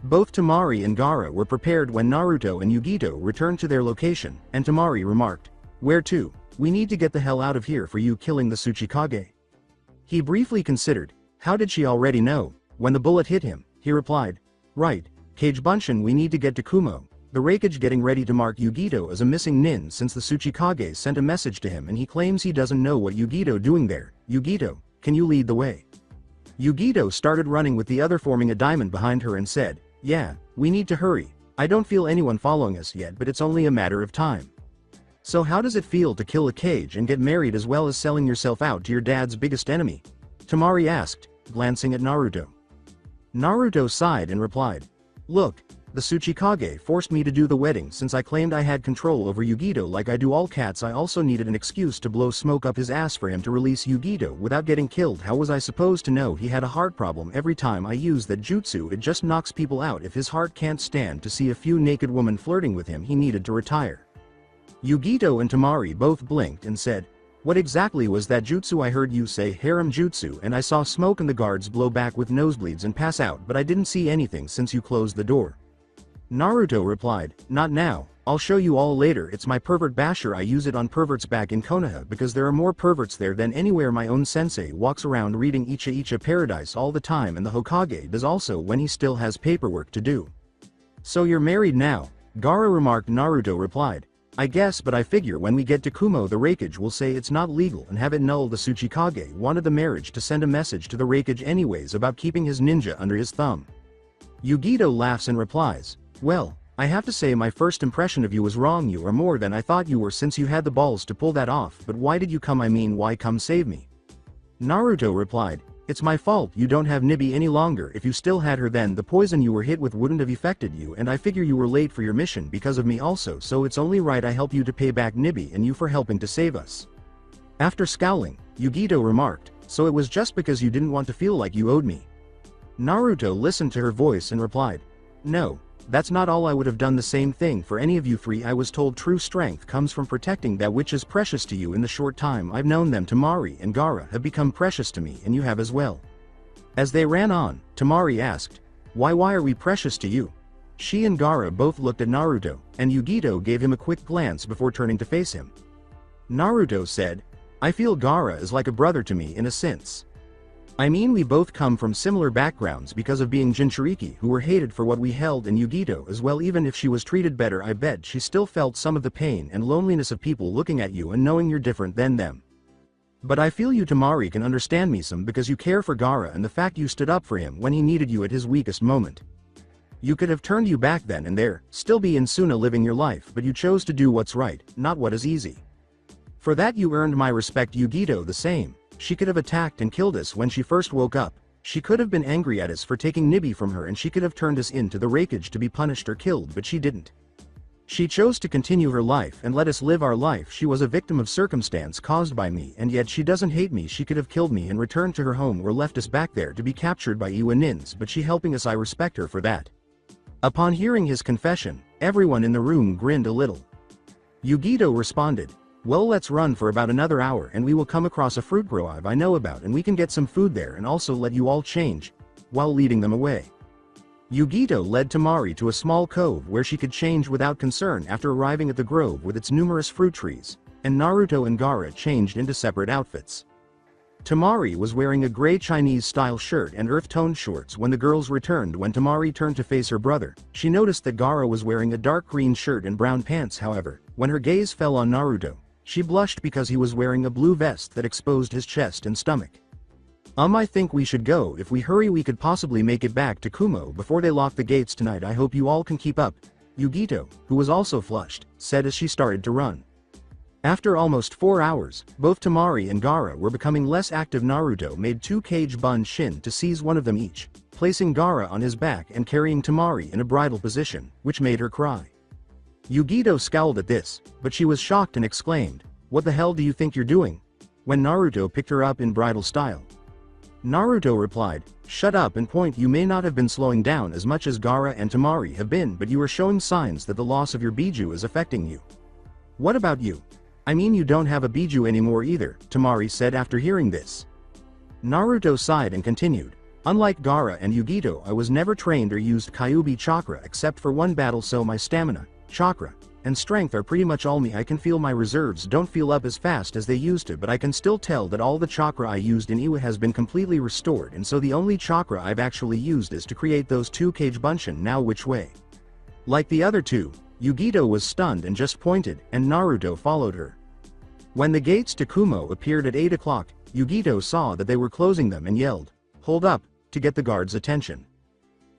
Both Temari and Gaara were prepared when Naruto and Yugito returned to their location, and Temari remarked, where to? We need to get the hell out of here for you killing the Tsuchikage. He briefly considered, how did she already know? When the bullet hit him, he replied, right, Cage Bunshin, we need to get to Kumo. The Raikage getting ready to mark Yugito as a missing nin since the Tsuchikage sent a message to him and he claims he doesn't know what Yugito doing there. Yugito, can you lead the way? Yugito started running with the other forming a diamond behind her and said, yeah, we need to hurry. I don't feel anyone following us yet, but it's only a matter of time. So how does it feel to kill a cage and get married as well as selling yourself out to your dad's biggest enemy? Temari asked, glancing at Naruto. Naruto sighed and replied, look, the Tsuchikage forced me to do the wedding since I claimed I had control over Yugito like I do all cats. I also needed an excuse to blow smoke up his ass for him to release Yugito without getting killed. How was I supposed to know he had a heart problem? Every time I use that jutsu it just knocks people out. If his heart can't stand to see a few naked women flirting with him, he needed to retire. Yugito and Temari both blinked and said, what exactly was that jutsu? I heard you say harem jutsu and I saw smoke and the guards blow back with nosebleeds and pass out, but I didn't see anything since you closed the door. Naruto replied, not now, I'll show you all later. It's my pervert basher. I use it on perverts back in Konoha because there are more perverts there than anywhere. My own sensei walks around reading Icha Icha Paradise all the time and the Hokage does also when he still has paperwork to do. So you're married now? Gaara remarked. Naruto replied, I guess, but I figure when we get to Kumo the Raikage will say it's not legal and have it nulled. The Tsuchikage wanted the marriage to send a message to the Raikage anyways about keeping his ninja under his thumb. Yugito laughs and replies, well, I have to say my first impression of you was wrong. You are more than I thought you were since you had the balls to pull that off, but why did you come? I mean, why come save me? Naruto replied, it's my fault you don't have Nibi any longer. If you still had her then the poison you were hit with wouldn't have affected you, and I figure you were late for your mission because of me also, so it's only right I help you to pay back Nibi and you for helping to save us. After scowling, Yugito remarked, so it was just because you didn't want to feel like you owed me. Naruto listened to her voice and replied, no. That's not all. I would have done the same thing for any of you three. I was told true strength comes from protecting that which is precious to you. In the short time I've known them, Temari and Gaara have become precious to me, and you have as well. As they ran on, Temari asked, why are we precious to you? She and Gaara both looked at Naruto, and Yugito gave him a quick glance before turning to face him. Naruto said, I feel Gaara is like a brother to me in a sense. I mean, we both come from similar backgrounds because of being Jinchuriki, who were hated for what we held, and Yugito as well. Even if she was treated better, I bet she still felt some of the pain and loneliness of people looking at you and knowing you're different than them. But I feel you, Temari, can understand me some because you care for Gaara and the fact you stood up for him when he needed you at his weakest moment. You could have turned you back then and there, still be in Suna living your life, but you chose to do what's right, not what is easy. For that you earned my respect. Yugito the same. She could have attacked and killed us when she first woke up. She could have been angry at us for taking Nibi from her, and she could have turned us into the Raikage to be punished or killed, but she didn't. She chose to continue her life and let us live our life. She was a victim of circumstance caused by me, and yet she doesn't hate me. She could have killed me and returned to her home or left us back there to be captured by Iwa Nins, but she helping us. I respect her for that. Upon hearing his confession, everyone in the room grinned a little. Yugito responded, well, let's run for about another hour and we will come across a fruit grove I know about and we can get some food there and also let you all change, while leading them away. Yugito led Temari to a small cove where she could change without concern after arriving at the grove with its numerous fruit trees, and Naruto and Gaara changed into separate outfits. Temari was wearing a gray Chinese-style shirt and earth-toned shorts when the girls returned. When Temari turned to face her brother, she noticed that Gaara was wearing a dark green shirt and brown pants. However, when her gaze fell on Naruto, she blushed because he was wearing a blue vest that exposed his chest and stomach. I think we should go. If we hurry we could possibly make it back to Kumo before they lock the gates tonight. I hope you all can keep up, Yugito, who was also flushed, said as she started to run. After almost 4 hours, both Temari and Gaara were becoming less active. Naruto made 2 cage bun shin to seize one of them each, placing Gaara on his back and carrying Temari in a bridle position, which made her cry. Yugito scowled at this, but she was shocked and exclaimed, "What the hell do you think you're doing?" when Naruto picked her up in bridal style. Naruto replied, "Shut up and point. You may not have been slowing down as much as Gaara and Temari have been, but you are showing signs that the loss of your Biju is affecting you." "What about you? I mean, you don't have a Biju anymore either," Temari said after hearing this. Naruto sighed and continued, "Unlike Gaara and Yugito, I was never trained or used Kyuubi chakra except for one battle, so my stamina, chakra, and strength are pretty much all me. I can feel my reserves don't feel up as fast as they used to, but I can still tell that all the chakra I used in Iwa has been completely restored, and so the only chakra I've actually used is to create those 2 cage bunshin. Now which way?" Like the other two, Yugito was stunned and just pointed, and Naruto followed her. When the gates to Kumo appeared at 8 o'clock, Yugito saw that they were closing them and yelled, "Hold up," to get the guards' attention.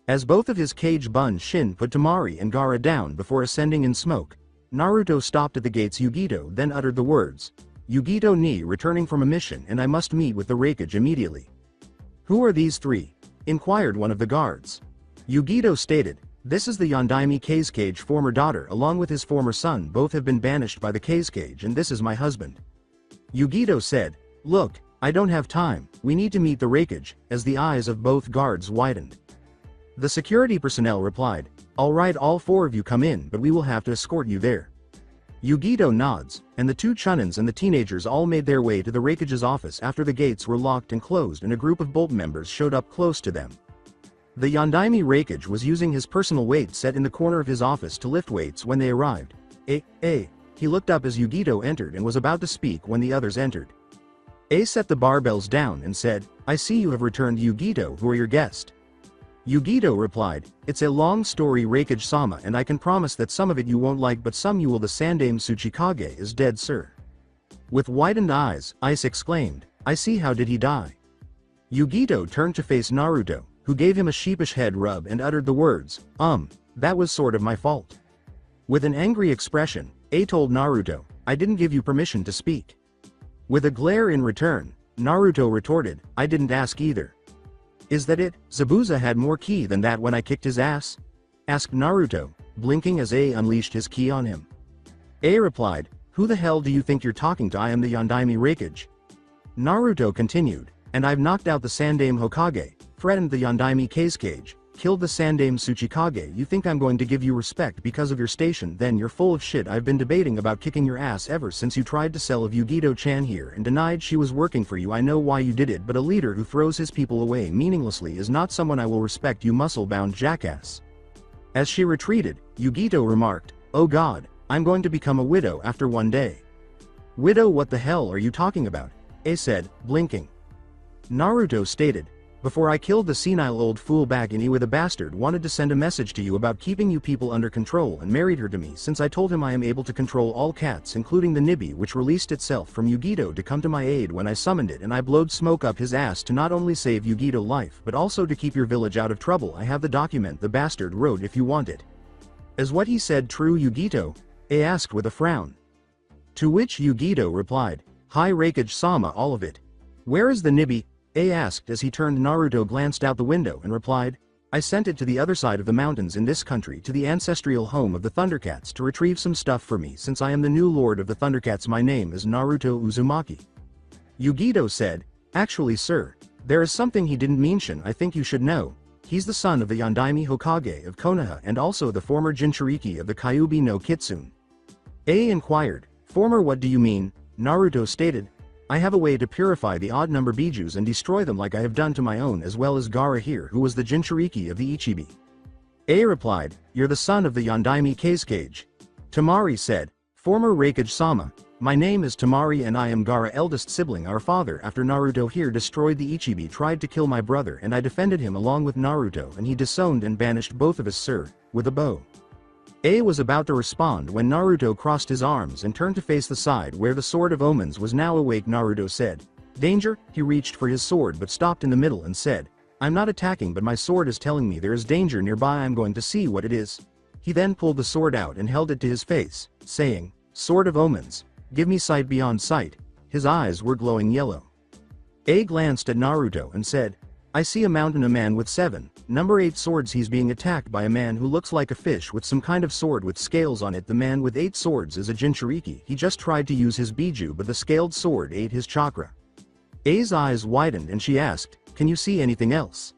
As both of his cage bun shin put Temari and Gaara down before ascending in smoke, Naruto stopped at the gates. Yugito then uttered the words, "Yugito ni returning from a mission, and I must meet with the Raikage immediately." "Who are these 3? Inquired one of the guards. Yugito stated, "This is the Yondaime Kazekage former daughter along with his former son. Both have been banished by the Kazekage, and this is my husband." Yugito said, "Look, I don't have time, we need to meet the Raikage," as the eyes of both guards widened. The security personnel replied, "All right, all 4 of you come in, but we will have to escort you there." Yugito nods, and the 2 Chunins and the teenagers all made their way to the Raikage's office after the gates were locked and closed and a group of Bolt members showed up close to them. The Yondaime Raikage was using his personal weight set in the corner of his office to lift weights when they arrived. He looked up as Yugito entered and was about to speak when the others entered. Set the barbells down and said, "I see you have returned. Yugito, who are your guests?" Yugito replied, "It's a long story, Raikage-sama, and I can promise that some of it you won't like, but some you will." "The Sandaime Tsuchikage is dead, sir." With widened eyes, Ice exclaimed, "I see. How did he die?" Yugito turned to face Naruto, who gave him a sheepish head rub and uttered the words, "That was sort of my fault." With an angry expression, told Naruto, "I didn't give you permission to speak." With a glare in return, Naruto retorted, "I didn't ask either." "Is that it? Zabuza had more ki than that when I kicked his ass?" asked Naruto, blinking as unleashed his ki on him. Replied, "Who the hell do you think you're talking to? I am the Yondaime Raikage." Naruto continued, "And I've knocked out the Sandaime Hokage, threatened the Yondaime Kazekage, killed the Sandaime Tsuchikage. You think I'm going to give you respect because of your station? Then you're full of shit. I've been debating about kicking your ass ever since you tried to sell Yugito-chan here and denied she was working for you. I know why you did it, but a leader who throws his people away meaninglessly is not someone I will respect, you muscle-bound jackass." As she retreated, Yugito remarked, "Oh god, I'm going to become a widow after one day." "Widow? What the hell are you talking about?" said, blinking. Naruto stated, "Before I killed the senile old fool back in Iwa, the bastard wanted to send a message to you about keeping you people under control and married her to me since I told him I am able to control all cats including the Nibi, which released itself from Yugito to come to my aid when I summoned it, and I blowed smoke up his ass to not only save Yugito life but also to keep your village out of trouble. I have the document the bastard wrote if you want it." "Is what he said true, Yugito?" asked with a frown. To which Yugito replied, "Hi Raikage-sama, all of it." "Where is the Nibi?" asked as he turned. Naruto glanced out the window and replied, "I sent it to the other side of the mountains in this country to the ancestral home of the Thundercats to retrieve some stuff for me since I am the new lord of the Thundercats. My name is Naruto Uzumaki." Yugito said, "Actually sir, there is something he didn't mention I think you should know. He's the son of the Yondaime Hokage of Konoha and also the former Jinchuriki of the Kyuubi no Kitsune." Inquired, "Former, what do you mean?" Naruto stated, "I have a way to purify the odd number Bijus and destroy them like I have done to my own as well as Gaara here, who was the Jinchuriki of the Ichibi." A replied, you're the son of the Yondaime Kazekage. Tamari said, former Raikage Sama, my name is Tamari and I am Gaara eldest sibling. Our father after Naruto here destroyed the Ichibi tried to kill my brother and I defended him along with Naruto and he disowned and banished both of us sir, with a bow. A was about to respond when Naruto crossed his arms and turned to face the side where the Sword of Omens was now awake. Naruto said, danger, he reached for his sword but stopped in the middle and said, I'm not attacking but my sword is telling me there is danger nearby. I'm going to see what it is. He then pulled the sword out and held it to his face, saying, Sword of Omens, give me sight beyond sight. His eyes were glowing yellow. A glanced at Naruto and said, I see a mountain, a man with 7, number 8 swords. He's being attacked by a man who looks like a fish with some kind of sword with scales on it. The man with 8 swords is a Jinchuriki. He just tried to use his Biju but the scaled sword ate his chakra. A's eyes widened and she asked, can you see anything else?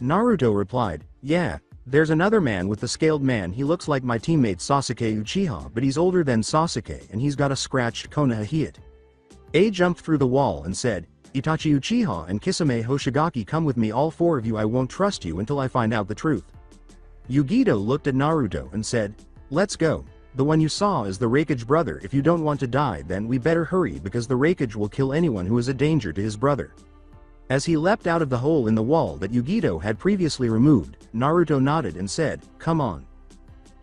Naruto replied, yeah, there's another man with the scaled man. He looks like my teammate Sasuke Uchiha but he's older than Sasuke and he's got a scratched Konoha Hiat. A jumped through the wall and said, Itachi Uchiha and Kisame Hoshigaki, come with me, all 4 of you. I won't trust you until I find out the truth. Yugito looked at Naruto and said, let's go. The one you saw is the Raikage brother. If you don't want to die then we better hurry because the Raikage will kill anyone who is a danger to his brother. As he leapt out of the hole in the wall that Yugito had previously removed, Naruto nodded and said, come on.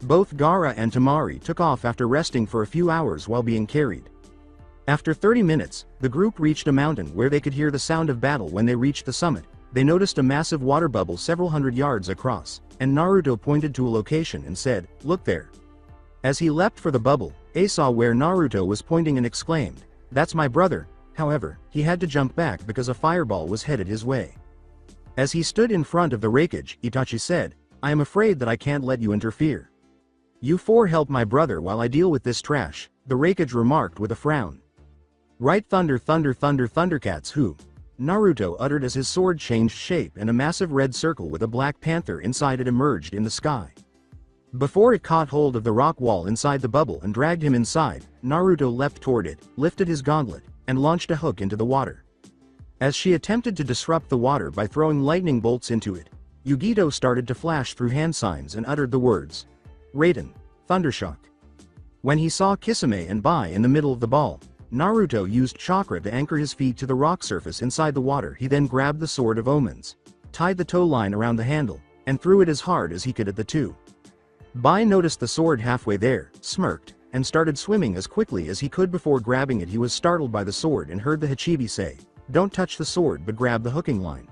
Both Gaara and Tamari took off after resting for a few hours while being carried. After 30 minutes, the group reached a mountain where they could hear the sound of battle. When they reached the summit, they noticed a massive water bubble several hundred yards across, and Naruto pointed to a location and said, look there. As he leapt for the bubble, A saw where Naruto was pointing and exclaimed, that's my brother. However, he had to jump back because a fireball was headed his way. As he stood in front of the Raikage, Itachi said, I am afraid that I can't let you interfere. You 4 help my brother while I deal with this trash, the Raikage remarked with a frown. Right, thunder, thunder, thunder, thundercats who? Naruto uttered as his sword changed shape and a massive red circle with a black panther inside it emerged in the sky. Before it caught hold of the rock wall inside the bubble and dragged him inside, Naruto leapt toward it, lifted his gauntlet, and launched a hook into the water. As she attempted to disrupt the water by throwing lightning bolts into it, Yugito started to flash through hand signs and uttered the words, Raiden, Thundershock. When he saw Kisame and Bai in the middle of the ball, Naruto used chakra to anchor his feet to the rock surface inside the water. He then grabbed the Sword of Omens, tied the toe line around the handle, and threw it as hard as he could at the 2. Bai noticed the sword halfway there, smirked, and started swimming as quickly as he could before grabbing it. He was startled by the sword and heard the Hachibi say, don't touch the sword but grab the hooking line.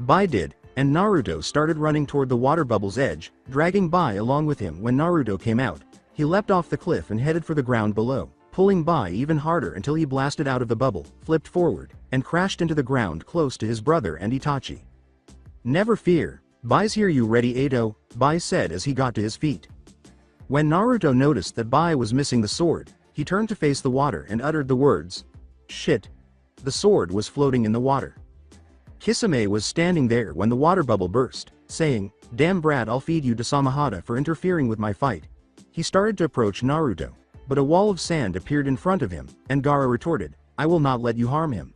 Bai did, and Naruto started running toward the water bubble's edge, dragging Bai along with him. When Naruto came out, he leapt off the cliff and headed for the ground below, pulling Bai even harder until he blasted out of the bubble, flipped forward, and crashed into the ground close to his brother and Itachi. Never fear, Bai's here. You ready, Edo? Bai said as he got to his feet. When Naruto noticed that Bai was missing the sword, he turned to face the water and uttered the words, shit. The sword was floating in the water. Kisame was standing there when the water bubble burst, saying, damn brat, I'll feed you to Samahada for interfering with my fight. He started to approach Naruto, but a wall of sand appeared in front of him, and Gaara retorted, I will not let you harm him.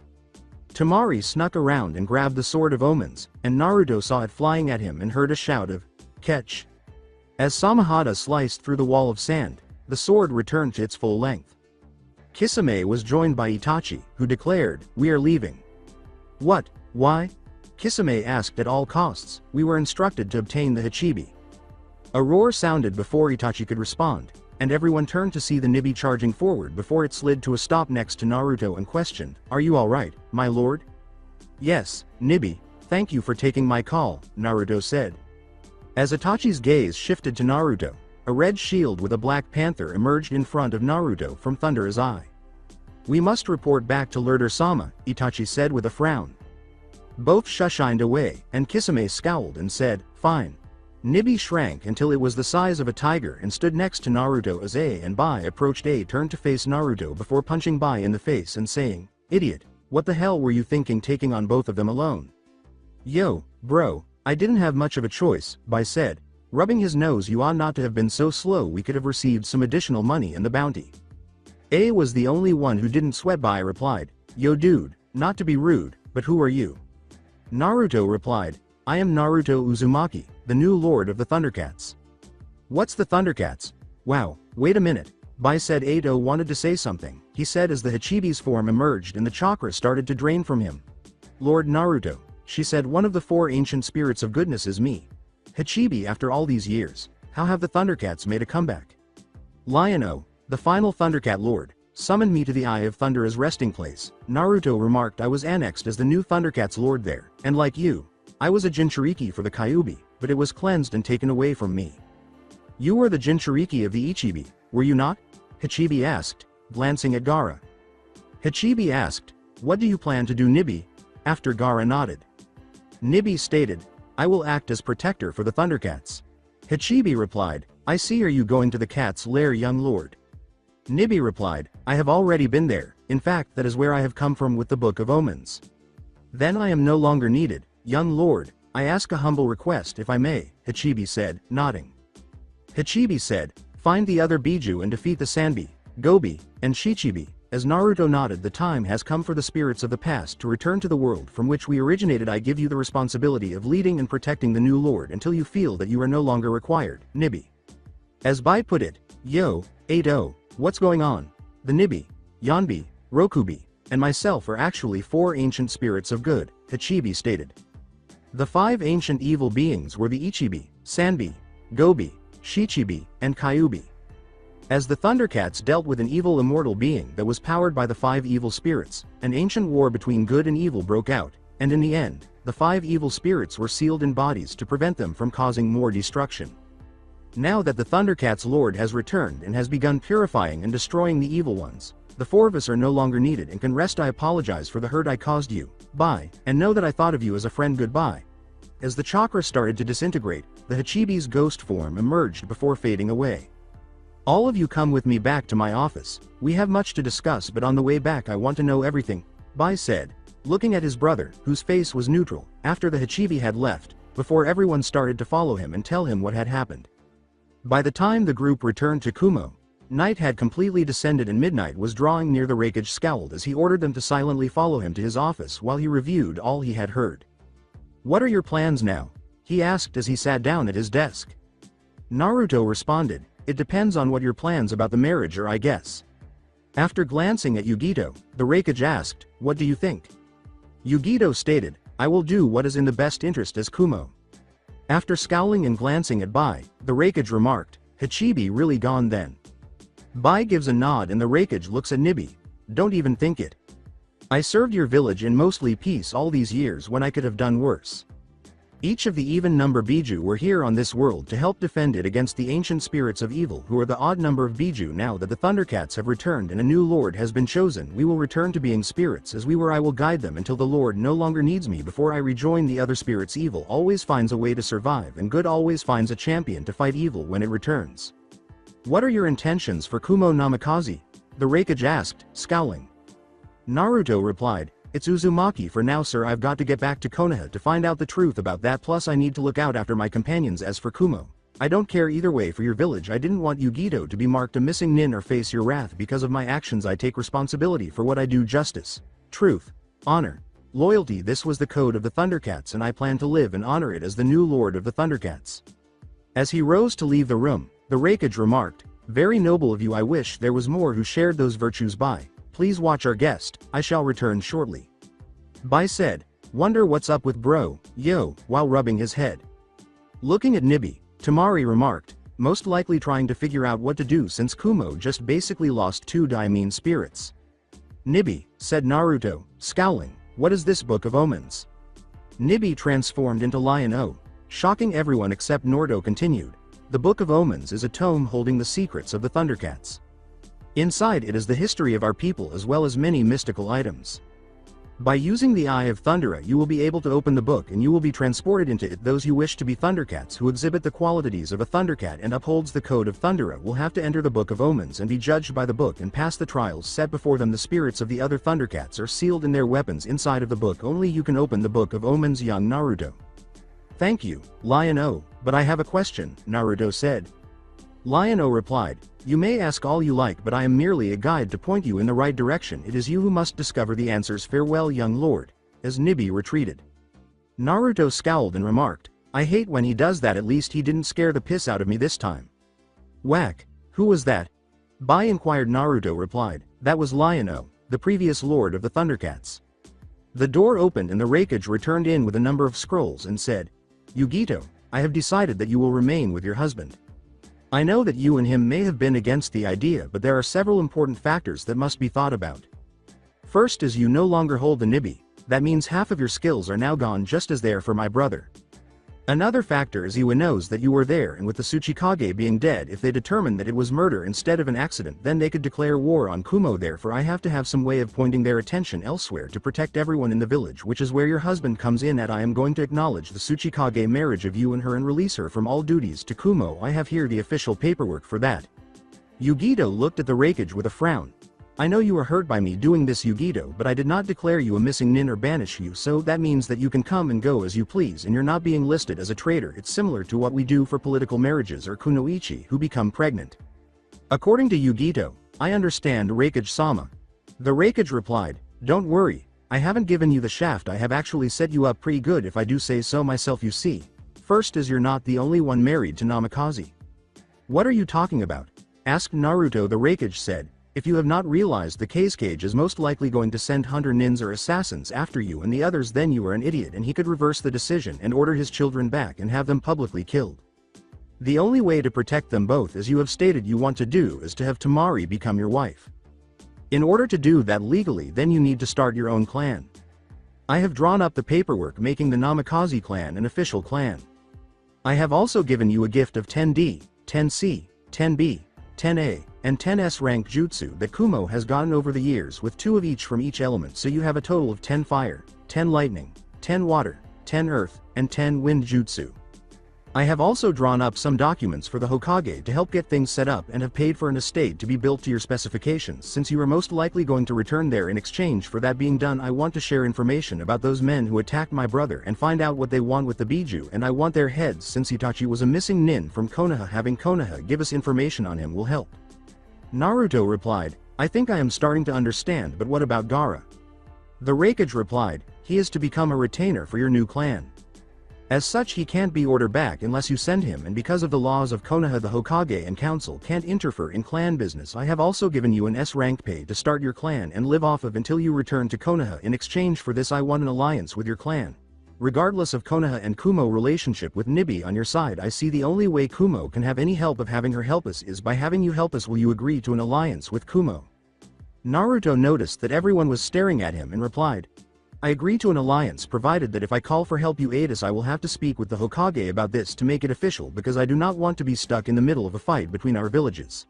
Tamari snuck around and grabbed the Sword of Omens, and Naruto saw it flying at him and heard a shout of, catch. As Samahada sliced through the wall of sand, the sword returned to its full length. Kisame was joined by Itachi, who declared, we are leaving. What? Why? Kisame asked. At all costs, we were instructed to obtain the Hachibi. A roar sounded before Itachi could respond, and everyone turned to see the Nibi charging forward before it slid to a stop next to Naruto and questioned, are you alright, my lord? Yes, Nibi, thank you for taking my call, Naruto said. As Itachi's gaze shifted to Naruto, a red shield with a black panther emerged in front of Naruto from Thunder's eye. We must report back to Lurder-sama, Itachi said with a frown. Both shushined away, and Kisame scowled and said, fine. Nibi shrank until it was the size of a tiger and stood next to Naruto as A and Bai approached. A turned to face Naruto before punching Bai in the face and saying, idiot, what the hell were you thinking taking on both of them alone? Yo, bro, I didn't have much of a choice, Bai said, rubbing his nose. You ought not to have been so slow. We could have received some additional money in the bounty. A was the only one who didn't sweat. Bai replied, yo dude, not to be rude, but who are you? Naruto replied, I am Naruto Uzumaki, the new lord of the Thundercats. What's the Thundercats? Wow, wait a minute. Bai said Edo wanted to say something, he said as the Hachibi's form emerged and the chakra started to drain from him. Lord Naruto, she said, one of the 4 ancient spirits of goodness is me. Hachibi, after all these years, how have the Thundercats made a comeback? Lion-O, the final Thundercat lord, summoned me to the Eye of Thunder resting place. Naruto remarked I was annexed as the new Thundercats lord there, and like you, I was a Jinchuriki for the Kyuubi, but it was cleansed and taken away from me. You were the Jinchuriki of the Ichibi, were you not? Hachibi asked, glancing at Gaara. Hachibi asked, what do you plan to do, Nibi? After Gaara nodded. Nibi stated, I will act as protector for the Thundercats. Hachibi replied, I see. Are you going to the cat's lair, young lord? Nibi replied, I have already been there, in fact that is where I have come from with the Book of Omens. Then I am no longer needed, young lord, I ask a humble request if I may, Hachibi said, nodding. Hachibi said, find the other Biju and defeat the Sanbi, Gobi, and Shichibi. As Naruto nodded, the time has come for the spirits of the past to return to the world from which we originated. I give you the responsibility of leading and protecting the new lord until you feel that you are no longer required, Nibi. As Bai put it, yo, Edo, what's going on? The Nibi, Yanbi, Rokubi, and myself are actually 4 ancient spirits of good, Hachibi stated. The 5 ancient evil beings were the Ichibi, Sanbi, Gobi, Shichibi, and Kyuubi. As the Thundercats dealt with an evil immortal being that was powered by the 5 evil spirits, an ancient war between good and evil broke out, and in the end, the 5 evil spirits were sealed in bodies to prevent them from causing more destruction. Now that the Thundercats Lord has returned and has begun purifying and destroying the evil ones, the 4 of us are no longer needed and can rest. I apologize for the hurt I caused you, bye, and know that I thought of you as a friend. Goodbye. As the chakra started to disintegrate, the Hachibi's ghost form emerged before fading away. All of you come with me back to my office, we have much to discuss, but on the way back I want to know everything, Bai said, looking at his brother, whose face was neutral, after the Hachibi had left, before everyone started to follow him and tell him what had happened. By the time the group returned to Kumo, night had completely descended and midnight was drawing near. The Raikage scowled as he ordered them to silently follow him to his office while he reviewed all he had heard. What are your plans now? He asked as he sat down at his desk. Naruto responded, it depends on what your plans about the marriage are, I guess. After glancing at Yugito, the Raikage asked, what do you think? Yugito stated, I will do what is in the best interest as Kumo. After scowling and glancing at Bai, the Raikage remarked, Hachibi really gone then? Bai gives a nod and the Raikage looks at Nibi, don't even think it. I served your village in mostly peace all these years when I could have done worse. Each of the even number Biju were here on this world to help defend it against the ancient spirits of evil who are the odd number of Biju. Now that the Thundercats have returned and a new lord has been chosen, we will return to being spirits as we were. I will guide them until the lord no longer needs me before I rejoin the other spirits. Evil always finds a way to survive and good always finds a champion to fight evil when it returns. What are your intentions for Kumo Namikaze? The Raikage asked, scowling. Naruto replied, it's Uzumaki for now, sir. I've got to get back to Konoha to find out the truth about that, plus I need to look out after my companions. As for Kumo, I don't care either way for your village. I didn't want Yugito to be marked a missing nin or face your wrath because of my actions. I take responsibility for what I do. Justice, truth, honor, loyalty. This was the code of the Thundercats and I plan to live and honor it as the new lord of the Thundercats. As he rose to leave the room, the Raikage remarked, very noble of you. I wish there was more who shared those virtues. Bai, please watch our guest, I shall return shortly. Bai said, wonder what's up with bro, yo, while rubbing his head. Looking at Nibi, Tamari remarked, most likely trying to figure out what to do since Kumo just basically lost 2 daimon spirits. Nibi, said Naruto, scowling, what is this Book of Omens? Nibi transformed into Lion-O, shocking everyone except Naruto. Continued, the Book of Omens is a tome holding the secrets of the Thundercats. Inside it is the history of our people as well as many mystical items. By using the Eye of Thundera you will be able to open the book and you will be transported into it. Those who wish to be Thundercats who exhibit the qualities of a Thundercat and upholds the code of Thundera will have to enter the Book of Omens and be judged by the book and pass the trials set before them. The spirits of the other Thundercats are sealed in their weapons inside of the book. Only you can open the Book of Omens. Young Naruto. Thank you, Lion-O, but I have a question, Naruto said. Lion-O replied, you may ask all you like, but I am merely a guide to point you in the right direction. It is you who must discover the answers. Farewell, young lord. As Nibi retreated. Naruto scowled and remarked, I hate when he does that. At least he didn't scare the piss out of me this time. Whack, who was that? Bai inquired. Naruto replied, that was Lion-O, the previous lord of the Thundercats. The door opened and the Raikage returned in with a number of scrolls and said, Yugito, I have decided that you will remain with your husband. I know that you and him may have been against the idea, but there are several important factors that must be thought about. First is you no longer hold the Nibi, that means half of your skills are now gone just as they are for my brother. Another factor is Iwa knows that you were there, and with the Tsuchikage being dead, if they determine that it was murder instead of an accident, then they could declare war on Kumo. Therefore I have to have some way of pointing their attention elsewhere to protect everyone in the village, which is where your husband comes in at. I am going to acknowledge the Tsuchikage marriage of you and her and release her from all duties to Kumo. I have here the official paperwork for that. Yugito looked at the Raikage with a frown. I know you were hurt by me doing this, Yugito, but I did not declare you a missing nin or banish you, so that means that you can come and go as you please and you're not being listed as a traitor. It's similar to what we do for political marriages or kunoichi who become pregnant. According to Yugito, I understand, Raikage-sama. The Raikage replied, don't worry, I haven't given you the shaft. I have actually set you up pretty good if I do say so myself. You see, first is you're not the only one married to Namikaze. What are you talking about? Asked Naruto. The Raikage said, if you have not realized, the Kazekage is most likely going to send hunter nins or assassins after you and the others, then you are an idiot and he could reverse the decision and order his children back and have them publicly killed. The only way to protect them both, as you have stated you want to do, is to have Temari become your wife. In order to do that legally, then you need to start your own clan. I have drawn up the paperwork making the Namikaze clan an official clan. I have also given you a gift of 10D, 10C, 10B, 10A, and 10S rank jutsu that Kumo has gotten over the years, with 2 of each from each element, so you have a total of 10 fire, 10 lightning, 10 water, 10 earth, and 10 wind jutsu. I have also drawn up some documents for the Hokage to help get things set up and have paid for an estate to be built to your specifications. Since you are most likely going to return there, in exchange for that being done, I want to share information about those men who attacked my brother and find out what they want with the Biju, and I want their heads. Since Itachi was a missing nin from Konoha, having Konoha give us information on him will help. Naruto replied, I think I am starting to understand, but what about Gaara? The Raikage replied, he is to become a retainer for your new clan. As such, he can't be ordered back unless you send him, and because of the laws of Konoha, the Hokage and council can't interfere in clan business. I have also given you an S rank pay to start your clan and live off of until you return to Konoha. In exchange for this, I want an alliance with your clan. Regardless of Konoha and Kumo relationship with Nibi on your side, I see the only way Kumo can have any help of having her help us is by having you help us. Will you agree to an alliance with Kumo? Naruto noticed that everyone was staring at him and replied, I agree to an alliance, provided that if I call for help you aid us. I will have to speak with the Hokage about this to make it official, because I do not want to be stuck in the middle of a fight between our villages.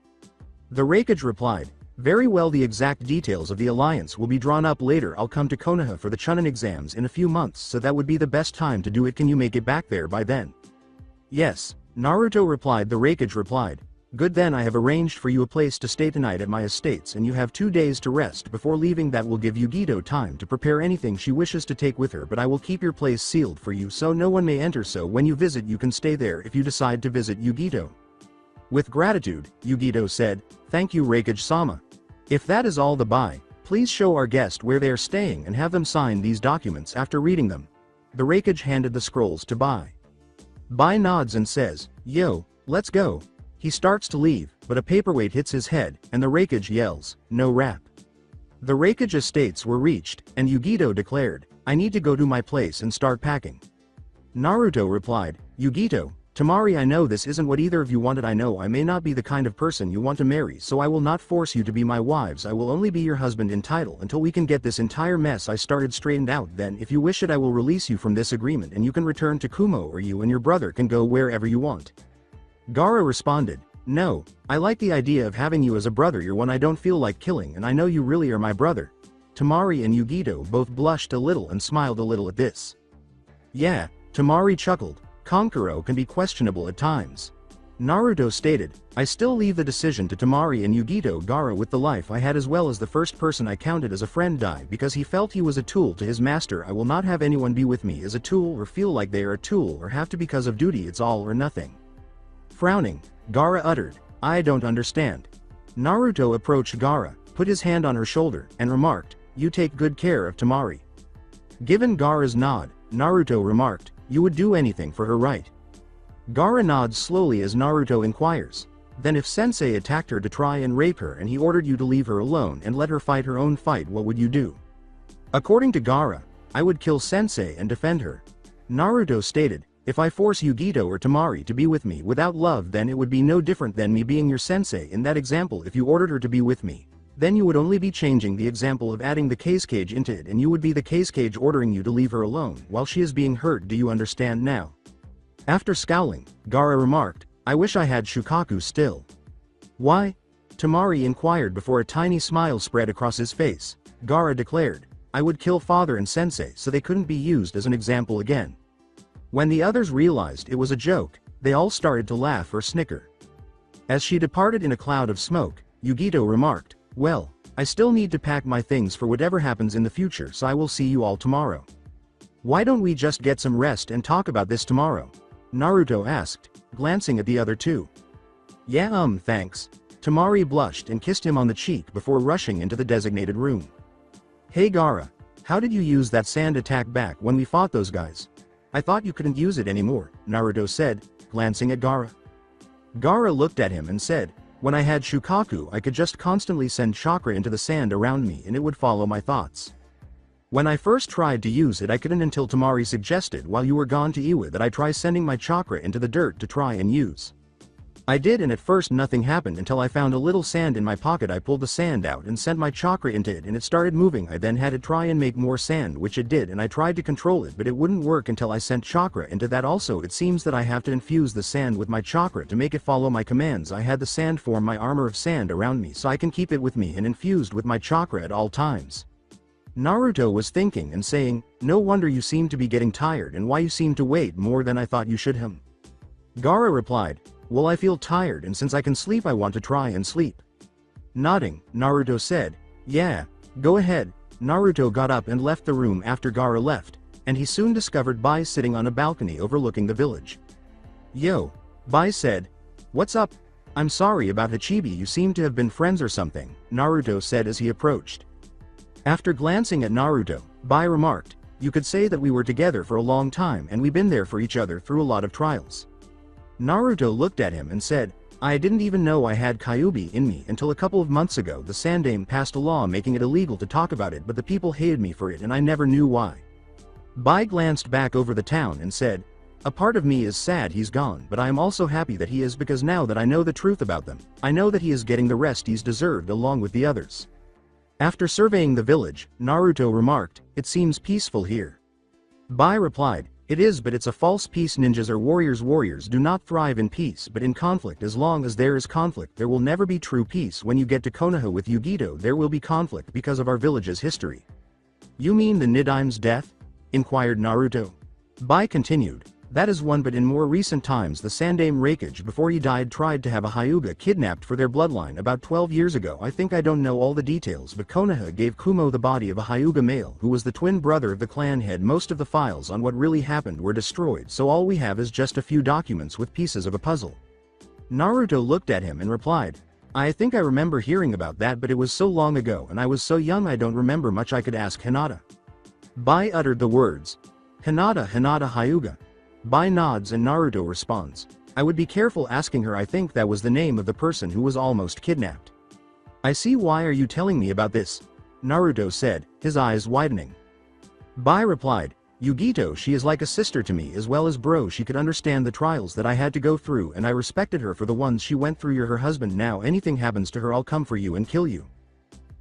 The Raikage replied, very well, the exact details of the alliance will be drawn up later. I'll come to Konoha for the Chunin exams in a few months, so that would be the best time to do it. Can you make it back there by then? Yes, Naruto replied. The Raikage replied, good, then I have arranged for you a place to stay tonight at my estates, and you have 2 days to rest before leaving. That will give Yugito time to prepare anything she wishes to take with her, but I will keep your place sealed for you so no one may enter, so when you visit you can stay there if you decide to visit Yugito. With gratitude, Yugito said, thank you, Raikage-sama. If that is all, the Bai, please show our guest where they are staying and have them sign these documents. After reading them, the Raikage handed the scrolls to Bai. Bai nods and says, yo, let's go. He starts to leave, but a paperweight hits his head, and the Raikage yells, no rap. The Raikage estates were reached, and Yugito declared, I need to go to my place and start packing. Naruto replied, Yugito, Temari, I know this isn't what either of you wanted. I know I may not be the kind of person you want to marry, so I will not force you to be my wives. I will only be your husband in title until we can get this entire mess I started straightened out. Then, if you wish it, I will release you from this agreement and you can return to Kumo, or you and your brother can go wherever you want. Gaara responded, no, I like the idea of having you as a brother. You're one I don't feel like killing, and I know you really are my brother. Temari and Yugito both blushed a little and smiled a little at this. Yeah, Temari chuckled. Konkuro can be questionable at times. Naruto stated, I still leave the decision to Temari and Yugito. Gaara, with the life I had as well as the first person I counted as a friend, died because he felt he was a tool to his master. I will not have anyone be with me as a tool or feel like they are a tool or have to because of duty. It's all or nothing. Frowning, Gaara uttered, I don't understand. Naruto approached Gaara, put his hand on her shoulder, and remarked, you take good care of Temari. Given Gaara's nod, Naruto remarked. You would do anything for her, right? Gaara nods slowly as Naruto inquires. Then if Sensei attacked her to try and rape her and he ordered you to leave her alone and let her fight her own fight, what would you do? According to Gaara, I would kill Sensei and defend her. Naruto stated, if I force Yugito or Temari to be with me without love, then it would be no different than me being your sensei in that example. If you ordered her to be with me, then you would only be changing the example of adding the case cage into it, and you would be the case cage ordering you to leave her alone while she is being hurt. Do you understand now? After scowling, Gaara remarked, I wish I had Shukaku still. Why? Temari inquired before a tiny smile spread across his face. Gaara declared, I would kill father and sensei so they couldn't be used as an example again. When the others realized it was a joke, they all started to laugh or snicker. As she departed in a cloud of smoke, Yugito remarked, well, I still need to pack my things for whatever happens in the future, so I will see you all tomorrow. Why don't we just get some rest and talk about this tomorrow? Naruto asked, glancing at the other two. Yeah, thanks. Temari blushed and kissed him on the cheek before rushing into the designated room. Hey Gaara, how did you use that sand attack back when we fought those guys? I thought you couldn't use it anymore, Naruto said, glancing at Gaara. Gaara looked at him and said, when I had Shukaku I could just constantly send chakra into the sand around me and it would follow my thoughts. When I first tried to use it I couldn't until Temari suggested while you were gone to Iwa that I try sending my chakra into the dirt to try and use. I did, and at first nothing happened until I found a little sand in my pocket. I pulled the sand out and sent my chakra into it and it started moving. I then had to try and make more sand, which it did, and I tried to control it but it wouldn't work until I sent chakra into that also. It seems that I have to infuse the sand with my chakra to make it follow my commands. I had the sand form my armor of sand around me so I can keep it with me and infused with my chakra at all times. Naruto was thinking and saying, no wonder you seem to be getting tired, and why you seem to wait more than I thought you should. Gaara replied, well, I feel tired, and since I can sleep I want to try and sleep. Nodding, Naruto said, yeah, go ahead. Naruto got up and left the room after Gaara left, and he soon discovered Bai sitting on a balcony overlooking the village. Yo, Bai said, what's up? I'm sorry about Hachibi, you seem to have been friends or something, Naruto said as he approached. After glancing at Naruto, Bai remarked, you could say that we were together for a long time and we've been there for each other through a lot of trials. Naruto looked at him and said, I didn't even know I had Kyuubi in me until a couple of months ago. The Sandaime passed a law making it illegal to talk about it, but the people hated me for it and I never knew why. Bai glanced back over the town and said, a part of me is sad he's gone, but I am also happy that he is, because now that I know the truth about them, I know that he is getting the rest he's deserved along with the others. After surveying the village, Naruto remarked, it seems peaceful here. Bai replied, it is, but it's a false peace. Ninjas are warriors. Warriors do not thrive in peace but in conflict. As long as there is conflict there will never be true peace. When you get to Konoha with Yugito there will be conflict because of our village's history. You mean the Nidaime's death? Inquired Naruto. Bai continued, that is one, but in more recent times the Sandaime Raikage before he died tried to have a Hyuga kidnapped for their bloodline about 12 years ago. I think I don't know all the details, but Konoha gave Kumo the body of a Hyuga male who was the twin brother of the clan head. Most of the files on what really happened were destroyed, so all we have is just a few documents with pieces of a puzzle. Naruto looked at him and replied, I think I remember hearing about that, but it was so long ago and I was so young I don't remember much. I could ask Hinata. Bai uttered the words, Hinata Hyuga. Bai nods and Naruto responds, I would be careful asking her. I think that was the name of the person who was almost kidnapped. I see. Why are you telling me about this? Naruto said, his eyes widening. Bai replied, Yugito, she is like a sister to me as well as bro. She could understand the trials that I had to go through and I respected her for the ones she went through. You're her husband now. Anything happens to her I'll come for you and kill you.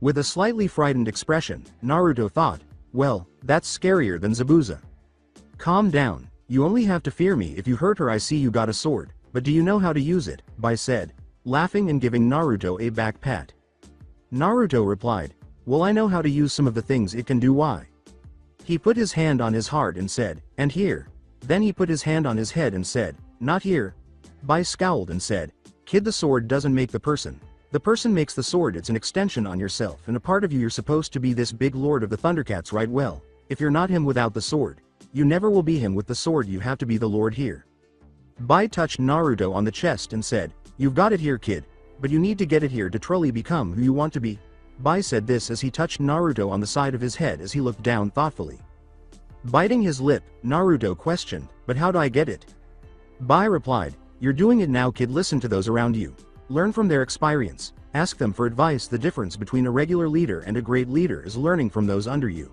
With a slightly frightened expression, Naruto thought, well, that's scarier than Zabuza. Calm down. You only have to fear me if you hurt her. I see you got a sword, but do you know how to use it? Bai said, laughing and giving Naruto a back pat. Naruto replied, well, I know how to use some of the things it can do. Why? He put his hand on his heart and said, and here. Then he put his hand on his head and said, not here. Bai scowled and said, kid, the sword doesn't make the person. The person makes the sword. It's an extension on yourself and a part of you. You're supposed to be this big lord of the Thundercats, right? Well, if you're not him without the sword, you never will be him with the sword. You have to be the lord here. Bai touched Naruto on the chest and said, you've got it here, kid, but you need to get it here to truly become who you want to be. Bai said this as he touched Naruto on the side of his head as he looked down thoughtfully. Biting his lip, Naruto questioned, "But how do I get it?" Bai replied, "You're doing it now, kid. Listen to those around you. Learn from their experience. Ask them for advice. The difference between a regular leader and a great leader is learning from those under you."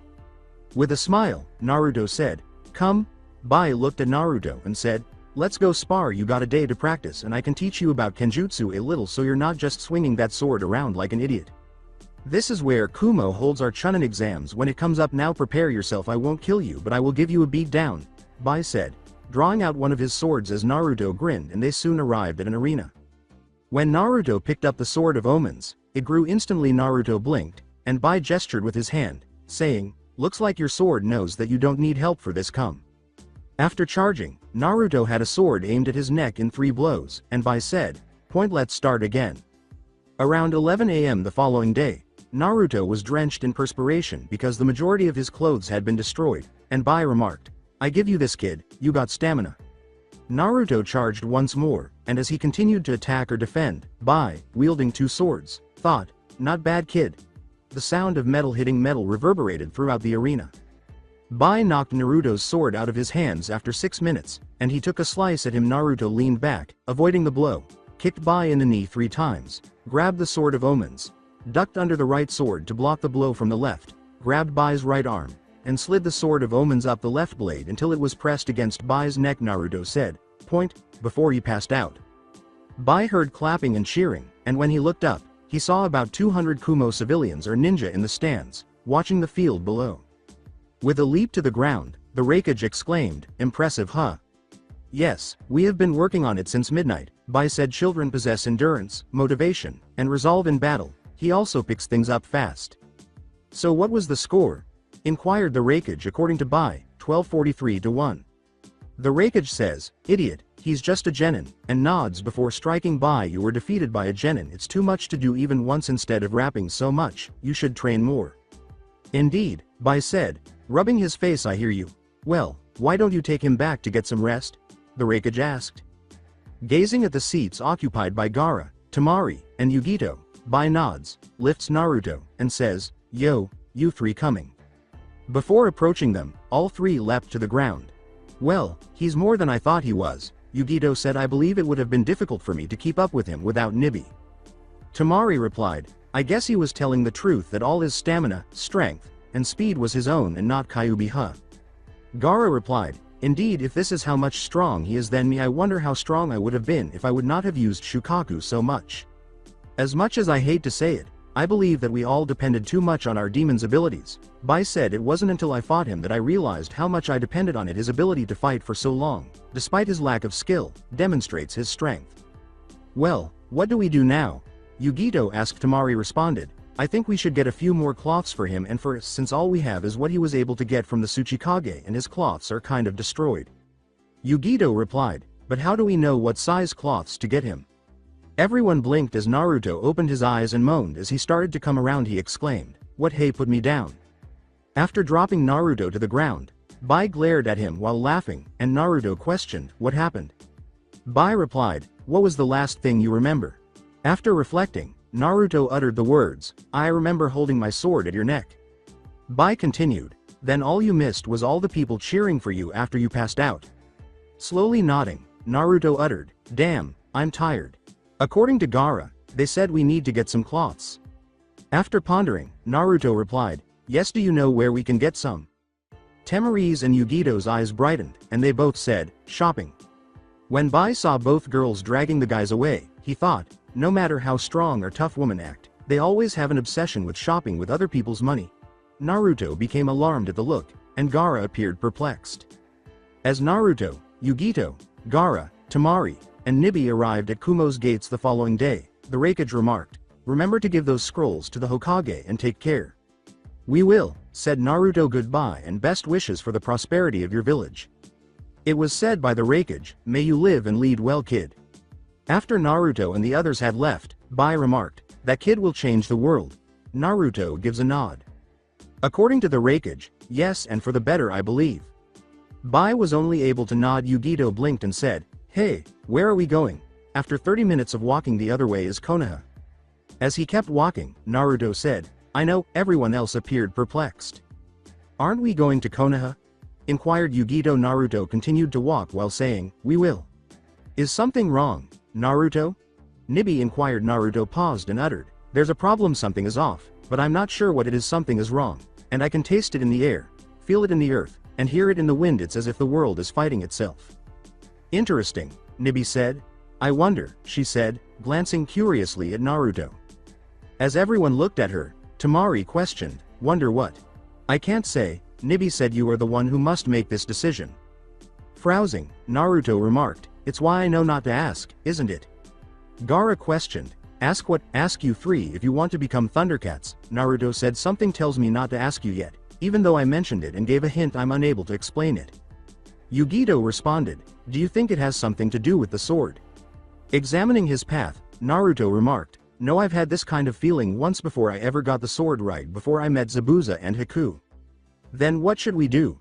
With a smile, Naruto said, "Come." Bai looked at Naruto and said, "Let's go spar. You got a day to practice and I can teach you about Kenjutsu a little so you're not just swinging that sword around like an idiot. This is where Kumo holds our Chunin exams. When it comes up, now prepare yourself. I won't kill you, but I will give you a beat down," Bai said, drawing out one of his swords as Naruto grinned, and they soon arrived at an arena. When Naruto picked up the Sword of Omens, it grew instantly. Naruto blinked, and Bai gestured with his hand, saying, "Looks like your sword knows that you don't need help for this. Come." After charging, Naruto had a sword aimed at his neck in 3 blows, and Bai said, "Point, let's start again." Around 11 a.m. the following day, Naruto was drenched in perspiration because the majority of his clothes had been destroyed, and Bai remarked, "I give you this, kid, you got stamina." Naruto charged once more, and as he continued to attack or defend, Bai, wielding 2 swords, thought, "Not bad, kid." The sound of metal hitting metal reverberated throughout the arena. Bai knocked Naruto's sword out of his hands after 6 minutes, and he took a slice at him. Naruto leaned back, avoiding the blow, kicked Bai in the knee 3 times, grabbed the Sword of Omens, ducked under the right sword to block the blow from the left, grabbed Bai's right arm, and slid the Sword of Omens up the left blade until it was pressed against Bai's neck. Naruto said, "Point," before he passed out. Bai heard clapping and cheering, and when he looked up, he saw about 200 Kumo civilians or ninja in the stands, watching the field below. With a leap to the ground, the Raikage exclaimed, "Impressive, huh?" "Yes, we have been working on it since midnight," Bai said. "Children possess endurance, motivation, and resolve in battle. He also picks things up fast." "So what was the score?" inquired the Raikage. "According to Bai, 1243-1. The Raikage says, "Idiot, he's just a genin," and nods before striking. "Bai, you were defeated by a genin. It's too much to do even once. Instead of rapping so much, you should train more." "Indeed," Bai said, rubbing his face. "I hear you. Well, why don't you take him back to get some rest?" the Raikage asked. Gazing at the seats occupied by Gaara, Temari, and Yugito, Bai nods, lifts Naruto, and says, "Yo, you 3 coming." Before approaching them, all 3 leapt to the ground. "Well, he's more than I thought he was," Yugito said. "I believe it would have been difficult for me to keep up with him without Nibi." Temari replied, "I guess he was telling the truth that all his stamina, strength, and speed was his own and not Kyuubi-ha." Gaara replied, "Indeed, if this is how much strong he is, then me, I wonder how strong I would have been if I would not have used Shukaku so much. As much as I hate to say it, I believe that we all depended too much on our demon's abilities." Bai said, "It wasn't until I fought him that I realized how much I depended on it. His ability to fight for so long, despite his lack of skill, demonstrates his strength." "Well, what do we do now?" Yugito asked. Temari responded, "I think we should get a few more cloths for him, and for us, since all we have is what he was able to get from the Tsuchikage and his cloths are kind of destroyed." Yugito replied, "But how do we know what size cloths to get him?" Everyone blinked as Naruto opened his eyes and moaned as he started to come around. He exclaimed, "What, hey, put me down." After dropping Naruto to the ground, Bai glared at him while laughing, and Naruto questioned, "What happened?" Bai replied, "What was the last thing you remember?" After reflecting, Naruto uttered the words, "I remember holding my sword at your neck." Bai continued, "Then all you missed was all the people cheering for you after you passed out." Slowly nodding, Naruto uttered, "Damn, I'm tired." According to Gaara, they said we need to get some cloths. After pondering, Naruto replied, "Yes, do you know where we can get some?" Temari's and Yugito's eyes brightened, and they both said, "Shopping." When Bai saw both girls dragging the guys away, he thought, no matter how strong or tough women act, they always have an obsession with shopping with other people's money. Naruto became alarmed at the look, and Gaara appeared perplexed. As Naruto, Yugito, Gaara, Temari, and Nibi arrived at Kumo's gates the following day, the Raikage remarked, "Remember to give those scrolls to the Hokage and take care." "We will," said Naruto. "Goodbye and best wishes for the prosperity of your village." It was said by the Raikage, "May you live and lead well, kid." After Naruto and the others had left, Bai remarked, "That kid will change the world." Naruto gives a nod. According to the Raikage, yes, and for the better, I believe. Bai was only able to nod. Yugito blinked and said, "Hey, where are we going?" After 30 minutes of walking, the other way is Konoha. As he kept walking, Naruto said, "I know." Everyone else appeared perplexed. "Aren't we going to Konoha?" inquired Yugito. Naruto continued to walk while saying, "We will." "Is something wrong, Naruto?" Nibi inquired. Naruto paused and uttered, "There's a problem, something is off, but I'm not sure what it is. Something is wrong, and I can taste it in the air, feel it in the earth, and hear it in the wind. It's as if the world is fighting itself." "Interesting," Nibi said. "I wonder," she said, glancing curiously at Naruto. As everyone looked at her, Tamari questioned, "Wonder what?" "I can't say," Nibi said. "You are the one who must make this decision." Frowsing, Naruto remarked, "It's why I know not to ask, isn't it?" Gaara questioned, "Ask what?" "Ask you three if you want to become Thundercats," Naruto said. "Something tells me not to ask you yet, even though I mentioned it and gave a hint. I'm unable to explain it." Yugito responded, "Do you think it has something to do with the sword?" Examining his path, Naruto remarked, "No, I've had this kind of feeling once before. I ever got the sword right before I met Zabuza and Haku." "Then what should we do?"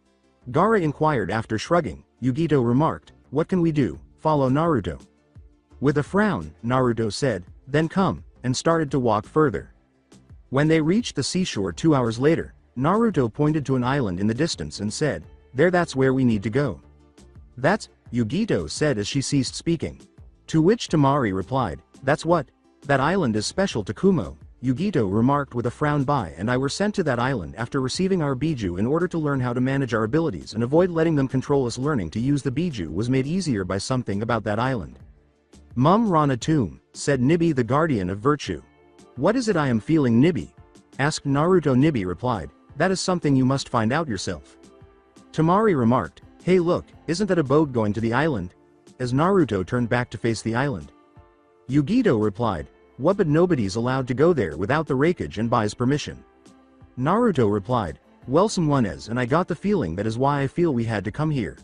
Gaara inquired. After shrugging, Yugito remarked, "What can we do? Follow Naruto." With a frown, Naruto said, "Then come," and started to walk further. When they reached the seashore 2 hours later, Naruto pointed to an island in the distance and said, "There, that's where we need to go." "That's," Yugito said as she ceased speaking. To which Tamari replied, "That's what? That island is special to Kumo," Yugito remarked with a frown. "Bai and I were sent to that island after receiving our Biju in order to learn how to manage our abilities and avoid letting them control us. Learning to use the Biju was made easier by something about that island." "Mum Rana Tomb," said Nibi, the guardian of virtue. "What is it I am feeling, Nibi?" asked Naruto. Nibi replied, "That is something you must find out yourself." Tamari remarked, "Hey look, isn't that a boat going to the island?" as Naruto turned back to face the island. Yugito replied, "What? But nobody's allowed to go there without the Raikage and Bai's permission." Naruto replied, "Well, someone is, and I got the feeling that is why I feel we had to come here."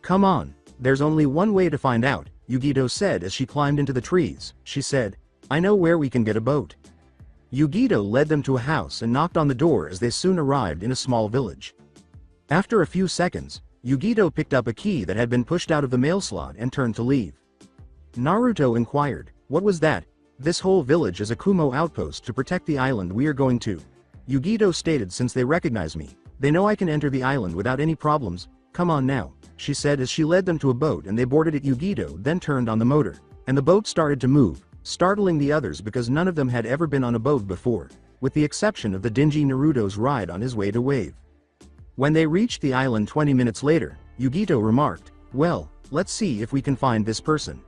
"Come on, there's only one way to find out," Yugito said as she climbed into the trees. She said, "I know where we can get a boat." Yugito led them to a house and knocked on the door as they soon arrived in a small village. After a few seconds, Yugito picked up a key that had been pushed out of the mail slot and turned to leave. Naruto inquired, "What was that?" "This whole village is a Kumo outpost to protect the island we are going to," Yugito stated. "Since they recognize me, they know I can enter the island without any problems. Come on now," she said as she led them to a boat and they boarded it. Yugito then turned on the motor, and the boat started to move, startling the others because none of them had ever been on a boat before, with the exception of the dingy Naruto's ride on his way to Wave. When they reached the island 20 minutes later, Yugito remarked, "Well, let's see if we can find this person."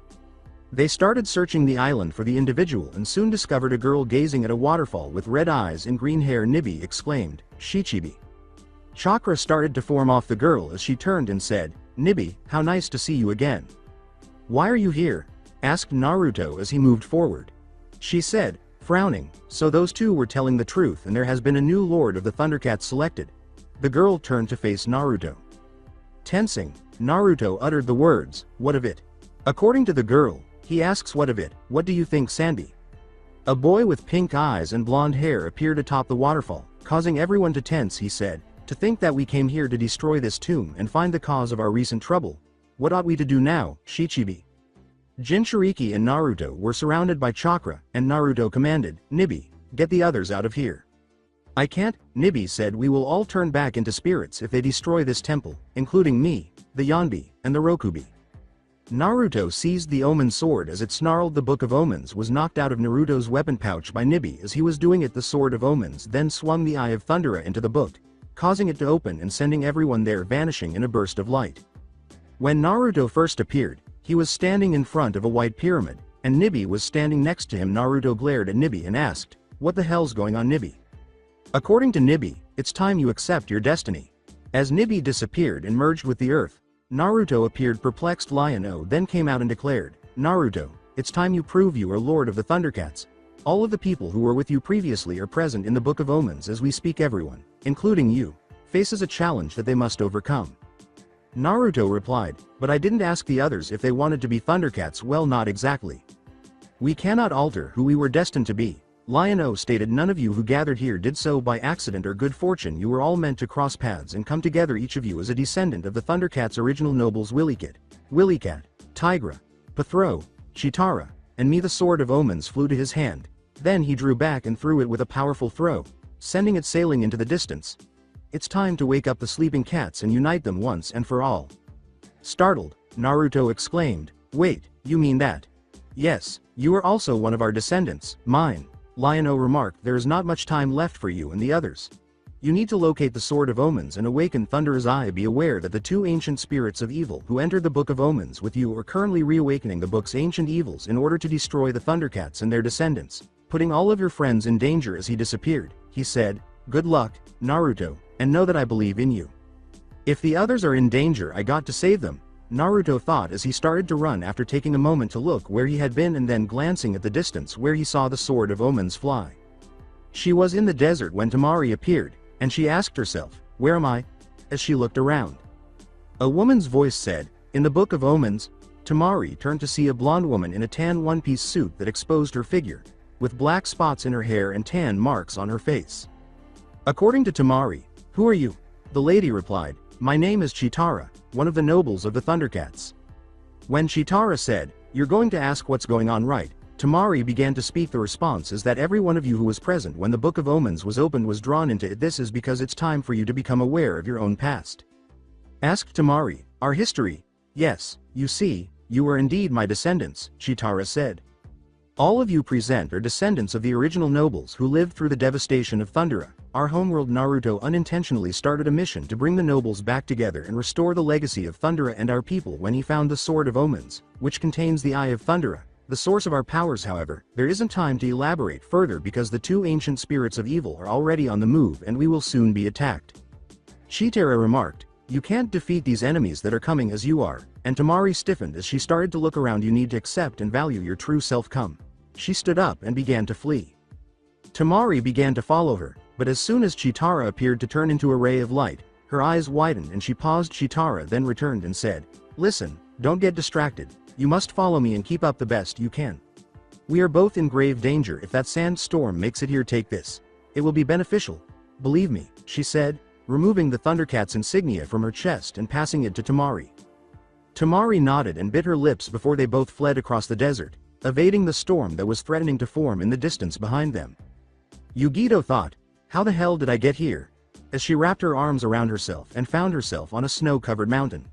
They started searching the island for the individual and soon discovered a girl gazing at a waterfall with red eyes and green hair. Nibi exclaimed, "Shichibi." Chakra started to form off the girl as she turned and said, "Nibi, how nice to see you again." "Why are you here?" asked Naruto as he moved forward. She said, frowning, "So those two were telling the truth and there has been a new Lord of the Thundercats selected." The girl turned to face Naruto. Tensing, Naruto uttered the words, "What of it?" According to the girl, he asks, "What of it? What do you think, Sanbi?" A boy with pink eyes and blonde hair appeared atop the waterfall, causing everyone to tense. He said, "To think that we came here to destroy this tomb and find the cause of our recent trouble. What ought we to do now, Shichibi?" Jinchuriki and Naruto were surrounded by Chakra, and Naruto commanded, "Nibi, get the others out of here." "I can't," Nibi said. "We will all turn back into spirits if they destroy this temple, including me, the Yanbi, and the Rokubi." Naruto seized the Omen sword as it snarled. The Book of Omens was knocked out of Naruto's weapon pouch by Nibi as he was doing it. The Sword of Omens then swung the Eye of Thundera into the book, causing it to open and sending everyone there vanishing in a burst of light. When Naruto first appeared, he was standing in front of a white pyramid, and Nibi was standing next to him. Naruto glared at Nibi and asked, "What the hell's going on, Nibi?" According to Nibi, "It's time you accept your destiny." As Nibi disappeared and merged with the earth, Naruto appeared perplexed. Lion-O then came out and declared, "Naruto, it's time you prove you are Lord of the Thundercats. All of the people who were with you previously are present in the Book of Omens as we speak. Everyone, including you, faces a challenge that they must overcome." Naruto replied, "But I didn't ask the others if they wanted to be Thundercats." "Well, not exactly. We cannot alter who we were destined to be," Lion-O stated. "None of you who gathered here did so by accident or good fortune. You were all meant to cross paths and come together, each of you as a descendant of the Thundercats' original nobles Willycat, Tigra, Pathro, Chitara, and me." The Sword of Omens flew to his hand. Then he drew back and threw it with a powerful throw, sending it sailing into the distance. It's time to wake up the sleeping cats and unite them once and for all. Startled, Naruto exclaimed, "Wait, you mean that?" "Yes, you are also one of our descendants, mine." Lion-O remarked, "There is not much time left for you and the others. You need to locate the Sword of Omens and awaken Thunder's Eye. Be aware that the two ancient spirits of evil who entered the Book of Omens with you are currently reawakening the book's ancient evils in order to destroy the Thundercats and their descendants, putting all of your friends in danger." As he disappeared, he said, "Good luck, Naruto, and know that I believe in you." If the others are in danger, I got to save them, Naruto thought as he started to run after taking a moment to look where he had been and then glancing at the distance where he saw the Sword of Omens fly. She was in the desert when Temari appeared, and she asked herself, "Where am I?" as she looked around. A woman's voice said, "In the Book of Omens." Temari turned to see a blonde woman in a tan one-piece suit that exposed her figure, with black spots in her hair and tan marks on her face. According to Temari, "Who are you?" The lady replied, "My name is Chitara, one of the nobles of the Thundercats." When Chitara said, "You're going to ask what's going on, right?" Temari began to speak. The response is that every one of you who was present when the Book of Omens was opened was drawn into it. This is because it's time for you to become aware of your own past. Asked Temari, "Our history?" "Yes, you see, you are indeed my descendants," Chitara said. "All of you present are descendants of the original nobles who lived through the devastation of Thundera. Our homeworld." Naruto unintentionally started a mission to bring the nobles back together and restore the legacy of Thundera and our people when he found the Sword of Omens, which contains the Eye of Thundera, the source of our powers. However, there isn't time to elaborate further because the two ancient spirits of evil are already on the move and we will soon be attacked. Chitara remarked, "You can't defeat these enemies that are coming as you are," and Temari stiffened as she started to look around. "You need to accept and value your true self. Come." She stood up and began to flee. Temari began to follow her, but as soon as Chitara appeared to turn into a ray of light, her eyes widened and she paused. Chitara then returned and said, "Listen, don't get distracted. You must follow me and keep up the best you can. We are both in grave danger. If that sandstorm makes it here, take this. It will be beneficial. Believe me," she said, removing the Thundercats insignia from her chest and passing it to Temari. Temari nodded and bit her lips before they both fled across the desert, evading the storm that was threatening to form in the distance behind them. Yugito thought, "How the hell did I get here?" as she wrapped her arms around herself and found herself on a snow-covered mountain.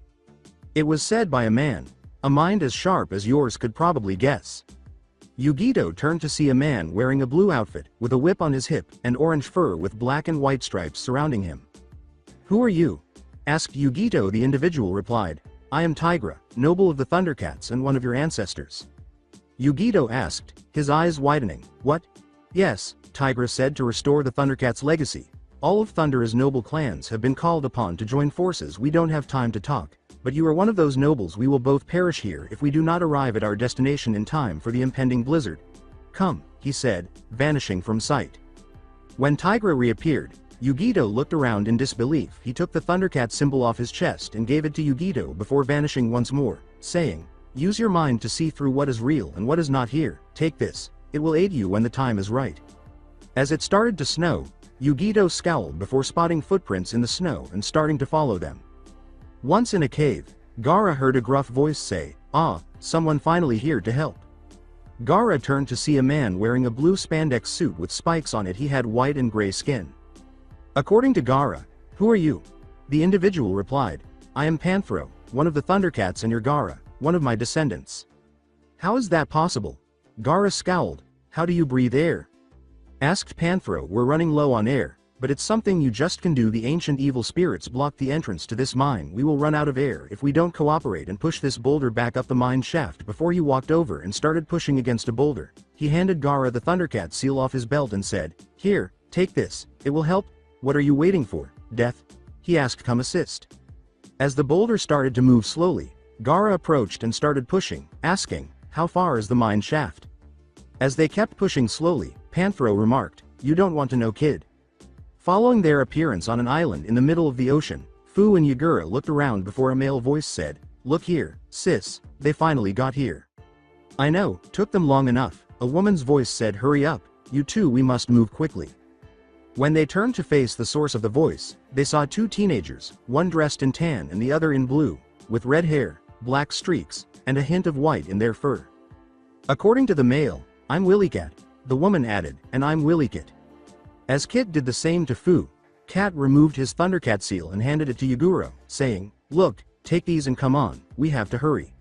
It was said by a man, "A mind as sharp as yours could probably guess." Yugito turned to see a man wearing a blue outfit, with a whip on his hip, and orange fur with black and white stripes surrounding him. "Who are you?" asked Yugito. The individual replied, "I am Tigra, noble of the Thundercats and one of your ancestors." Yugito asked, his eyes widening, "What?" "Yes," Tigra said, "to restore the Thundercats' legacy. All of Thundera's noble clans have been called upon to join forces. We don't have time to talk, but you are one of those nobles. We will both perish here if we do not arrive at our destination in time for the impending blizzard. Come," he said, vanishing from sight. When Tigra reappeared, Yugito looked around in disbelief. He took the Thundercat symbol off his chest and gave it to Yugito before vanishing once more, saying, "Use your mind to see through what is real and what is not here. Take this. It will aid you when the time is right." As it started to snow, Yugito scowled before spotting footprints in the snow and starting to follow them. Once in a cave, Gaara heard a gruff voice say, "Ah, someone finally here to help." Gaara turned to see a man wearing a blue spandex suit with spikes on it. He had white and gray skin. According to Gaara, "Who are you?" The individual replied, "I am Panthro, one of the Thundercats, and you're Gaara, one of my descendants." "How is that possible?" Gaara scowled. "How do you breathe air?" Asked Panthro. "We're running low on air, but it's something you just can do. The ancient evil spirits blocked the entrance to this mine. We will run out of air if we don't cooperate and push this boulder back up the mine shaft." Before he walked over and started pushing against a boulder, he handed Gaara the Thundercat seal off his belt and said, "Here, take this, it will help." "What are you waiting for, Death?" he asked. "Come assist." As the boulder started to move slowly, Gaara approached and started pushing, asking, "How far is the mine shaft?" As they kept pushing slowly, Panthro remarked, "You don't want to know, kid." Following their appearance on an island in the middle of the ocean, Fu and Yagura looked around before a male voice said, "Look here, sis, they finally got here." "I know, took them long enough," a woman's voice said. "Hurry up, you two, we must move quickly." When they turned to face the source of the voice, they saw two teenagers, one dressed in tan and the other in blue, with red hair, black streaks, and a hint of white in their fur. According to the male, "I'm Willycat," the woman added, "and I'm Willykit." As Kit did the same to Fu, Cat removed his Thundercat seal and handed it to Yagura, saying, "Look, take these and come on, we have to hurry."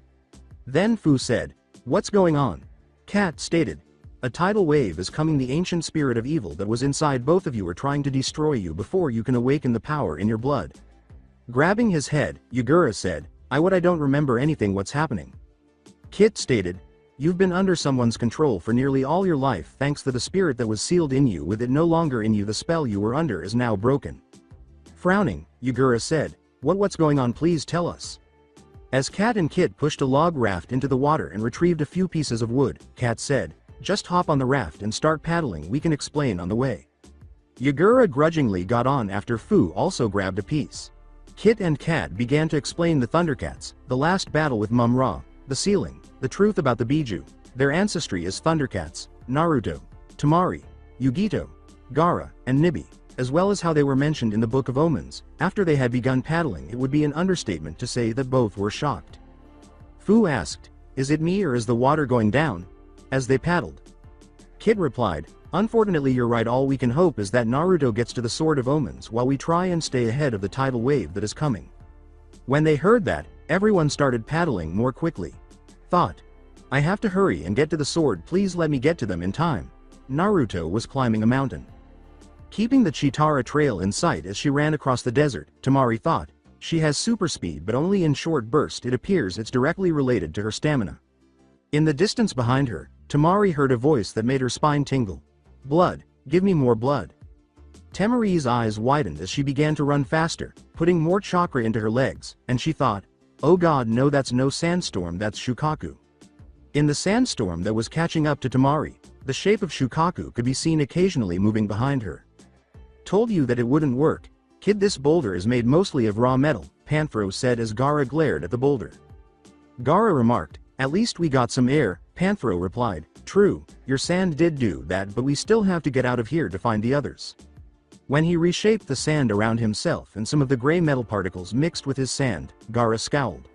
Then Fu said, "What's going on?" Cat stated, "A tidal wave is coming. The ancient spirit of evil that was inside both of you are trying to destroy you before you can awaken the power in your blood." Grabbing his head, Yagura said, I don't remember anything. What's happening?" Kit stated, "You've been under someone's control for nearly all your life. Thanks to the spirit that was sealed in you, with it no longer in you, the spell you were under is now broken." Frowning, Yagura said, What's going on? Please tell us." As Cat and Kit pushed a log raft into the water and retrieved a few pieces of wood, Cat said, "Just hop on the raft and start paddling. We can explain on the way." Yagura grudgingly got on after Fu also grabbed a piece. Kit and Cat began to explain the Thundercats, the last battle with Mum-Ra, the sealing, the truth about the Biju, their ancestry as Thundercats, Naruto, Tamari, Yugito, Gaara, and Nibi, as well as how they were mentioned in the Book of Omens. After they had begun paddling, it would be an understatement to say that both were shocked. Fu asked, "Is it me or is the water going down?" as they paddled. Kit replied, "Unfortunately you're right. All we can hope is that Naruto gets to the Sword of Omens while we try and stay ahead of the tidal wave that is coming." When they heard that, everyone started paddling more quickly. Thought, "I have to hurry and get to the sword. Please let me get to them in time." Naruto was climbing a mountain. Keeping the Chitara trail in sight as she ran across the desert, Tamari thought, "She has super speed but only in short bursts. It appears it's directly related to her stamina." In the distance behind her, Tamari heard a voice that made her spine tingle. "Blood, give me more blood." Tamari's eyes widened as she began to run faster, putting more chakra into her legs, and she thought, "Oh god no, that's no sandstorm, that's Shukaku." In the sandstorm that was catching up to Tamari, the shape of Shukaku could be seen occasionally moving behind her. "Told you that it wouldn't work, kid. This boulder is made mostly of raw metal," Panthro said as Gaara glared at the boulder. Gaara remarked, "At least we got some air." Panthro replied, "True, your sand did do that, but we still have to get out of here to find the others." When he reshaped the sand around himself and some of the gray metal particles mixed with his sand, Gaara scowled.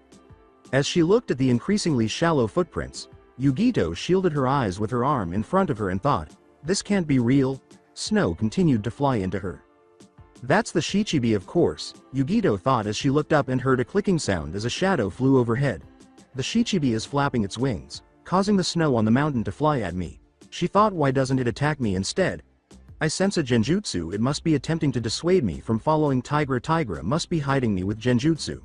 As she looked at the increasingly shallow footprints, Yugito shielded her eyes with her arm in front of her and thought, "This can't be real." Snow continued to fly into her. "That's the Shichibi, of course," Yugito thought as she looked up and heard a clicking sound as a shadow flew overhead. "The Shichibi is flapping its wings, causing the snow on the mountain to fly at me." She thought, "Why doesn't it attack me instead? I sense a genjutsu. It must be attempting to dissuade me from following Tigra. Tigra must be hiding me with genjutsu."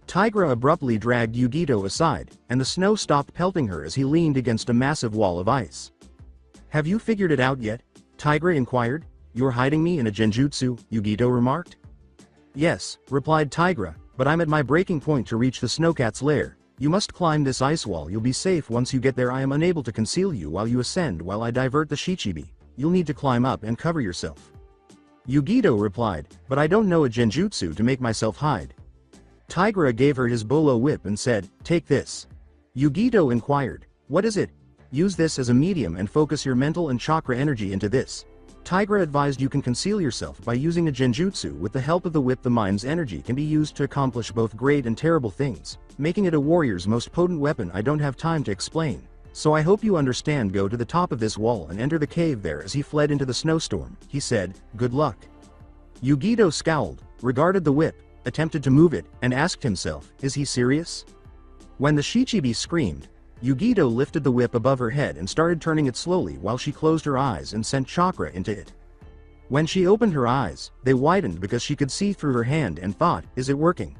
Tigra abruptly dragged Yugito aside, and the snow stopped pelting her as he leaned against a massive wall of ice. "Have you figured it out yet?" Tigra inquired. "You're hiding me in a genjutsu," Yugito remarked. "Yes," replied Tigra, "but I'm at my breaking point to reach the snowcat's lair. You must climb this ice wall. You'll be safe once you get there. I am unable to conceal you while you ascend while I divert the Shichibi. You'll need to climb up and cover yourself." Yugito replied, "But I don't know a genjutsu to make myself hide." Tigra gave her his bolo whip and said, "Take this." Yugito inquired, "What is it?" "Use this as a medium and focus your mental and chakra energy into this." Tigra advised, "You can conceal yourself by using a genjutsu. With the help of the whip, the mind's energy can be used to accomplish both great and terrible things, making it a warrior's most potent weapon. I don't have time to explain, so I hope you understand. Go to the top of this wall and enter the cave there." As he fled into the snowstorm, he said, "Good luck." Yugito scowled, regarded the whip, attempted to move it, and asked himself, is he serious? When the Shichibi screamed, Yugito lifted the whip above her head and started turning it slowly while she closed her eyes and sent chakra into it. When she opened her eyes, they widened because she could see through her hand and thought, is it working?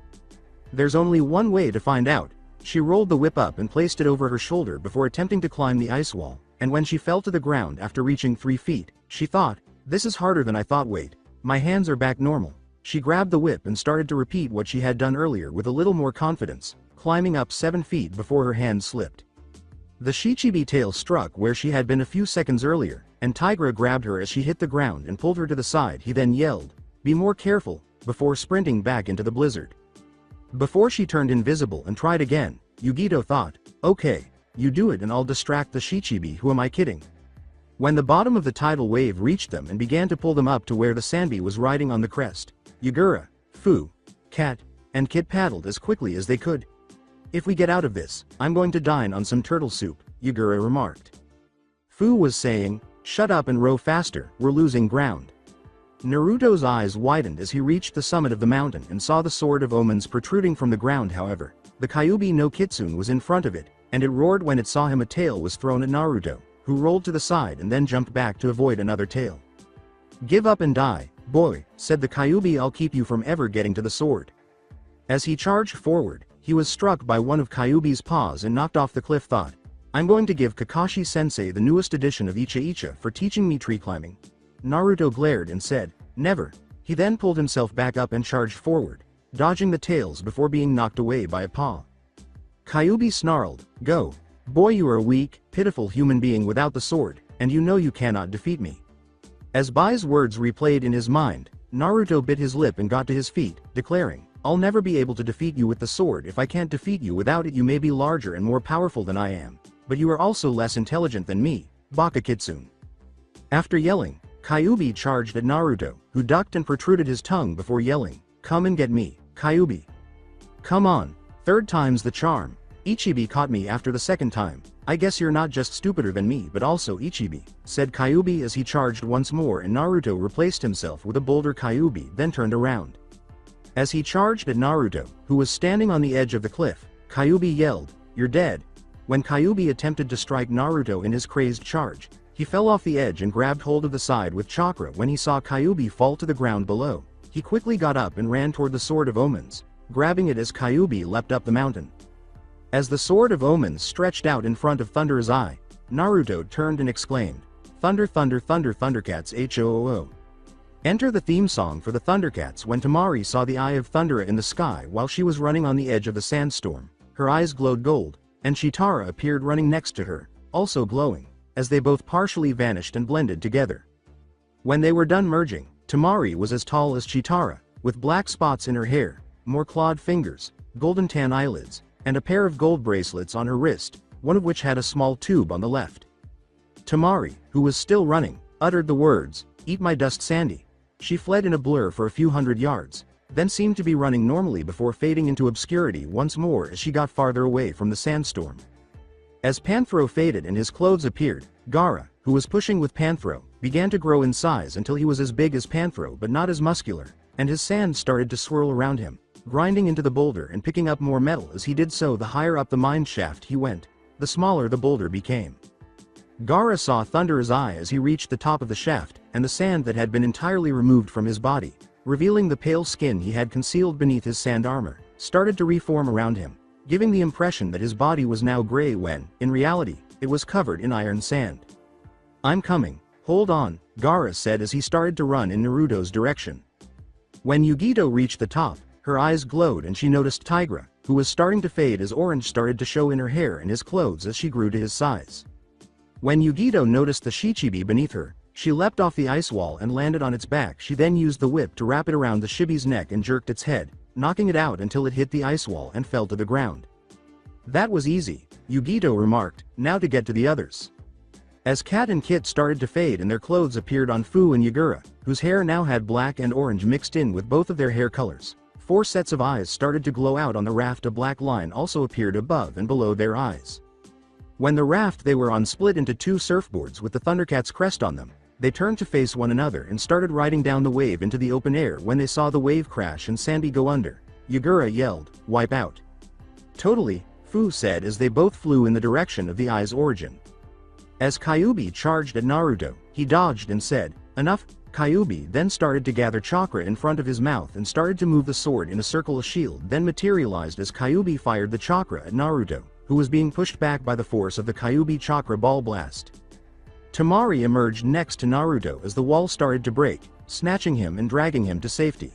There's only one way to find out. She rolled the whip up and placed it over her shoulder before attempting to climb the ice wall, and when she fell to the ground after reaching 3 feet, she thought, this is harder than I thought. Wait, my hands are back normal. She grabbed the whip and started to repeat what she had done earlier with a little more confidence, climbing up 7 feet before her hand slipped. The Shichibi tail struck where she had been a few seconds earlier, and Tigra grabbed her as she hit the ground and pulled her to the side. He then yelled, "Be more careful," before sprinting back into the blizzard. Before she turned invisible and tried again, Yugito thought, okay, you do it and I'll distract the Shichibi. Who am I kidding? When the bottom of the tidal wave reached them and began to pull them up to where the Sanbi was riding on the crest, Yagura, Fu, Cat, and Kit paddled as quickly as they could. If we get out of this, I'm going to dine on some turtle soup, Yagura remarked. Fu was saying, shut up and row faster, we're losing ground. Naruto's eyes widened as he reached the summit of the mountain and saw the Sword of Omens protruding from the ground. However, the Kyuubi no Kitsune was in front of it, and it roared when it saw him. A tail was thrown at Naruto, who rolled to the side and then jumped back to avoid another tail. "Give up and die, boy," said the Kyuubi. "I'll keep you from ever getting to the sword." As he charged forward, he was struck by one of Kyuubi's paws and knocked off the cliff. Thought, "I'm going to give Kakashi-sensei the newest edition of Icha-Icha for teaching me tree climbing." Naruto glared and said, "Never." He then pulled himself back up and charged forward, dodging the tails before being knocked away by a paw. Kyuubi snarled, "Go. Boy, you are a weak, pitiful human being without the sword, and you know you cannot defeat me." As Bai's words replayed in his mind, Naruto bit his lip and got to his feet, declaring, "I'll never be able to defeat you with the sword. If I can't defeat you without it, you may be larger and more powerful than I am, but you are also less intelligent than me, Baka Kitsune." After yelling, Kyuubi charged at Naruto, who ducked and protruded his tongue before yelling, "Come and get me, Kyuubi. Come on, third time's the charm. Ichibi caught me after the second time. I guess you're not just stupider than me but also Ichibi," said Kyuubi as he charged once more, and Naruto replaced himself with a boulder. Kyuubi then turned around. As he charged at Naruto, who was standing on the edge of the cliff, Kyuubi yelled, "You're dead." When Kyuubi attempted to strike Naruto in his crazed charge, he fell off the edge and grabbed hold of the side with chakra. When he saw Kyuubi fall to the ground below, he quickly got up and ran toward the Sword of Omens, grabbing it as Kyuubi leapt up the mountain. As the Sword of Omens stretched out in front of Thunder's eye, Naruto turned and exclaimed, "Thunder, thunder, thunder, Thundercats HOOO." Enter the theme song for the Thundercats. When Temari saw the Eye of Thundera in the sky while she was running on the edge of the sandstorm, her eyes glowed gold, and Chitara appeared running next to her, also glowing, as they both partially vanished and blended together. When they were done merging, Temari was as tall as Chitara, with black spots in her hair, more clawed fingers, golden tan eyelids, and a pair of gold bracelets on her wrist, one of which had a small tube on the left. Temari, who was still running, uttered the words, "Eat my dust, Sandy." She fled in a blur for a few hundred yards, then seemed to be running normally before fading into obscurity once more as she got farther away from the sandstorm. As Panthro faded and his clothes appeared, Gaara, who was pushing with Panthro, began to grow in size until he was as big as Panthro but not as muscular, and his sand started to swirl around him, grinding into the boulder and picking up more metal. As he did so, the higher up the mine shaft he went, the smaller the boulder became. Gaara saw Thunder's eye as he reached the top of the shaft, and the sand that had been entirely removed from his body, revealing the pale skin he had concealed beneath his sand armor, started to reform around him, giving the impression that his body was now gray when, in reality, it was covered in iron sand. "I'm coming, hold on," Gaara said as he started to run in Naruto's direction. When Yugito reached the top, her eyes glowed and she noticed Tigra, who was starting to fade as orange started to show in her hair and his clothes as she grew to his size. When Yugito noticed the Shichibi beneath her, she leapt off the ice wall and landed on its back. She then used the whip to wrap it around the Shibi's neck and jerked its head, knocking it out until it hit the ice wall and fell to the ground. "That was easy," Yugito remarked. "Now to get to the others." As Kat and Kit started to fade and their clothes appeared on Fu and Yagura, whose hair now had black and orange mixed in with both of their hair colors, 4 sets of eyes started to glow out on the raft. A black line also appeared above and below their eyes. When the raft they were on split into 2 surfboards with the Thundercats crest on them, they turned to face one another and started riding down the wave into the open air. When they saw the wave crash and Sandy go under, Yagura yelled, "Wipe out." "Totally," Fu said as they both flew in the direction of the eye's origin. As Kyuubi charged at Naruto, he dodged and said, "Enough." Kyuubi then started to gather chakra in front of his mouth and started to move the sword in a circle. A shield then materialized as Kyuubi fired the chakra at Naruto, who was being pushed back by the force of the Kyuubi chakra ball blast. Temari emerged next to Naruto as the wall started to break, snatching him and dragging him to safety.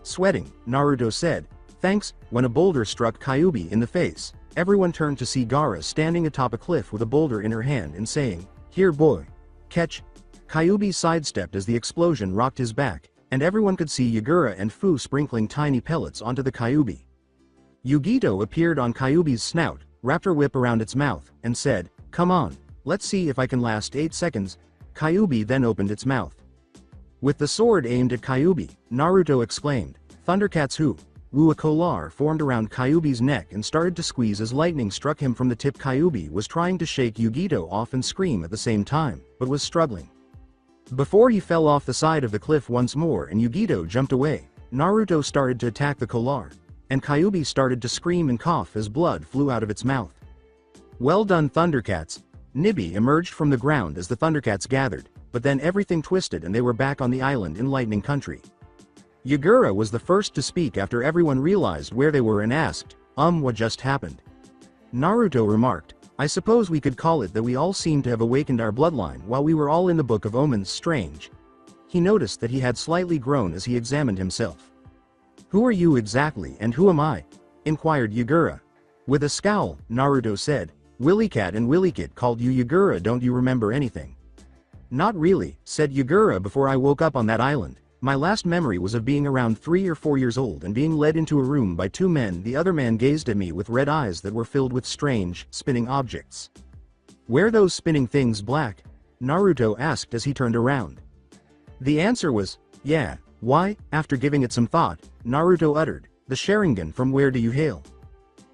Sweating, Naruto said, "Thanks." When a boulder struck Kyuubi in the face, everyone turned to see Gaara standing atop a cliff with a boulder in her hand and saying, "Here boy. Catch." Kyuubi sidestepped as the explosion rocked his back, and everyone could see Yagura and Fu sprinkling tiny pellets onto the Kyuubi. Yugito appeared on Kyuubi's snout, wrapped her whip around its mouth, and said, "Come on, let's see if I can last 8 seconds. Kyuubi then opened its mouth. With the sword aimed at Kyuubi, Naruto exclaimed, "Thundercats who?" A collar formed around Kyuubi's neck and started to squeeze as lightning struck him from the tip. Kyuubi was trying to shake Yugito off and scream at the same time, but was struggling. Before he fell off the side of the cliff once more and Yugito jumped away, Naruto started to attack the Kolar, and Kyuubi started to scream and cough as blood flew out of its mouth. Well done, Thundercats. Nibby emerged from the ground as the Thundercats gathered, but then everything twisted and they were back on the island in Lightning Country. Yagura was the first to speak after everyone realized where they were and asked, what just happened? Naruto remarked, I suppose we could call it that we all seemed to have awakened our bloodline while we were all in the Book of Omens. Strange. He noticed that he had slightly grown as he examined himself. Who are you exactly and who am I? Inquired Yagura. With a scowl, Naruto said, Willycat and Willykit called you Yagura, don't you remember anything? Not really, said Yagura. Before I woke up on that island, my last memory was of being around 3 or 4 years old and being led into a room by 2 men. The other man gazed at me with red eyes that were filled with strange, spinning objects. Were those spinning things black? Naruto asked as he turned around. The answer was, yeah. Why? After giving it some thought, Naruto uttered, the Sharingan. From where do you hail?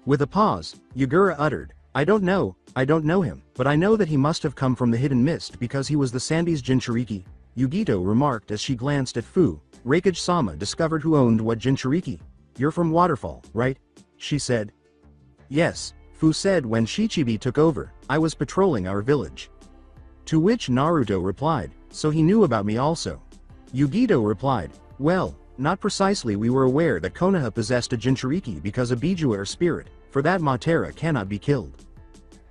With a pause, Yagura uttered, I don't know him, but I know that he must have come from the Hidden Mist because he was the Sandy's Jinchuriki. Yugito remarked as she glanced at Fu. Raikage-sama discovered who owned what Jinchuriki. You're from Waterfall, right? She said. Yes, Fu said. When Shichibi took over, I was patrolling our village. To which Naruto replied, so he knew about me also. Yugito replied, well, not precisely. We were aware that Konoha possessed a Jinchuriki because a Bijuu spirit, for that Matera cannot be killed.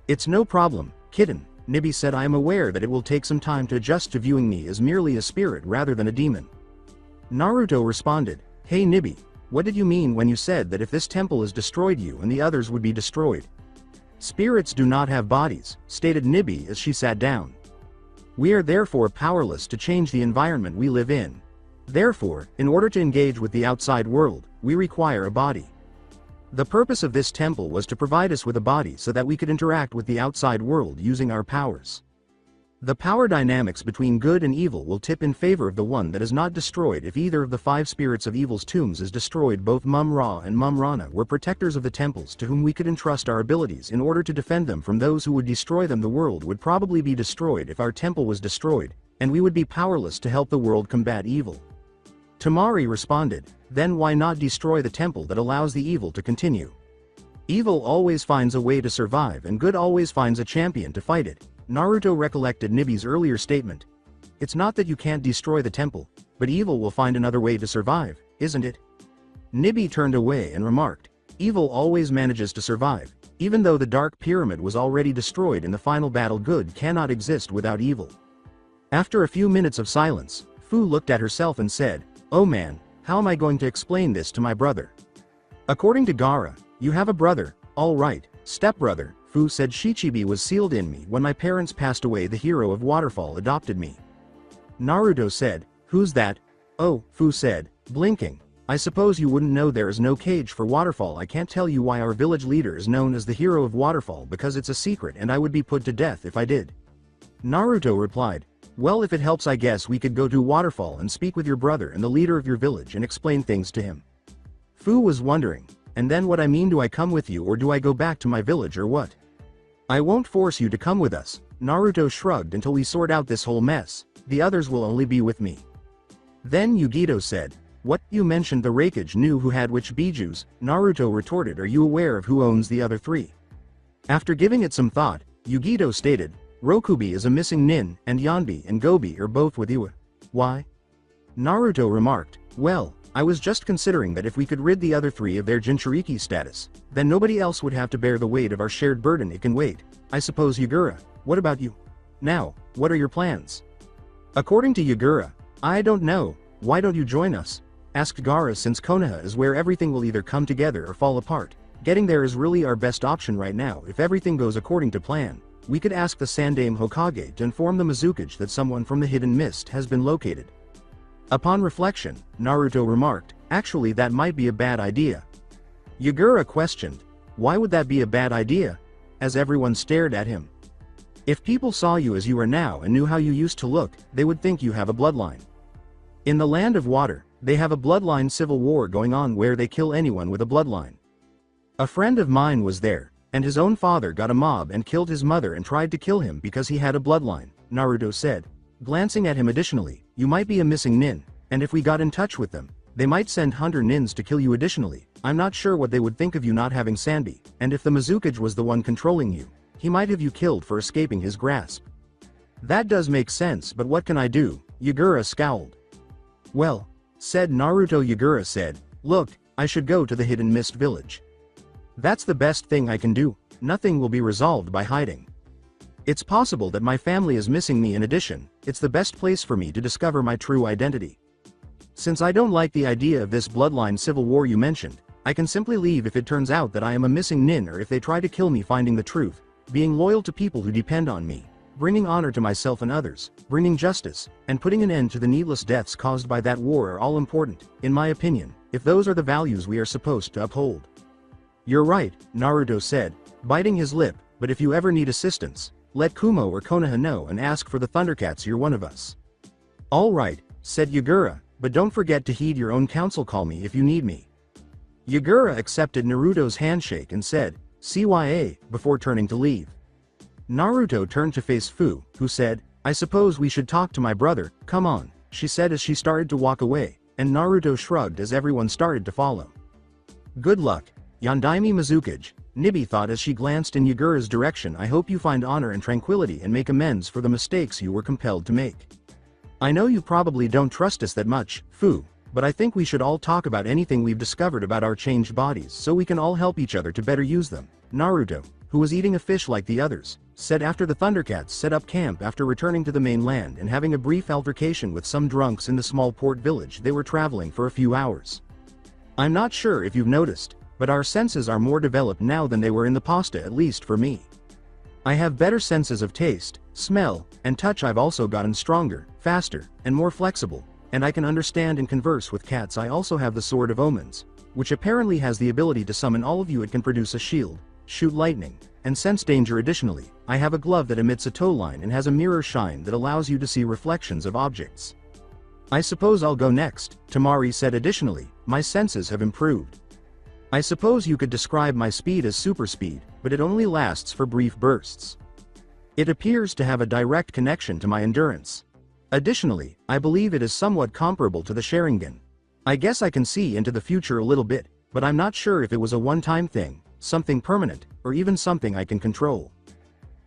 It's no problem, kitten. Nibby said. I am aware that it will take some time to adjust to viewing me as merely a spirit rather than a demon. Naruto responded, hey Nibby, what did you mean when you said that if this temple is destroyed you and the others would be destroyed? Spirits do not have bodies, stated Nibby as she sat down. We are therefore powerless to change the environment we live in. Therefore, in order to engage with the outside world, we require a body. The purpose of this temple was to provide us with a body so that we could interact with the outside world using our powers. The power dynamics between good and evil will tip in favor of the one that is not destroyed if either of the 5 spirits of evil's tombs is destroyed. Both Mum-Ra and Mum-Rana were protectors of the temples to whom we could entrust our abilities in order to defend them from those who would destroy them. The world would probably be destroyed if our temple was destroyed, and we would be powerless to help the world combat evil. Tamari responded, then why not destroy the temple that allows the evil to continue? Evil always finds a way to survive and good always finds a champion to fight it. Naruto recollected Nibby's earlier statement. It's not that you can't destroy the temple, but evil will find another way to survive, isn't it? Nibby turned away and remarked, evil always manages to survive, even though the Dark Pyramid was already destroyed in the final battle. Good cannot exist without evil. After a few minutes of silence, Fu looked at herself and said, oh man, how am I going to explain this to my brother? According to Gaara, you have a brother, all right, stepbrother. Fu said. Shichibi was sealed in me when my parents passed away. The hero of Waterfall adopted me. Naruto said, who's that? Oh, Fu said, blinking. I suppose you wouldn't know. There is no cage for Waterfall. I can't tell you why our village leader is known as the hero of Waterfall because it's a secret and I would be put to death if I did. Naruto replied, well, if it helps I guess we could go to Waterfall and speak with your brother and the leader of your village and explain things to him. Fu was wondering, and then what? I mean, do I come with you or do I go back to my village or what? I won't force you to come with us. Naruto shrugged. Until we sort out this whole mess, the others will only be with me. Then Yugito said, what? You mentioned the Raikage knew who had which Bijus. Naruto retorted, are you aware of who owns the other 3? After giving it some thought, Yugito stated, Rokubi is a missing nin, and Yanbi and Gobi are both with Iwa. Why? Naruto remarked, well, I was just considering that if we could rid the other 3 of their Jinchuriki status, then nobody else would have to bear the weight of our shared burden. It can wait. I suppose. Yagura, what about you? Now, what are your plans? According to Yagura, I don't know. Why don't you join us? Asked Gaara. Since Konoha is where everything will either come together or fall apart, getting there is really our best option right now. If everything goes according to plan, we could ask the Sandaime Hokage to inform the Mizukage that someone from the Hidden Mist has been located. Upon reflection, Naruto remarked, actually that might be a bad idea. Yagura questioned, why would that be a bad idea? As everyone stared at him. If people saw you as you are now and knew how you used to look, they would think you have a bloodline. In the Land of Water, they have a bloodline civil war going on where they kill anyone with a bloodline. A friend of mine was there, and his own father got a mob and killed his mother and tried to kill him because he had a bloodline, Naruto said. glancing at him additionally, you might be a missing nin, and if we got in touch with them, they might send hunter nins to kill you additionally. I'm not sure what they would think of you not having Sanbi, and if the Mizukage was the one controlling you, he might have you killed for escaping his grasp. That does make sense, but what can I do? Yagura scowled. Well, said Naruto. Yagura said, look, I should go to the Hidden Mist village. That's the best thing I can do. Nothing will be resolved by hiding. It's possible that my family is missing me. In addition, it's the best place for me to discover my true identity. Since I don't like the idea of this bloodline civil war you mentioned, I can simply leave if it turns out that I am a missing nin, or if they try to kill me. Finding the truth, being loyal to people who depend on me, bringing honor to myself and others, bringing justice, and putting an end to the needless deaths caused by that war are all important, in my opinion, if those are the values we are supposed to uphold. You're right, Naruto said, biting his lip, but if you ever need assistance, let Kumo or Konoha know and ask for the Thundercats. You're one of us. All right, said Yagura, but don't forget to heed your own counsel. Call me if you need me. Yagura accepted Naruto's handshake and said, CYA, before turning to leave. Naruto turned to face Fu, who said, I suppose we should talk to my brother. Come on, she said as she started to walk away, and Naruto shrugged as everyone started to follow. Good luck, Yondaime Mizukage, Nibi thought as she glanced in Yagura's direction. I hope you find honor and tranquility and make amends for the mistakes you were compelled to make. I know you probably don't trust us that much, Fu, but I think we should all talk about anything we've discovered about our changed bodies so we can all help each other to better use them. Naruto, who was eating a fish like the others, said after the Thundercats set up camp after returning to the mainland and having a brief altercation with some drunks in the small port village they were traveling for a few hours. I'm not sure if you've noticed, but our senses are more developed now than they were in the pasta, at least for me. I have better senses of taste, smell, and touch. I've also gotten stronger, faster, and more flexible, and I can understand and converse with cats. I also have the Sword of Omens, which apparently has the ability to summon all of you. It can produce a shield, shoot lightning, and sense danger. Additionally, I have a glove that emits a tow line and has a mirror shine that allows you to see reflections of objects. I suppose I'll go next, Tamari said. Additionally, my senses have improved. I suppose you could describe my speed as super speed, but it only lasts for brief bursts. It appears to have a direct connection to my endurance. Additionally, I believe it is somewhat comparable to the Sharingan. I guess I can see into the future a little bit, but I'm not sure if it was a one-time thing, something permanent, or even something I can control.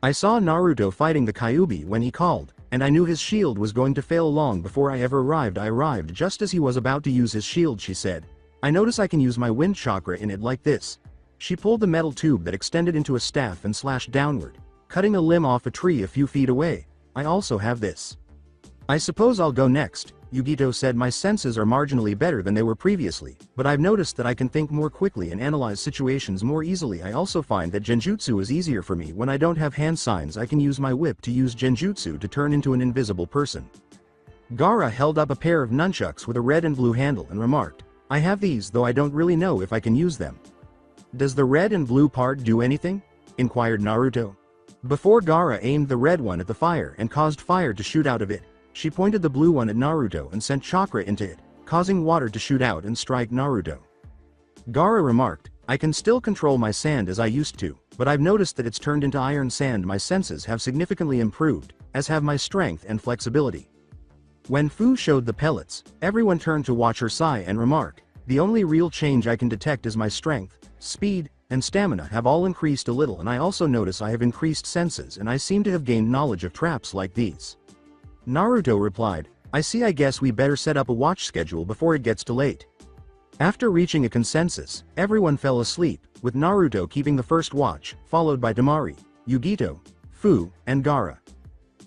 I saw Naruto fighting the Kyuubi when he called, and I knew his shield was going to fail long before I ever arrived. I arrived just as he was about to use his shield, she said. I notice I can use my wind chakra in it like this. She pulled the metal tube that extended into a staff and slashed downward, cutting a limb off a tree a few feet away. I also have this. I suppose I'll go next, Yugito said. My senses are marginally better than they were previously, but I've noticed that I can think more quickly and analyze situations more easily. I also find that genjutsu is easier for me when I don't have hand signs. I can use my whip to use genjutsu to turn into an invisible person. Gaara held up a pair of nunchucks with a red and blue handle and remarked, I have these, though I don't really know if I can use them. Does the red and blue part do anything? Inquired Naruto. Before Gaara aimed the red one at the fire and caused fire to shoot out of it, she pointed the blue one at Naruto and sent chakra into it, causing water to shoot out and strike Naruto. Gaara remarked, I can still control my sand as I used to, but I've noticed that it's turned into iron sand. My senses have significantly improved, as have my strength and flexibility. When Fu showed the pellets, everyone turned to watch her sigh and remark, the only real change I can detect is my strength, speed, and stamina have all increased a little, and I also notice I have increased senses and I seem to have gained knowledge of traps like these. Naruto replied, I see. I guess we better set up a watch schedule before it gets too late. After reaching a consensus, everyone fell asleep, with Naruto keeping the first watch, followed by Tamari, Yugito, Fu, and Gaara.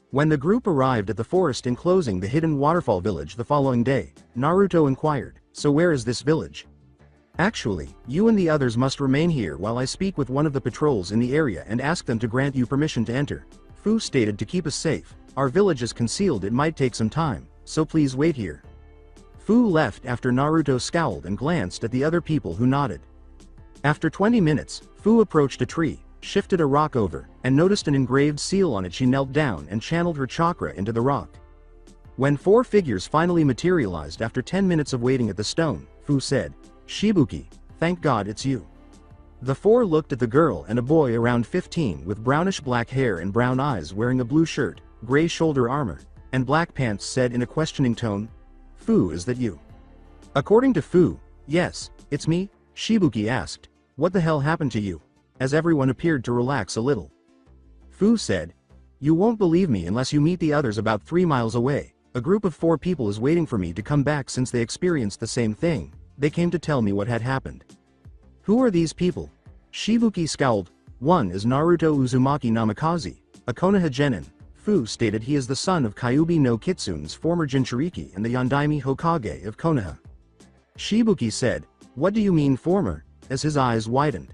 When the group arrived at the forest enclosing the hidden waterfall village the following day, Naruto inquired, so where is this village? Actually, you and the others must remain here while I speak with one of the patrols in the area and ask them to grant you permission to enter. Fu stated. To keep us safe, our village is concealed. It might take some time, so please wait here. Fu left after Naruto scowled and glanced at the other people who nodded. After 20 minutes, Fu approached a tree, shifted a rock over, and noticed an engraved seal on it. She knelt down and channeled her chakra into the rock. When 4 figures finally materialized after 10 minutes of waiting at the stone, Fu said, Shibuki, thank God it's you. The 4 looked at the girl and a boy around 15 with brownish black hair and brown eyes wearing a blue shirt, gray shoulder armor, and Black Pants said in a questioning tone, "Fu, is that you?" According to Fu, "Yes, it's me," Shibuki asked, "What the hell happened to you?" as everyone appeared to relax a little. Fu said, "You won't believe me unless you meet the others about 3 miles away. A group of 4 people is waiting for me to come back since they experienced the same thing. They came to tell me what had happened." "Who are these people?" Shibuki scowled. "One is Naruto Uzumaki Namikaze, a Konoha genin." Fu stated he is the son of Kyuubi no Kitsune's former Jinchuriki and the Yondaime Hokage of Konoha. Shibuki said, "What do you mean former?" as his eyes widened.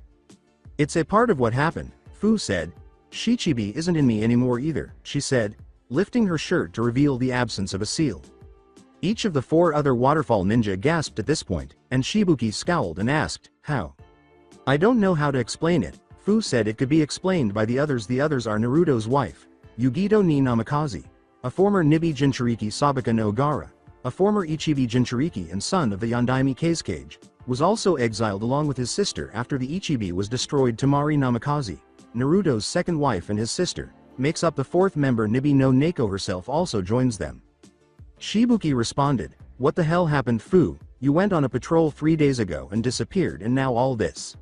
"It's a part of what happened," Fu said. "Shichibi isn't in me anymore either," she said, lifting her shirt to reveal the absence of a seal. Each of the 4 other waterfall ninja gasped at this point, and Shibuki scowled and asked, "How?" "I don't know how to explain it," Fu said. "It could be explained by the others. The others are Naruto's wife, Yugito ni Namikaze, a former Nibi Jinchuriki Sabaka no Gara, a former Ichibi Jinchuriki and son of the Yondaime Kazekage, was also exiled along with his sister after the Ichibi was destroyed. Tamari Namikaze, Naruto's second wife and his sister, makes up the 4th member. Nibi no Neko herself also joins them." Shibuki responded, "What the hell happened, Fu? You went on a patrol 3 days ago and disappeared, and now all this."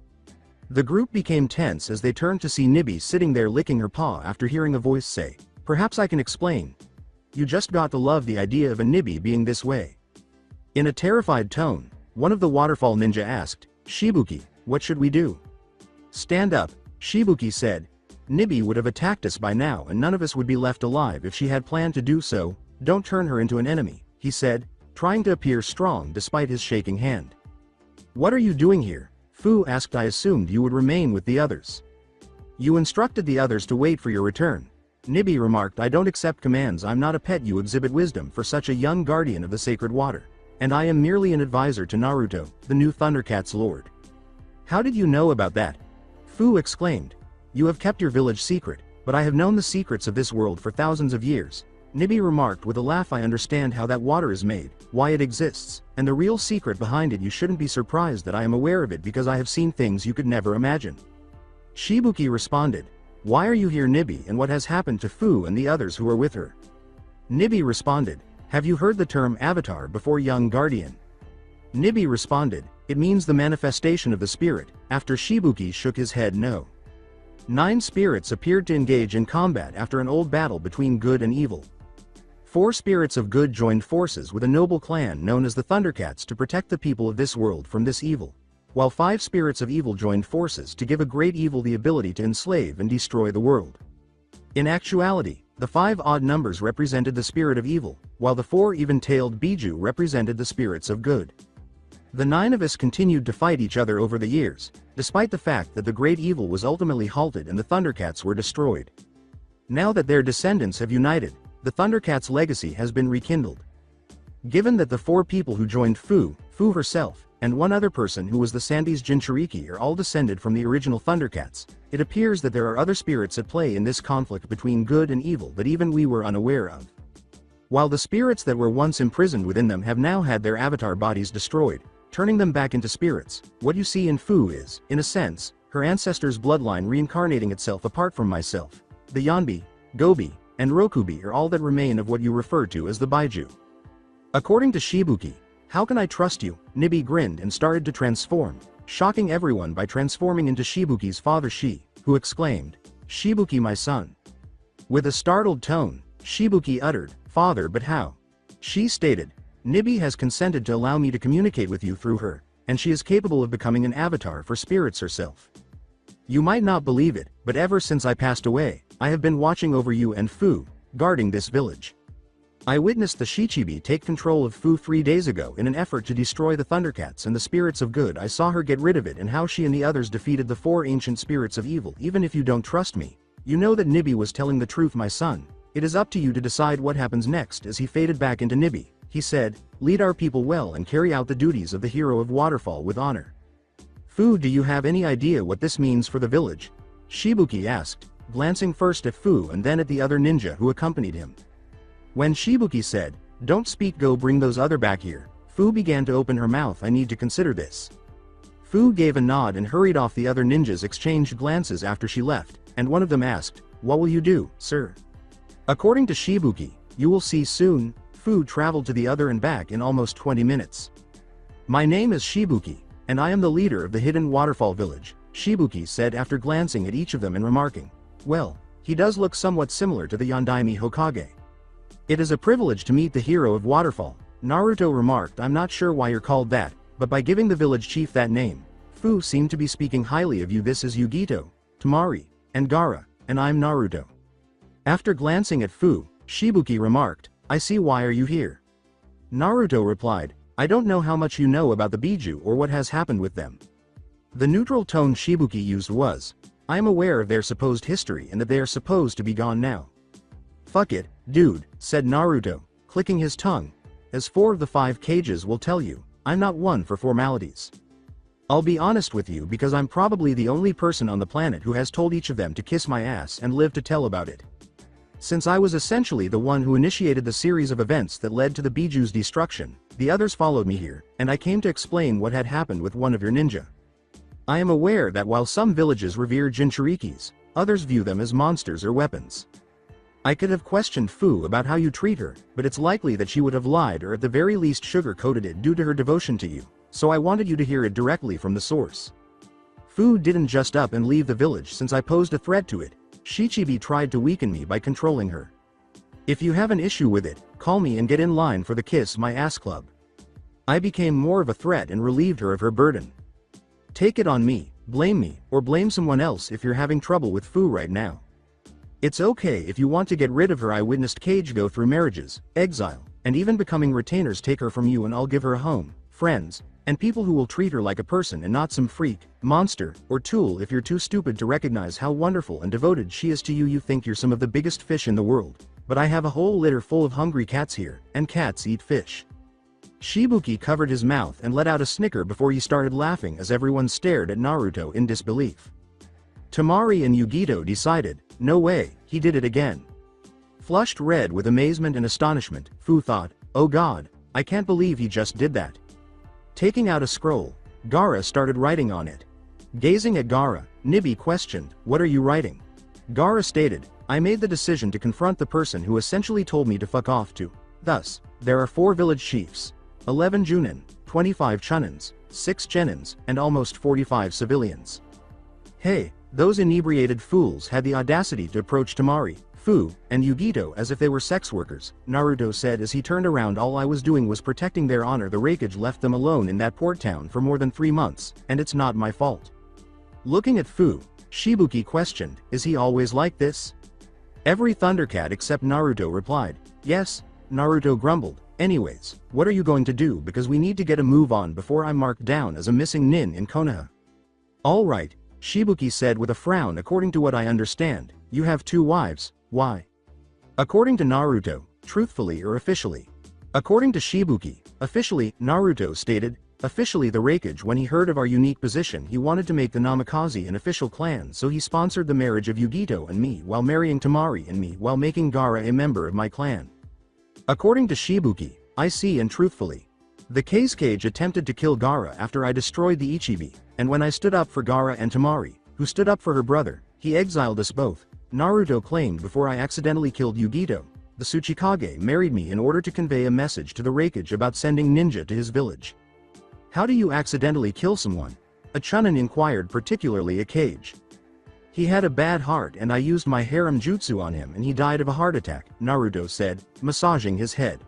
The group became tense as they turned to see Nibi sitting there licking her paw after hearing a voice say, "Perhaps I can explain. You just got to love the idea of a Nibi being this way." In a terrified tone, one of the waterfall ninja asked, "Shibuki, what should we do?" "Stand up," Shibuki said. "Nibi would have attacked us by now and none of us would be left alive if she had planned to do so. Don't turn her into an enemy," he said, trying to appear strong despite his shaking hand. "What are you doing here?" Fu asked. "I assumed you would remain with the others." "You instructed the others to wait for your return," Nibi remarked. "I don't accept commands. I'm not a pet. You exhibit wisdom for such a young guardian of the sacred water. And I am merely an advisor to Naruto, the new Thundercats lord." "How did you know about that?" Fu exclaimed. "You have kept your village secret, but I have known the secrets of this world for thousands of years," Nibi remarked with a laugh. "I understand how that water is made, why it exists, and the real secret behind it. You shouldn't be surprised that I am aware of it because I have seen things you could never imagine." Shibuki responded, "Why are you here, Nibi, and what has happened to Fu and the others who are with her?" Nibi responded, "Have you heard the term avatar before, young guardian?" Nibi responded, "It means the manifestation of the spirit," after Shibuki shook his head no. 9 spirits appeared to engage in combat after an old battle between good and evil. 4 spirits of good joined forces with a noble clan known as the Thundercats to protect the people of this world from this evil, while 5 spirits of evil joined forces to give a great evil the ability to enslave and destroy the world. In actuality, the 5 odd numbers represented the spirit of evil, while the 4 even-tailed Biju represented the spirits of good. The 9 of us continued to fight each other over the years, despite the fact that the great evil was ultimately halted and the Thundercats were destroyed. Now that their descendants have united, the Thundercats' legacy has been rekindled. Given that the 4 people who joined Fu herself, and one other person who was the Sandy's Jinchuriki are all descended from the original Thundercats, it appears that there are other spirits at play in this conflict between good and evil that even we were unaware of. While the spirits that were once imprisoned within them have now had their avatar bodies destroyed, turning them back into spirits, what you see in Fu is, in a sense, her ancestors' bloodline reincarnating itself apart from myself. The Yanbi, Gobi, and Rokubi are all that remain of what you refer to as the Baiju. According to Shibuki, "How can I trust you?" Nibi grinned and started to transform, shocking everyone by transforming into Shibuki's father Shi, who exclaimed, "Shibuki, my son." With a startled tone, Shibuki uttered, "Father, but how?" Shi stated, "Nibi has consented to allow me to communicate with you through her, and she is capable of becoming an avatar for spirits herself. You might not believe it, but ever since I passed away, I have been watching over you and Fu, guarding this village. I witnessed the Shichibi take control of Fu 3 days ago in an effort to destroy the Thundercats and the spirits of good. I saw her get rid of it and how she and the others defeated the 4 ancient spirits of evil. Even if you don't trust me, you know that Nibi was telling the truth, my son. It is up to you to decide what happens next." As he faded back into Nibi, he said, "Lead our people well and carry out the duties of the hero of Waterfall with honor." "Fu, do you have any idea what this means for the village?" Shibuki asked, glancing first at Fu and then at the other ninja who accompanied him. When Shibuki said, "Don't speak, go bring those other back here," Fu began to open her mouth. "I need to consider this." Fu gave a nod and hurried off. The other ninjas exchanged glances after she left, and one of them asked, "What will you do, sir?" According to Shibuki, You will see soon. Fu traveled to the other and back in almost 20 minutes. My name is Shibuki, and I am the leader of the hidden waterfall village, Shibuki said after glancing at each of them and remarking, well, he does look somewhat similar to the Yondaime Hokage. It is a privilege to meet the hero of waterfall, Naruto remarked. I'm not sure why you're called that, but by giving the village chief that name, Fu seemed to be speaking highly of you. This is Yugito, Temari, and Gaara, and I'm Naruto. After glancing at Fu, Shibuki remarked, I see. Why are you here? Naruto replied, I don't know how much you know about the Biju or what has happened with them. The neutral tone Shibuki used was, I am aware of their supposed history and that they are supposed to be gone now. Fuck it, dude, said Naruto, clicking his tongue. As 4 of the 5 cages will tell you, I'm not one for formalities. I'll be honest with you because I'm probably the only person on the planet who has told each of them to kiss my ass and live to tell about it. Since I was essentially the one who initiated the series of events that led to the Biju's destruction, the others followed me here, and I came to explain what had happened with one of your ninja. I am aware that while some villages revere Jinchurikis, others view them as monsters or weapons. I could have questioned Fu about how you treat her, but it's likely that she would have lied or at the very least sugar-coated it due to her devotion to you, so I wanted you to hear it directly from the source. Fu didn't just up and leave the village since I posed a threat to it. Shichibi tried to weaken me by controlling her. If you have an issue with it, call me and get in line for the Kiss My Ass Club. I became more of a threat and relieved her of her burden. Take it on me, or blame someone else if you're having trouble with Fu right now. It's okay if you want to get rid of her. I witnessed Cage go through marriages, exile, and even becoming retainers take her from you, and I'll give her a home, friends, and people who will treat her like a person and not some freak, monster, or tool. If you're too stupid to recognize how wonderful and devoted she is to you, you think you're some of the biggest fish in the world. But I have a whole litter full of hungry cats here, and cats eat fish. Shibuki covered his mouth and let out a snicker before he started laughing as everyone stared at Naruto in disbelief. Temari and Yugito decided, no way, he did it again. Flushed red with amazement and astonishment, Fu thought, oh god, I can't believe he just did that. Taking out a scroll, Gaara started writing on it. Gazing at Gaara, Nibi questioned, what are you writing? Gaara stated, I made the decision to confront the person who essentially told me to fuck off to. Thus, there are 4 village chiefs, 11 Junin, 25 Chunins, 6 Genins, and almost 45 civilians. Hey, those inebriated fools had the audacity to approach Temari, Fu, and Yugito as if they were sex workers, Naruto said as he turned around. All I was doing was protecting their honor. The Raikage left them alone in that port town for more than 3 months, and it's not my fault. Looking at Fu, Shibuki questioned, is he always like this? Every Thundercat except Naruto replied, yes. Naruto grumbled, anyways, what are you going to do, because we need to get a move on before I'm marked down as a missing nin in Konoha. Alright, Shibuki said with a frown. According to what I understand, you have 2 wives, why? According to Naruto, truthfully or officially? According to Shibuki, officially, Naruto stated, officially the Raikage. When he heard of our unique position, he wanted to make the Namikaze an official clan, so he sponsored the marriage of Yugito and me while marrying Temari and me while making Gaara a member of my clan. According to Shibuki, I see. And truthfully, the Cage attempted to kill Gaara after I destroyed the Ichibi, and when I stood up for Gaara and Temari, who stood up for her brother, he exiled us both. Naruto claimed before I accidentally killed Yugito, the Tsuchikage married me in order to convey a message to the Raikage about sending ninja to his village. How do you accidentally kill someone? A Chunin inquired, particularly a Cage. He had a bad heart and I used my harem jutsu on him and he died of a heart attack, Naruto said, massaging his head.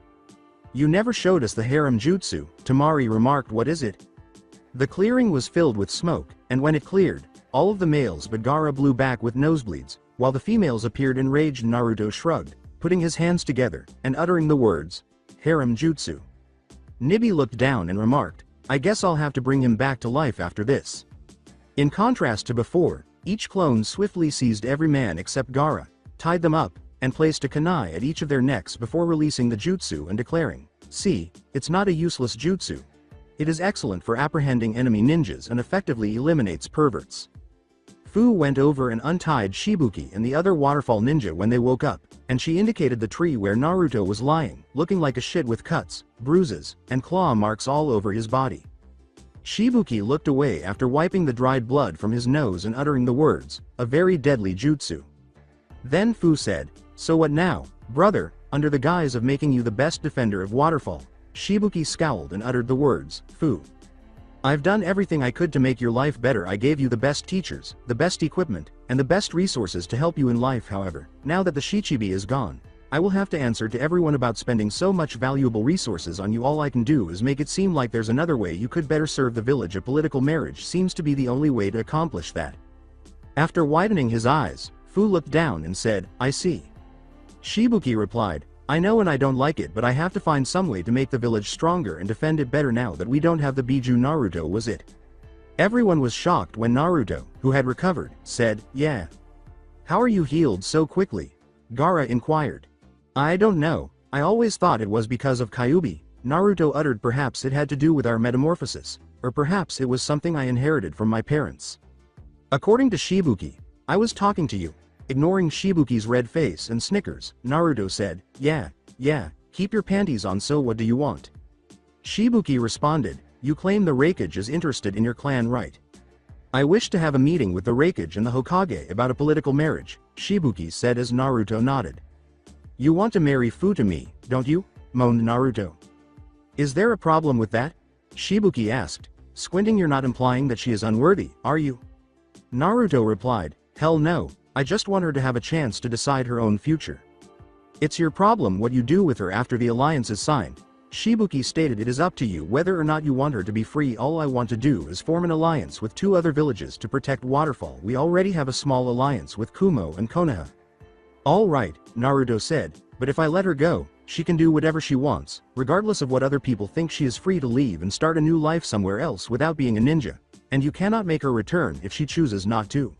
You never showed us the harem jutsu, Temari remarked. What is it? The clearing was filled with smoke, and when it cleared, all of the males but Gaara blew back with nosebleeds, while the females appeared enraged. Naruto shrugged, putting his hands together, and uttering the words, harem jutsu. Nibi looked down and remarked, I guess I'll have to bring him back to life after this. In contrast to before, each clone swiftly seized every man except Gaara, tied them up, and placed a kunai at each of their necks before releasing the jutsu and declaring, see, it's not a useless jutsu. It is excellent for apprehending enemy ninjas and effectively eliminates perverts. Fu went over and untied Shibuki and the other waterfall ninja when they woke up, and she indicated the tree where Naruto was lying, looking like a shit with cuts, bruises, and claw marks all over his body. Shibuki looked away after wiping the dried blood from his nose and uttering the words, a very deadly jutsu. Then Fu said, so what now, brother? under the guise of making you the best defender of Waterfall. Shibuki scowled and uttered the words, Fu. I've done everything I could to make your life better. I gave you the best teachers, the best equipment, and the best resources to help you in life. However, now that the Shichibi is gone, I will have to answer to everyone about spending so much valuable resources on you. All I can do is make it seem like there's another way you could better serve the village. A political marriage seems to be the only way to accomplish that. After widening his eyes, Fu looked down and said, I see. Shibuki replied, I know and I don't like it, but I have to find some way to make the village stronger and defend it better now that we don't have the Biju. Naruto was it. Everyone was shocked when Naruto, who had recovered, said, yeah. How are you healed so quickly? Gaara inquired. I don't know, I always thought it was because of Kyuubi, Naruto uttered. Perhaps it had to do with our metamorphosis, or perhaps it was something I inherited from my parents. According to Shibuki, I was talking to you. Ignoring Shibuki's red face and snickers, Naruto said, yeah, keep your panties on. So what do you want? Shibuki responded, you claim the Raikage is interested in your clan, right? I wish to have a meeting with the Raikage and the Hokage about a political marriage, Shibuki said as Naruto nodded. You want to marry Fu to me, don't you? Moaned Naruto. Is there a problem with that? Shibuki asked, squinting. You're not implying that she is unworthy, are you? Naruto replied, hell no, I just want her to have a chance to decide her own future. It's your problem what you do with her after the alliance is signed, Shibuki stated. It is up to you whether or not you want her to be free. All I want to do is form an alliance with 2 other villages to protect Waterfall. We already have a small alliance with Kumo and Konoha. All right, Naruto said, but if I let her go, she can do whatever she wants, regardless of what other people think. She is free to leave and start a new life somewhere else without being a ninja, and you cannot make her return if she chooses not to.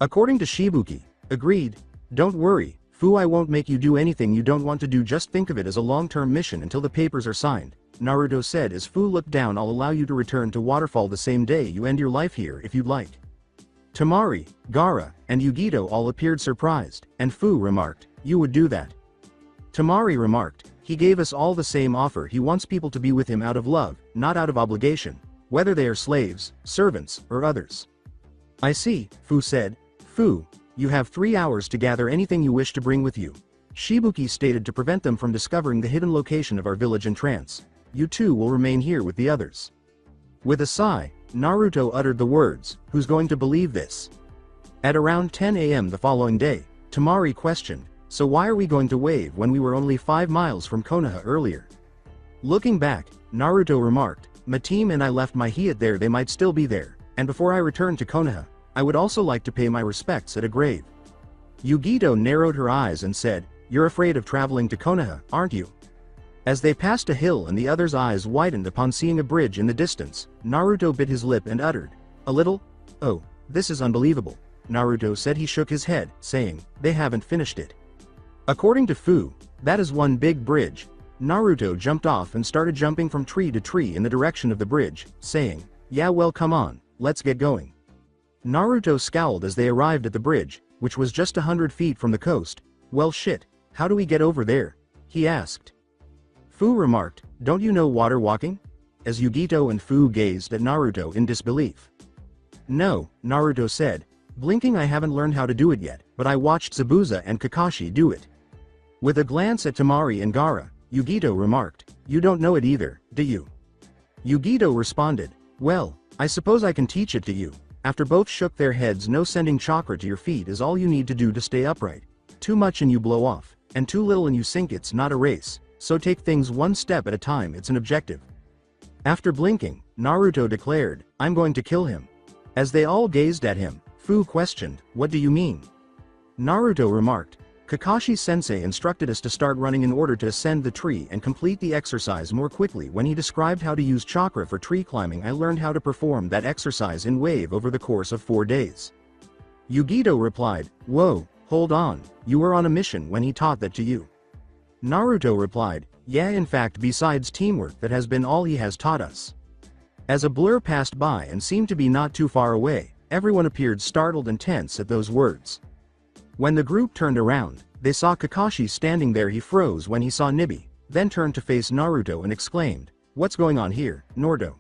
According to Shibuki, agreed, don't worry, Fu, I won't make you do anything you don't want to do. Just think of it as a long-term mission until the papers are signed, Naruto said as Fu looked down. I'll allow you to return to Waterfall the same day you end your life here if you'd like. Temari, Gaara, and Yugito all appeared surprised, and Fu remarked, you would do that? Temari remarked, he gave us all the same offer. He wants people to be with him out of love, not out of obligation, whether they are slaves, servants, or others. I see, Fu said. Fu, you have 3 hours to gather anything you wish to bring with you, Shibuki stated, to prevent them from discovering the hidden location of our village in trance. You two will remain here with the others. With a sigh, Naruto uttered the words, who's going to believe this? At around 10 a.m. the following day, Temari questioned, so why are we going to wave when we were only 5 miles from Konoha earlier? Looking back, Naruto remarked, my team and I left my Hiat there. They might still be there, and before I return to Konoha, I would also like to pay my respects at a grave. Yugito narrowed her eyes and said, you're afraid of traveling to Konoha, aren't you? As they passed a hill and the other's eyes widened upon seeing a bridge in the distance, Naruto bit his lip and uttered, a little? Oh, this is unbelievable, Naruto said. He shook his head, saying, they haven't finished it. According to Fu, that is one big bridge. Naruto jumped off and started jumping from tree to tree in the direction of the bridge, saying, yeah, well, come on, let's get going. Naruto scowled as they arrived at the bridge, which was just 100 feet from the coast. Well shit, how do we get over there? He asked. Fu remarked, don't you know water walking? As Yugito and Fu gazed at Naruto in disbelief. No, Naruto said, blinking. I haven't learned how to do it yet, but I watched Zabuza and Kakashi do it. With a glance at Temari and Gaara, Yugito remarked, you don't know it either, do you? Yugito responded, well, I suppose I can teach it to you. After both shook their heads, no, sending chakra to your feet is all you need to do to stay upright. Too much and you blow off, and too little and you sink. It's not a race, so take things one step at a time. It's an objective. After blinking, Naruto declared, I'm going to kill him. As they all gazed at him, Fu questioned, what do you mean? Naruto remarked, Kakashi-sensei instructed us to start running in order to ascend the tree and complete the exercise more quickly. When he described how to use chakra for tree climbing, I learned how to perform that exercise in wave over the course of 4 days. Yugito replied, whoa, hold on, you were on a mission when he taught that to you. Naruto replied, yeah, in fact, besides teamwork, that has been all he has taught us. As a blur passed by and seemed to be not too far away, everyone appeared startled and tense at those words. When the group turned around, they saw Kakashi standing there. He froze when he saw Nibi, then turned to face Naruto and exclaimed, what's going on here, Naruto?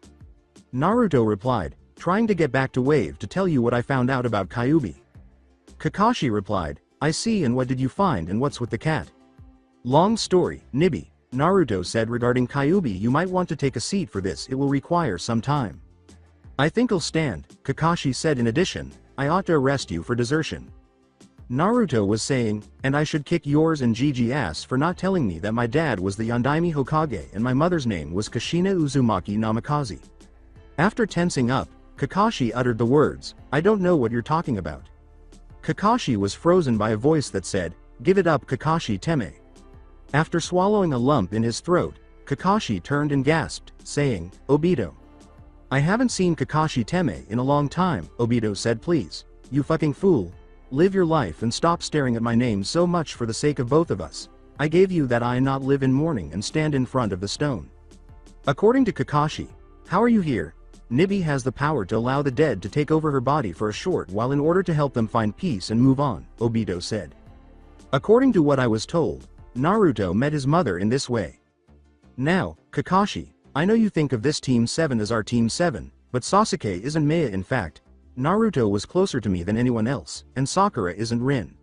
Naruto replied, trying to get back to Wave to tell you what I found out about Kyuubi. Kakashi replied, I see, and what did you find and what's with the cat? Long story, Nibi, Naruto said regarding Kyuubi. You might want to take a seat for this, it will require some time. I think I'll stand, Kakashi said. In addition, I ought to arrest you for desertion. Naruto was saying, and I should kick yours and Gigi ass for not telling me that my dad was the Yondaime Hokage and my mother's name was Kushina Uzumaki Namikaze. After tensing up, Kakashi uttered the words, I don't know what you're talking about. Kakashi was frozen by a voice that said, give it up Kakashi Teme. After swallowing a lump in his throat, Kakashi turned and gasped, saying, Obito. I haven't seen Kakashi Teme in a long time, Obito said. Please, you fucking fool. Live your life and stop staring at my name so much for the sake of both of us. I gave you that I not live in mourning and stand in front of the stone. According to Kakashi, how are you here? Nibi has the power to allow the dead to take over her body for a short while in order to help them find peace and move on, Obito said. According to what I was told, Naruto met his mother in this way. Now, Kakashi, I know you think of this Team 7 as our Team 7, but Sasuke isn't Maya. In fact, Naruto was closer to me than anyone else, and Sakura isn't Rin.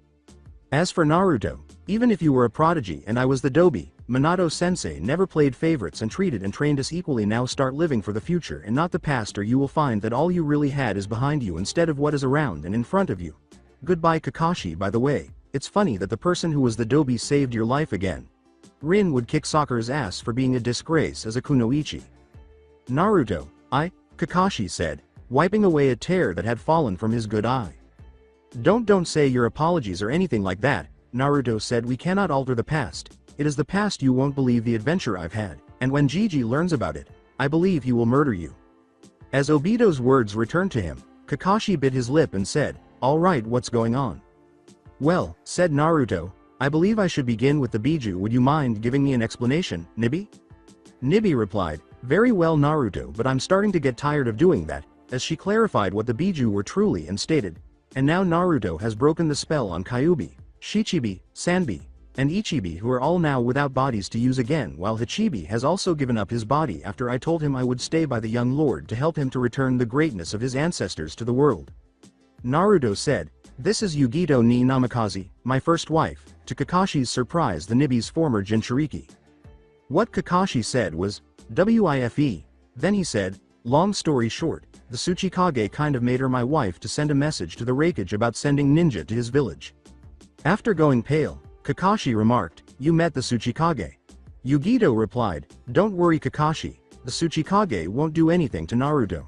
As for Naruto, even if you were a prodigy and I was the Dobi, Minato-sensei never played favorites and treated and trained us equally. Now start living for the future and not the past, or you will find that all you really had is behind you instead of what is around and in front of you. Goodbye Kakashi. By the way, it's funny that the person who was the Dobi saved your life again. Rin would kick Sakura's ass for being a disgrace as a kunoichi. Naruto, Kakashi said, wiping away a tear that had fallen from his good eye. Don't say your apologies or anything like that, Naruto said. We cannot alter the past. It is the past. You won't believe the adventure I've had, and when Gigi learns about it, I believe he will murder you. As Obito's words returned to him, Kakashi bit his lip and said, alright, what's going on? Well, said Naruto, I believe I should begin with the Biju. Would you mind giving me an explanation, Nibi? Nibi replied, very well Naruto, but I'm starting to get tired of doing that, as she clarified what the Biju were truly and stated, and now Naruto has broken the spell on Kyuubi, Shichibi, Sanbi, and Ichibi, who are all now without bodies to use again, while Hachibi has also given up his body after I told him I would stay by the young lord to help him to return the greatness of his ancestors to the world. Naruto said, this is Yugito ni Namikaze, my first wife, to Kakashi's surprise the Nibi's former Jinchuriki. What Kakashi said was, WIFE, then he said, long story short, the Tsuchikage kind of made her my wife to send a message to the Raikage about sending ninja to his village. After going pale, Kakashi remarked, you met the Tsuchikage. Yugito replied, don't worry Kakashi, the Tsuchikage won't do anything to Naruto.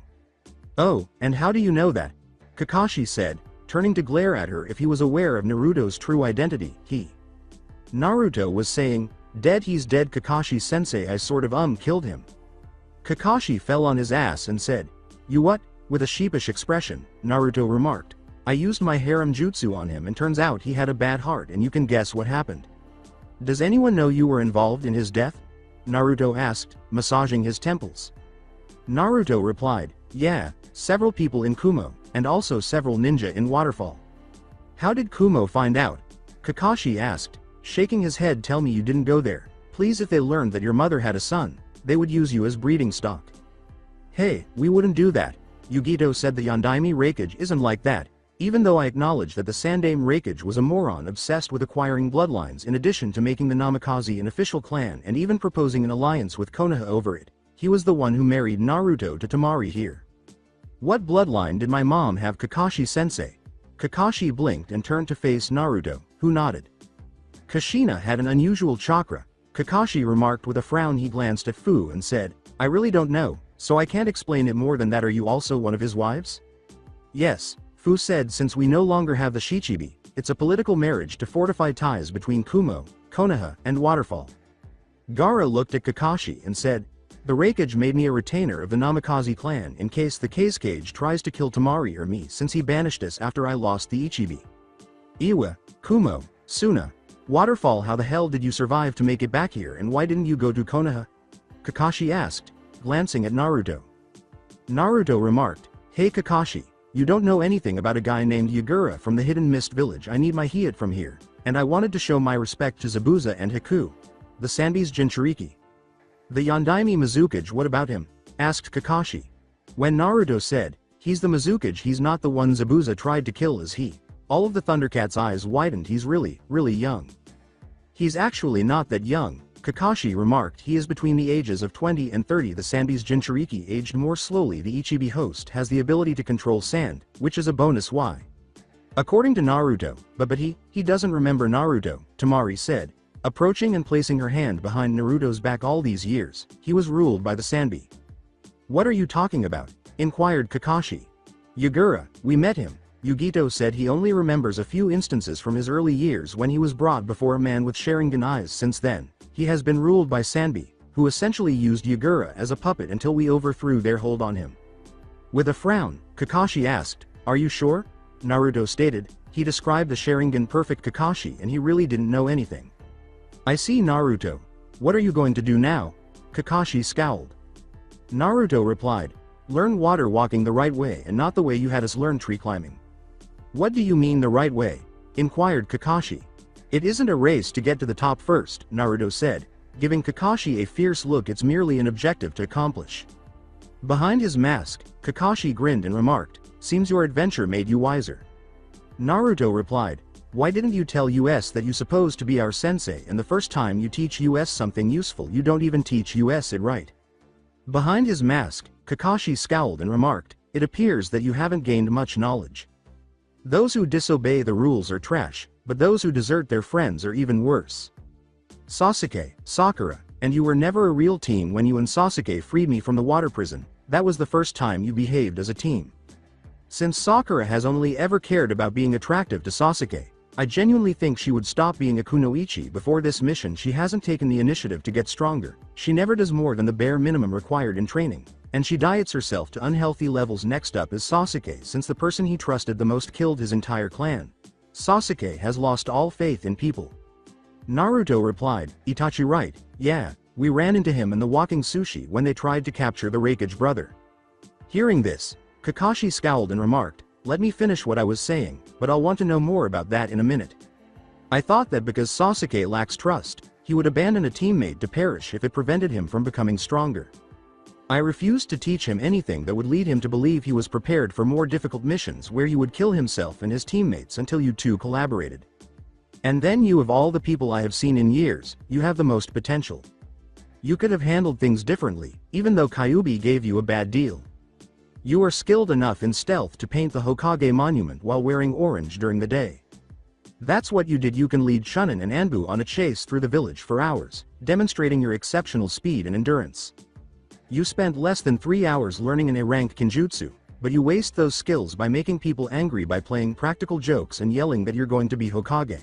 Oh, and how do you know that? Kakashi said, turning to glare at her if he was aware of Naruto's true identity. Naruto was saying, dead, he's dead Kakashi-sensei, I sort of killed him. Kakashi fell on his ass and said, you what? With a sheepish expression, Naruto remarked, I used my harem jutsu on him and turns out he had a bad heart, and you can guess what happened. Does anyone know you were involved in his death? Naruto asked, massaging his temples. Naruto replied, yeah, several people in Kumo, and also several ninja in Waterfall. How did Kumo find out? Kakashi asked, shaking his head. Tell me you didn't go there, please. If they learned that your mother had a son, they would use you as breeding stock. Hey, we wouldn't do that, Yugito said. The Yondaime Raikage isn't like that, even though I acknowledge that the Sandaime Raikage was a moron obsessed with acquiring bloodlines in addition to making the Namikaze an official clan and even proposing an alliance with Konoha over it. He was the one who married Naruto to Temari here. What bloodline did my mom have? Kakashi-sensei. Kakashi blinked and turned to face Naruto, who nodded. Kushina had an unusual chakra, Kakashi remarked with a frown. He glanced at Fu and said, I really don't know, so I can't explain it more than that. Are you also one of his wives? Yes, Fu said. Since we no longer have the Shichibi, it's a political marriage to fortify ties between Kumo, Konoha, and Waterfall. Gaara looked at Kakashi and said, the Raikage made me a retainer of the Namikaze clan in case the Kazekage tries to kill Temari or me, since he banished us after I lost the Ichibi. Iwa, Kumo, Suna, Waterfall, how the hell did you survive to make it back here, and why didn't you go to Konoha? Kakashi asked, glancing at Naruto. Naruto remarked, hey Kakashi, you don't know anything about a guy named Yagura from the Hidden Mist Village. I need my Hiat from here, and I wanted to show my respect to Zabuza and Haku, the Sanbi's Jinchuriki. The Yondaime Mizukage, what about him? Asked Kakashi. When Naruto said, he's the Mizukage, he's not the one Zabuza tried to kill, is he? All of the Thundercats' eyes widened. He's really young. He's actually not that young, Kakashi remarked. He is between the ages of 20 and 30. The Sanbi's Jinchuriki aged more slowly. The Ichibi host has the ability to control sand, which is a bonus Y. According to Naruto, but he doesn't remember Naruto, Tamari said, approaching and placing her hand behind Naruto's back. All these years, he was ruled by the Sanbi. What are you talking about? Inquired Kakashi. Yagura, we met him. Yugito said he only remembers a few instances from his early years when he was brought before a man with Sharingan eyes. Since then, he has been ruled by Sanbi, who essentially used Yagura as a puppet until we overthrew their hold on him. With a frown, Kakashi asked, are you sure? Naruto stated, he described the Sharingan perfect Kakashi and he really didn't know anything. I see. Naruto. What are you going to do now? Kakashi scowled. Naruto replied, learn water walking the right way and not the way you had us learn tree climbing. What do you mean the right way? Inquired Kakashi. It isn't a race to get to the top first, Naruto said, giving Kakashi a fierce look. It's merely an objective to accomplish. Behind his mask, Kakashi grinned and remarked, seems your adventure made you wiser. Naruto replied, why didn't you tell us that you supposed to be our sensei and the first time you teach us something useful you don't even teach us it right? Behind his mask, Kakashi scowled and remarked, it appears that you haven't gained much knowledge. Those who disobey the rules are trash, but those who desert their friends are even worse. Sasuke, Sakura, and you were never a real team. When you and Sasuke freed me from the water prison, that was the first time you behaved as a team. Since Sakura has only ever cared about being attractive to Sasuke, I genuinely think she would stop being a kunoichi before this mission. She hasn't taken the initiative to get stronger, she never does more than the bare minimum required in training, and she diets herself to unhealthy levels. Next up is Sasuke. Since the person he trusted the most killed his entire clan, Sasuke has lost all faith in people. Naruto replied, Itachi right, yeah, we ran into him in the walking sushi when they tried to capture the Raikage brother. Hearing this, Kakashi scowled and remarked, let me finish what I was saying, but I'll want to know more about that in a minute. I thought that because Sasuke lacks trust, he would abandon a teammate to perish if it prevented him from becoming stronger. I refused to teach him anything that would lead him to believe he was prepared for more difficult missions where he would kill himself and his teammates until you two collaborated. And then you, of all the people I have seen in years, you have the most potential. You could have handled things differently, even though Kyuubi gave you a bad deal. You are skilled enough in stealth to paint the Hokage monument while wearing orange during the day. That's what you did. You can lead Shunin and Anbu on a chase through the village for hours, demonstrating your exceptional speed and endurance. You spent less than 3 hours learning an A-rank Kenjutsu, but you waste those skills by making people angry by playing practical jokes and yelling that you're going to be Hokage.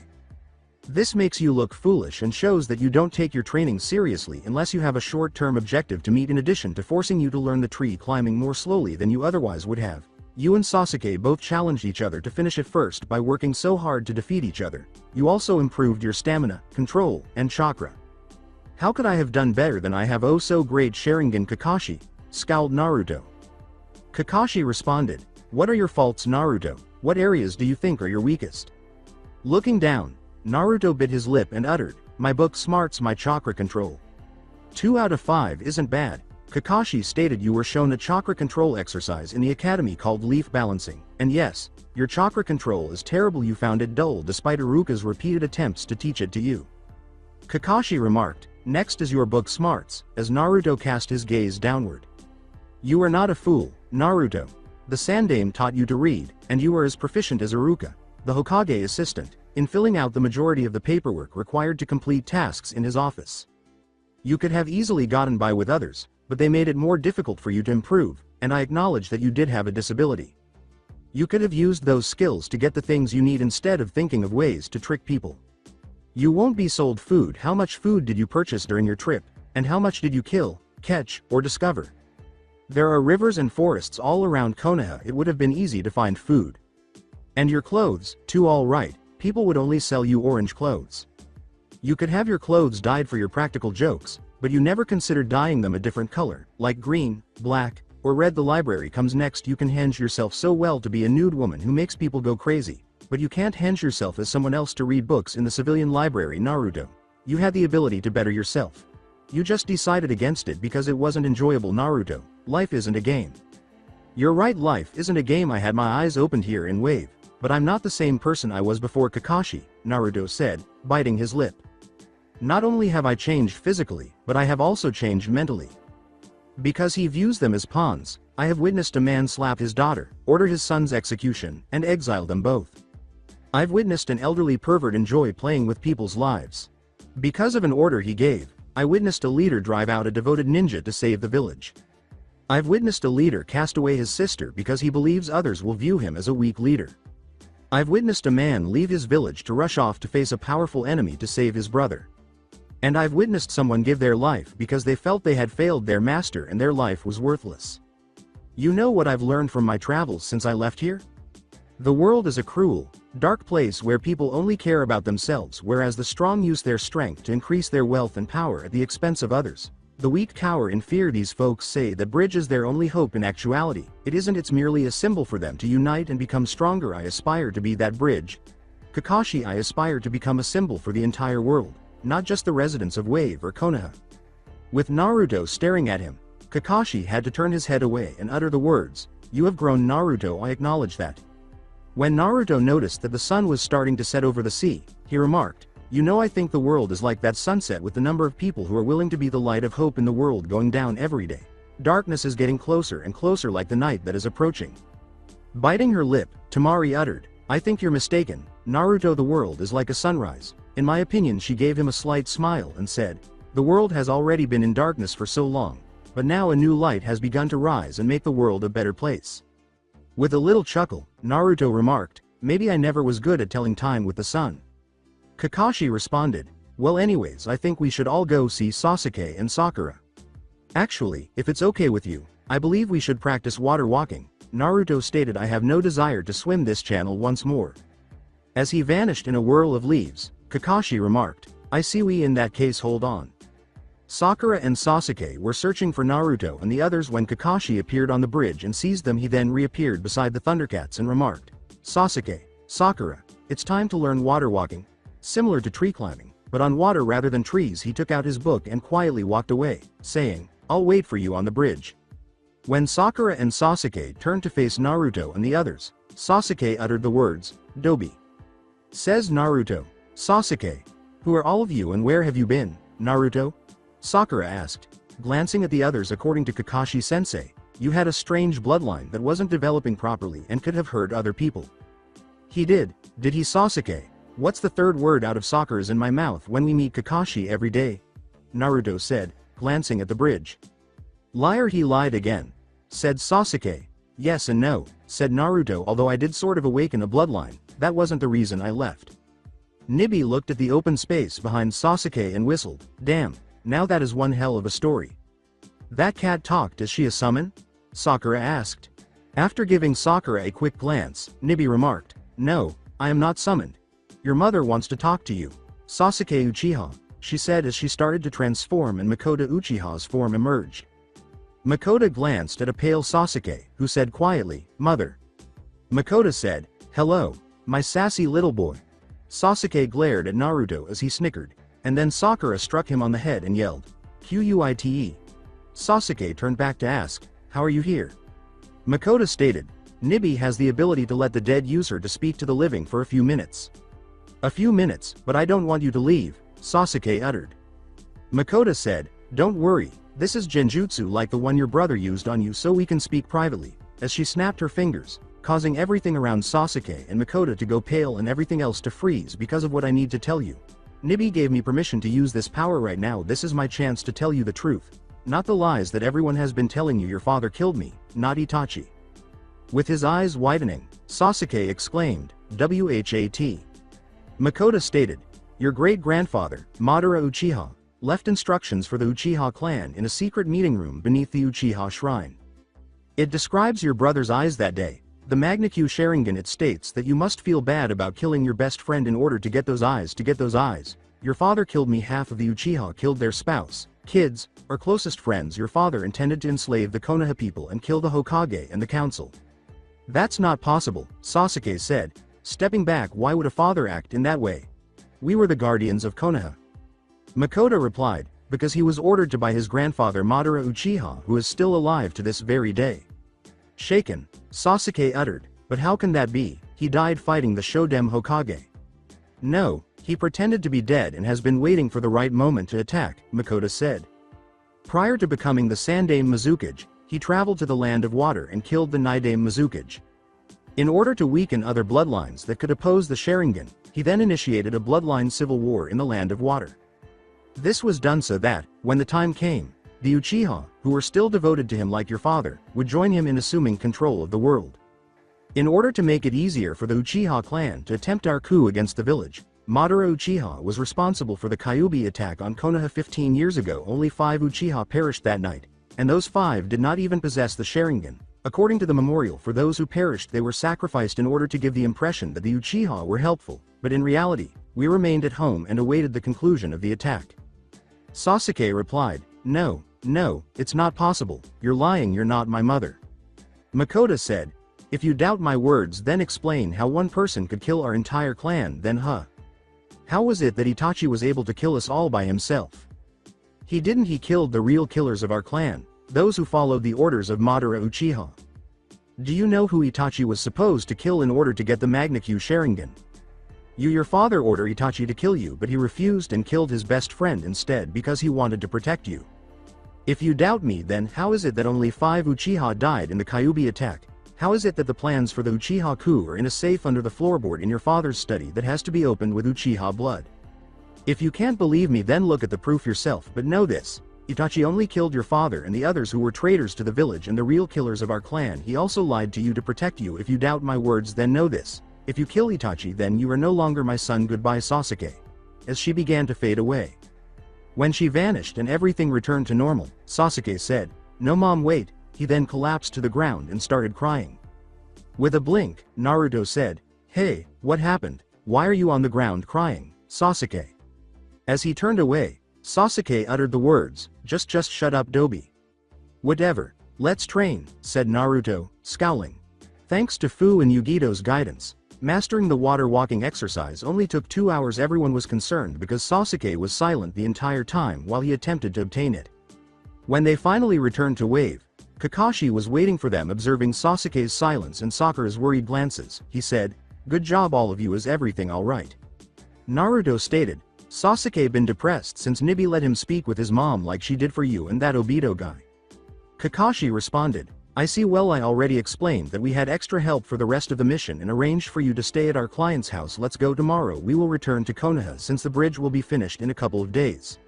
This makes you look foolish and shows that you don't take your training seriously unless you have a short-term objective to meet, in addition to forcing you to learn the tree climbing more slowly than you otherwise would have. You and Sasuke both challenged each other to finish it first by working so hard to defeat each other. You also improved your stamina, control, and chakra. How could I have done better than I have? Oh so great Sharingan. Kakashi, scowled Naruto. Kakashi responded, what are your faults, Naruto? What areas do you think are your weakest? Looking down, Naruto bit his lip and uttered, my book smarts, my chakra control. 2 out of 5 isn't bad. Kakashi stated you were shown a chakra control exercise in the academy called leaf balancing, and yes, your chakra control is terrible. You found it dull despite Iruka's repeated attempts to teach it to you. Kakashi remarked, next is your book smarts, as Naruto cast his gaze downward. You are not a fool, Naruto. The Sandaime taught you to read, and you are as proficient as Iruka, the Hokage assistant, in filling out the majority of the paperwork required to complete tasks in his office. You could have easily gotten by with others, but they made it more difficult for you to improve, and I acknowledge that you did have a disability. You could have used those skills to get the things you need instead of thinking of ways to trick people. You won't be sold food. How much food did you purchase during your trip, and how much did you kill, catch, or discover? There are rivers and forests all around Konoha. It would have been easy to find food. And your clothes, too. All right, people would only sell you orange clothes. You could have your clothes dyed for your practical jokes, but you never considered dyeing them a different color, like green, black, or red. The library comes next. You can henge yourself so well to be a nude woman who makes people go crazy, but you can't henge yourself as someone else to read books in the civilian library. Naruto, you had the ability to better yourself. You just decided against it because it wasn't enjoyable. Naruto, life isn't a game. You're right, life isn't a game. I had my eyes opened here in Wave, but I'm not the same person I was before. Kakashi, Naruto said, biting his lip. Not only have I changed physically, but I have also changed mentally. Because he views them as pawns, I have witnessed a man slap his daughter, order his son's execution, and exile them both. I've witnessed an elderly pervert enjoy playing with people's lives. Because of an order he gave, I witnessed a leader drive out a devoted ninja to save the village. I've witnessed a leader cast away his sister because he believes others will view him as a weak leader. I've witnessed a man leave his village to rush off to face a powerful enemy to save his brother. And I've witnessed someone give their life because they felt they had failed their master and their life was worthless. You know what I've learned from my travels since I left here? The world is a cruel, dark place where people only care about themselves, whereas the strong use their strength to increase their wealth and power at the expense of others. The weak cower in fear. These folks say that bridge is their only hope. In actuality, it isn't. It's merely a symbol for them to unite and become stronger. I aspire to be that bridge. Kakashi, I aspire to become a symbol for the entire world, not just the residents of Wave or Konoha. With Naruto staring at him, Kakashi had to turn his head away and utter the words, "You have grown, Naruto. I acknowledge that." When Naruto noticed that the sun was starting to set over the sea, he remarked, "You know, I think the world is like that sunset with the number of people who are willing to be the light of hope in the world going down every day. Darkness is getting closer and closer, like the night that is approaching." Biting her lip, Tamari uttered, "I think you're mistaken, Naruto. The world is like a sunrise." In my opinion, she gave him a slight smile and said, "The world has already been in darkness for so long, but now a new light has begun to rise and make the world a better place." With a little chuckle, Naruto remarked, "Maybe I never was good at telling time with the sun." Kakashi responded, "Well, anyways, I think we should all go see Sasuke and Sakura. Actually, if it's okay with you, I believe we should practice water walking." Naruto stated, "I have no desire to swim this channel once more." As he vanished in a whirl of leaves, Kakashi remarked, "I see. We in that case hold on." Sakura and Sasuke were searching for Naruto and the others when Kakashi appeared on the bridge and seized them. He then reappeared beside the Thundercats and remarked, "Sasuke, Sakura, it's time to learn water walking. Similar to tree climbing, but on water rather than trees." He took out his book and quietly walked away, saying, "I'll wait for you on the bridge." When Sakura and Sasuke turned to face Naruto and the others, Sasuke uttered the words, "Dobi." Says Naruto, "Sasuke, who are all of you and where have you been, Naruto?" Sakura asked, glancing at the others. "According to Kakashi-sensei, you had a strange bloodline that wasn't developing properly and could have hurt other people." "He did he, Sasuke? What's the third word out of Sakura's in my mouth when we meet Kakashi every day?" Naruto said, glancing at the bridge. "Liar, he lied again," said Sasuke. "Yes and no," said Naruto. "Although I did sort of awaken a bloodline, that wasn't the reason I left." Nibi looked at the open space behind Sasuke and whistled, "Damn, now that is one hell of a story." "That cat talked. Is she a summon?" Sakura asked. After giving Sakura a quick glance, Nibi remarked, "No, I am not summoned. Your mother wants to talk to you, Sasuke Uchiha," she said as she started to transform and Makoto Uchiha's form emerged. Makoto glanced at a pale Sasuke, who said quietly, "Mother." Makoto said, "Hello, my sassy little boy." Sasuke glared at Naruto as he snickered, and then Sakura struck him on the head and yelled, "Quite." Sasuke turned back to ask, "How are you here?" Makoto stated, "Nibi has the ability to let the dead use her to speak to the living for a few minutes." "A few minutes, but I don't want you to leave," Sasuke uttered. Makoto said, "Don't worry, this is genjutsu like the one your brother used on you, so we can speak privately," as she snapped her fingers, causing everything around Sasuke and Makoto to go pale and everything else to freeze. "Because of what I need to tell you. Nibi gave me permission to use this power right now. This is my chance to tell you the truth. Not the lies that everyone has been telling you. Your father killed me, not Itachi." With his eyes widening, Sasuke exclaimed, "What?" Makoto stated, "Your great-grandfather, Madara Uchiha, left instructions for the Uchiha clan in a secret meeting room beneath the Uchiha shrine. It describes your brother's eyes that day. The Magna-Q Sharingan. It states that you must feel bad about killing your best friend in order to get those eyes. To get those eyes, your father killed me. Half of the Uchiha killed their spouse, kids, or closest friends. Your father intended to enslave the Konoha people and kill the Hokage and the council." "That's not possible," Sasuke said, stepping back. "Why would a father act in that way? We were the guardians of Konoha." Makoto replied, "Because he was ordered to by his grandfather Madara Uchiha, who is still alive to this very day." Shaken, Sasuke uttered, "But how can that be? He died fighting the Shodem Hokage." "No, He pretended to be dead and has been waiting for the right moment to attack, Makoto said. Prior to becoming the Sandaime Mizukage, he traveled to the Land of Water and killed the Nidaime Mizukage. In order to weaken other bloodlines that could oppose the Sharingan, he then initiated a bloodline civil war in the Land of Water. This was done so that, when the time came, the Uchiha, who were still devoted to him like your father, would join him in assuming control of the world. In order to make it easier for the Uchiha clan to attempt our coup against the village, Madara Uchiha was responsible for the Kyuubi attack on Konoha 15 years ago. Only 5 Uchiha perished that night, and those 5 did not even possess the Sharingan. According to the memorial, for those who perished, they were sacrificed in order to give the impression that the Uchiha were helpful, but in reality, we remained at home and awaited the conclusion of the attack. Sasuke replied, No, it's not possible, you're lying, you're not my mother. Makoto said, If you doubt my words, then explain how one person could kill our entire clan, then How was it that Itachi was able to kill us all by himself? He killed the real killers of our clan, those who followed the orders of Madara Uchiha. Do you know who Itachi was supposed to kill in order to get the Magna-Q Sharingan? Your father ordered Itachi to kill you, but he refused and killed his best friend instead because he wanted to protect you. If you doubt me, then how is it that only 5 Uchiha died in the Kyuubi attack? How is it that the plans for the Uchiha coup are in a safe under the floorboard in your father's study that has to be opened with Uchiha blood? If you can't believe me, then look at the proof yourself, but know this. Itachi only killed your father and the others who were traitors to the village and the real killers of our clan. He also lied to you to protect you. If you doubt my words, then know this. If you kill Itachi, then you are no longer my son. Goodbye, Sasuke. As she began to fade away. When she vanished and everything returned to normal, Sasuke said, No mom, wait. He then collapsed to the ground and started crying. With a blink, Naruto said, Hey, what happened? Why are you on the ground crying, Sasuke? As he turned away, Sasuke uttered the words, Just shut up, Dobi. Whatever, let's train, said Naruto, scowling. Thanks to Fu and Yugito's guidance, mastering the water walking exercise only took 2 hours. Everyone was concerned because Sasuke was silent the entire time while he attempted to obtain it. When they finally returned to Wave, Kakashi was waiting for them, observing Sasuke's silence and Sakura's worried glances. He said, Good job all of you, is everything alright? Naruto stated, Sasuke been depressed since Nibi let him speak with his mom like she did for you and that Obito guy. Kakashi responded, I see, well, I already explained that we had extra help for the rest of the mission and arranged for you to stay at our client's house. Let's go tomorrow. We will return to Konoha since the bridge will be finished in a couple of days.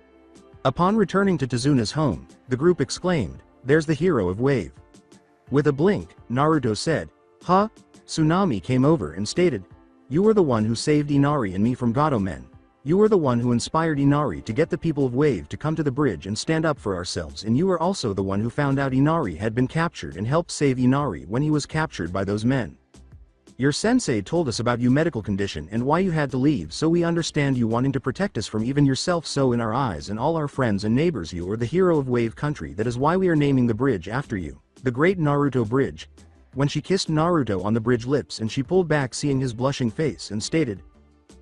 Upon returning to Tezuna's home, the group exclaimed, There's the hero of Wave. With a blink, Naruto said, Tsunami came over and stated, You were the one who saved Inari and me from Gato men. You were the one who inspired Inari to get the people of Wave to come to the bridge and stand up for ourselves, and you were also the one who found out Inari had been captured and helped save Inari when he was captured by those men. Your sensei told us about your medical condition and why you had to leave, so we understand you wanting to protect us from even yourself. So in our eyes and all our friends and neighbors, you are the hero of Wave Country. That is why we are naming the bridge after you, the Great Naruto Bridge. When she kissed Naruto on the bridge lips and she pulled back, seeing his blushing face, and stated,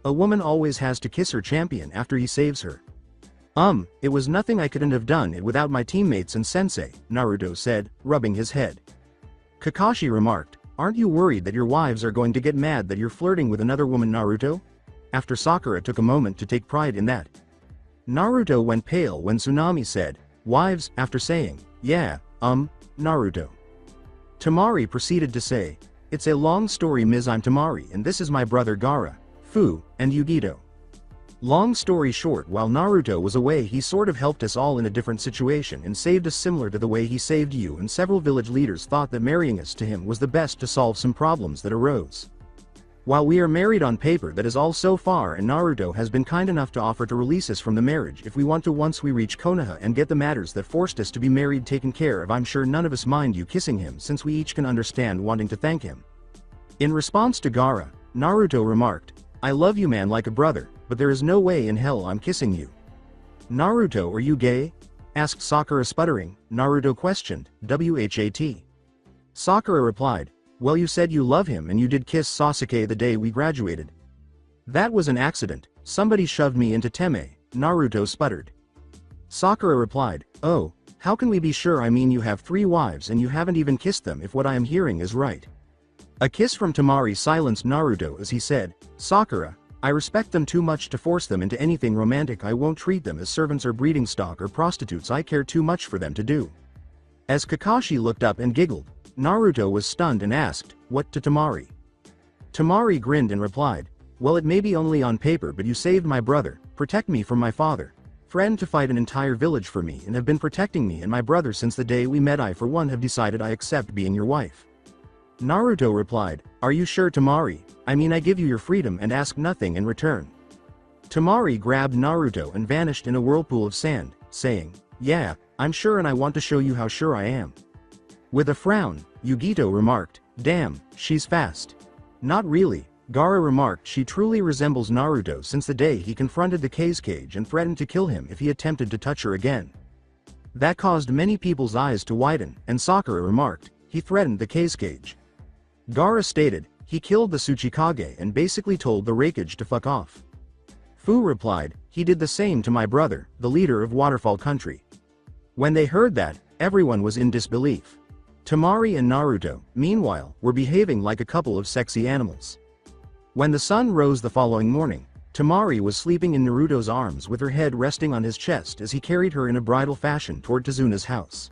A woman always has to kiss her champion after he saves her. It was nothing. I couldn't have done it without my teammates and sensei, Naruto said, rubbing his head. Kakashi remarked, Aren't you worried that your wives are going to get mad that you're flirting with another woman, Naruto? After Sakura took a moment to take pride in that. Naruto went pale when Tsunami said, Wives, after saying, Yeah, Naruto. Tamari proceeded to say, It's a long story, Ms. I'm Tamari and this is my brother Gaara, Fu, and Yugito. Long story short, while Naruto was away, he sort of helped us all in a different situation and saved us, similar to the way he saved you, and several village leaders thought that marrying us to him was the best to solve some problems that arose. While we are married on paper, that is all so far, and Naruto has been kind enough to offer to release us from the marriage if we want to once we reach Konoha and get the matters that forced us to be married taken care of. I'm sure none of us mind you kissing him, since we each can understand wanting to thank him. In response to Gaara, Naruto remarked, I love you, man, like a brother, but there is no way in hell I'm kissing you. Naruto, are you gay? Asked Sakura, sputtering. Naruto questioned, What? Sakura replied, Well, you said you love him and you did kiss Sasuke the day we graduated. That was an accident, somebody shoved me into Teme, Naruto sputtered. Sakura replied, Oh, how can we be sure? I mean, you have 3 wives and you haven't even kissed them, if what I am hearing is right. A kiss from Tamari silenced Naruto as he said, Sakura, I respect them too much to force them into anything romantic. I won't treat them as servants or breeding stock or prostitutes. I care too much for them to do. As Kakashi looked up and giggled, Naruto was stunned and asked, "What to Temari?" Temari grinned and replied, "Well, it may be only on paper, but you saved my brother, protect me from my father, threatened to fight an entire village for me, and have been protecting me and my brother since the day we met. I for one have decided I accept being your wife." Naruto replied, "Are you sure, Temari? I mean, I give you your freedom and ask nothing in return." Temari grabbed Naruto and vanished in a whirlpool of sand, saying, "Yeah, I'm sure, and I want to show you how sure I am." With a frown, Yugito remarked, "Damn, she's fast." "Not really," Gaara remarked. "She truly resembles Naruto since the day he confronted the Kazekage and threatened to kill him if he attempted to touch her again." That caused many people's eyes to widen, and Sakura remarked, "He threatened the Kazekage." Gaara stated, "He killed the Tsuchikage and basically told the Raikage to fuck off." Fu replied, "He did the same to my brother, the leader of Waterfall Country." When they heard that, everyone was in disbelief. Temari and Naruto, meanwhile, were behaving like a couple of sexy animals. When the sun rose the following morning, Temari was sleeping in Naruto's arms with her head resting on his chest as he carried her in a bridal fashion toward Tezuna's house.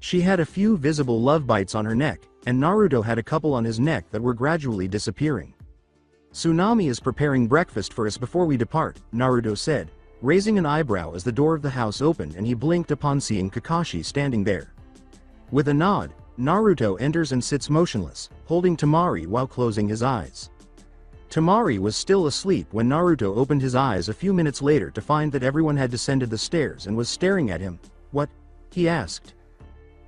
She had a few visible love bites on her neck, and Naruto had a couple on his neck that were gradually disappearing. "Tsunami is preparing breakfast for us before we depart," Naruto said, raising an eyebrow as the door of the house opened and he blinked upon seeing Kakashi standing there. With a nod, Naruto enters and sits motionless, holding Temari while closing his eyes. Temari was still asleep when Naruto opened his eyes a few minutes later to find that everyone had descended the stairs and was staring at him. "What?" he asked.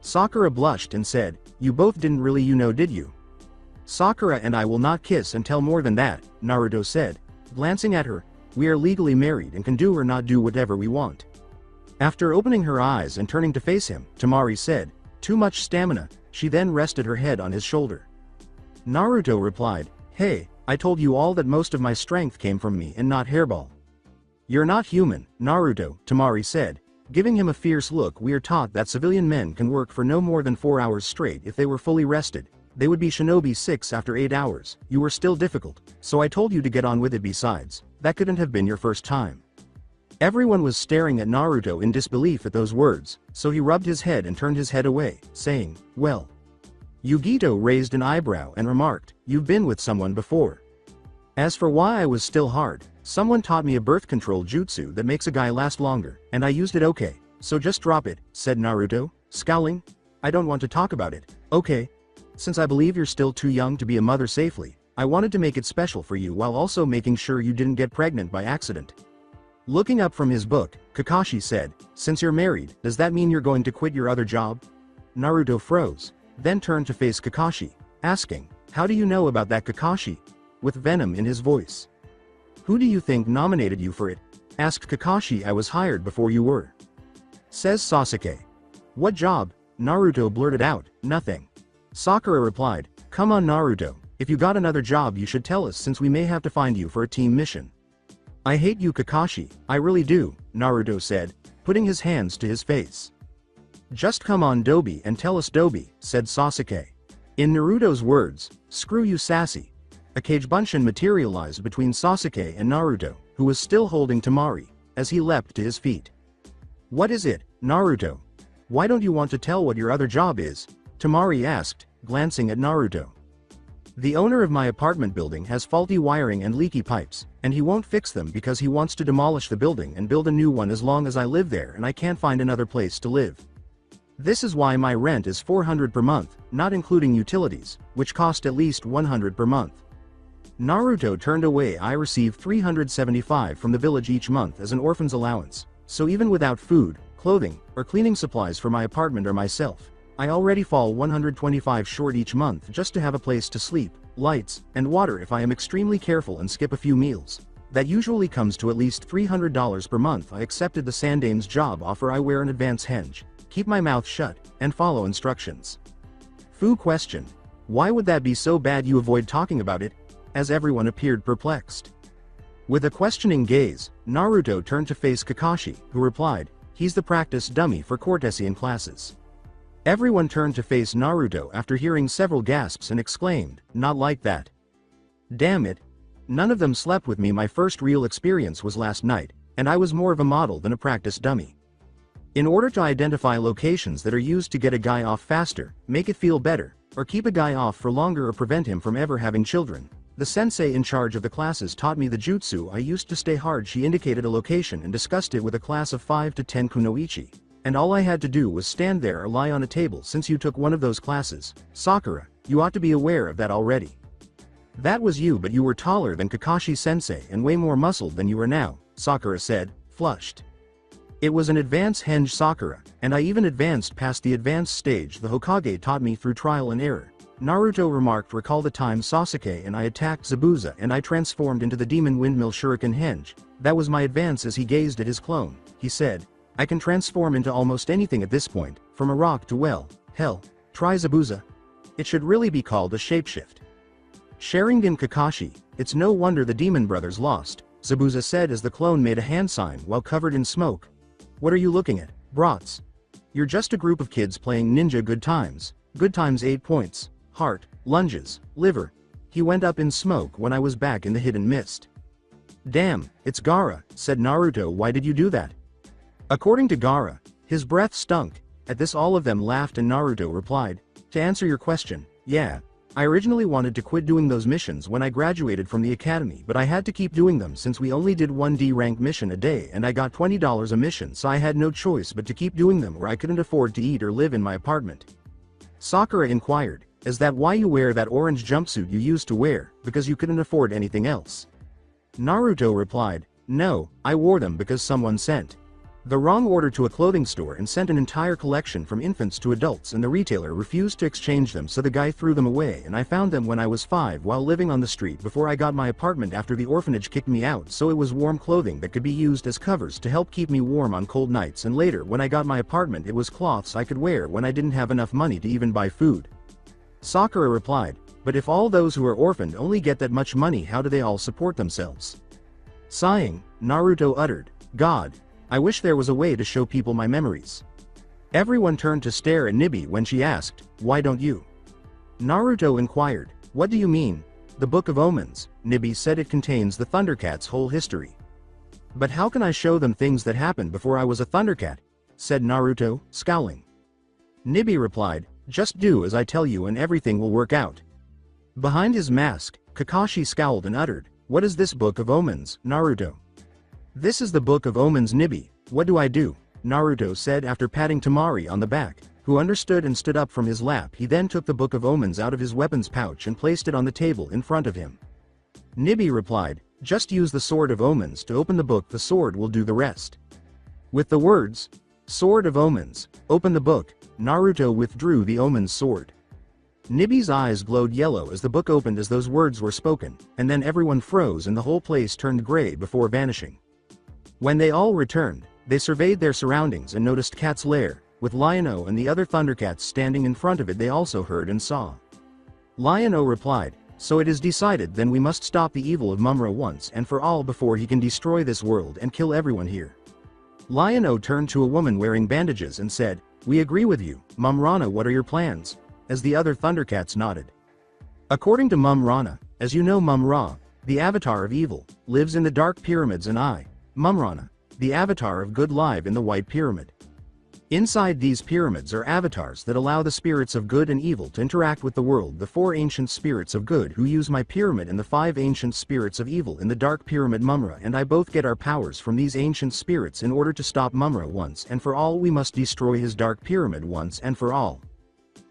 Sakura blushed and said, "You both didn't really did you?" "Sakura and I will not kiss and tell more than that," Naruto said, glancing at her. "We are legally married and can do or not do whatever we want." After opening her eyes and turning to face him, Temari said, "Too much stamina." She then rested her head on his shoulder. Naruto replied, "Hey, I told you all that most of my strength came from me and not hairball." "You're not human, Naruto," Temari said, giving him a fierce look. "We are taught that civilian men can work for no more than 4 hours straight if they were fully rested. They would be shinobi 6 after 8 hours. You were still difficult, so I told you to get on with it. Besides, that couldn't have been your first time." Everyone was staring at Naruto in disbelief at those words, so he rubbed his head and turned his head away, saying, "Well." Yugito raised an eyebrow and remarked, "You've been with someone before." "As for why I was still hard, someone taught me a birth control jutsu that makes a guy last longer, and I used it. Okay, so just drop it," said Naruto, scowling. "I don't want to talk about it, okay? Since I believe you're still too young to be a mother safely, I wanted to make it special for you while also making sure you didn't get pregnant by accident." Looking up from his book, Kakashi said, "Since you're married, does that mean you're going to quit your other job?" Naruto froze, then turned to face Kakashi, asking, "How do you know about that, Kakashi?" with venom in his voice. "Who do you think nominated you for it?" asked Kakashi. "I was hired before you were," says Sasuke. "What job?" Naruto blurted out. "Nothing." Sakura replied, "Come on, Naruto, if you got another job you should tell us, since we may have to find you for a team mission." "I hate you, Kakashi, I really do," Naruto said, putting his hands to his face. "Just come on, Dobi, and tell us, Dobi," said Sasuke. In Naruto's words, "Screw you, sassy." A Kagebunshin materialized between Sasuke and Naruto, who was still holding Temari, as he leapt to his feet. "What is it, Naruto? Why don't you want to tell what your other job is?" Temari asked, glancing at Naruto. "The owner of my apartment building has faulty wiring and leaky pipes, and he won't fix them because he wants to demolish the building and build a new one as long as I live there and I can't find another place to live. This is why my rent is 400 per month, not including utilities, which cost at least 100 per month." Naruto turned away. "I receive 375 from the village each month as an orphan's allowance, so even without food, clothing, or cleaning supplies for my apartment or myself, I already fall 125 short each month just to have a place to sleep, lights, and water if I am extremely careful and skip a few meals. That usually comes to at least $300 per month. I accepted the Sandame's job offer. I wear an advance henge, keep my mouth shut, and follow instructions." Fu questioned, "Why would that be so bad?" "You avoid talking about it," as everyone appeared perplexed. With a questioning gaze, Naruto turned to face Kakashi, who replied, "He's the practice dummy for Cortesian classes." Everyone turned to face Naruto after hearing several gasps and exclaimed, "Not like that." "Damn it. None of them slept with me. My first real experience was last night, and I was more of a model than a practice dummy. In order to identify locations that are used to get a guy off faster, make it feel better, or keep a guy off for longer or prevent him from ever having children, the sensei in charge of the classes taught me the jutsu I used to stay hard. She indicated a location and discussed it with a class of 5 to 10 kunoichi, and all I had to do was stand there or lie on a table. Since you took one of those classes, Sakura, you ought to be aware of that already. That was you, but you were taller than Kakashi-sensei and way more muscled than you are now, Sakura said, flushed. It was an advanced henge Sakura, and I even advanced past the advanced stage the Hokage taught me through trial and error. Naruto remarked, recall the time Sasuke and I attacked Zabuza and I transformed into the demon windmill shuriken henge. That was my advance. As he gazed at his clone, he said, I can transform into almost anything at this point, from a rock to hell, try Zabuza. It should really be called a shapeshift. Sharingan Kakashi, it's no wonder the demon brothers lost, Zabuza said as the clone made a hand sign while covered in smoke. What are you looking at, brats? You're just a group of kids playing ninja. Good times 8 points, heart, lunges, liver. He went up in smoke when I was back in the hidden mist. Damn, it's Gaara, said Naruto. Why did you do that? According to Gaara, his breath stunk. At this all of them laughed and Naruto replied, to answer your question, yeah. I originally wanted to quit doing those missions when I graduated from the academy, but I had to keep doing them since we only did one D rank mission a day and I got $20 a mission, so I had no choice but to keep doing them or I couldn't afford to eat or live in my apartment. Sakura inquired, is that why you wear that orange jumpsuit you used to wear, because you couldn't afford anything else? Naruto replied, no, I wore them because someone sent the wrong order to a clothing store and sent an entire collection from infants to adults and the retailer refused to exchange them, so the guy threw them away and I found them when I was 5 while living on the street before I got my apartment after the orphanage kicked me out, so it was warm clothing that could be used as covers to help keep me warm on cold nights, and later when I got my apartment it was cloths I could wear when I didn't have enough money to even buy food. Sakura replied, but if all those who are orphaned only get that much money, how do they all support themselves? Sighing, Naruto uttered, God, I wish there was a way to show people my memories. Everyone turned to stare at Nibi when she asked, why don't you? Naruto inquired, what do you mean? The Book of Omens, Nibi said. It contains the Thundercat's whole history. But how can I show them things that happened before I was a Thundercat? Said Naruto, scowling. Nibi replied, just do as I tell you and everything will work out. Behind his mask, Kakashi scowled and uttered, what is this Book of Omens, Naruto? This is the Book of Omens, Nibi. What do I do? Naruto said after patting Temari on the back, who understood and stood up from his lap. He then took the Book of Omens out of his weapons pouch and placed it on the table in front of him. Nibi replied, just use the Sword of Omens to open the book, the sword will do the rest. With the words, Sword of Omens, open the book, Naruto withdrew the Omens sword. Nibi's eyes glowed yellow as the book opened as those words were spoken, and then everyone froze and the whole place turned gray before vanishing. When they all returned, they surveyed their surroundings and noticed Cat's lair, with Lion-O and the other Thundercats standing in front of it. They also heard and saw. Lion-O replied, so it is decided, then we must stop the evil of Mumra once and for all before he can destroy this world and kill everyone here. Lion-O turned to a woman wearing bandages and said, we agree with you, Mum Rana. What are your plans? As the other Thundercats nodded. According to Mum Rana, as you know, Mum Ra, the avatar of evil, lives in the dark pyramids, and I, Mum Rana, the avatar of good, live in the white pyramid. Inside these pyramids are avatars that allow the spirits of good and evil to interact with the world, the 4 ancient spirits of good who use my pyramid and the 5 ancient spirits of evil in the dark pyramid. Mumra and I both get our powers from these ancient spirits. In order to stop Mumra once and for all, we must destroy his dark pyramid once and for all.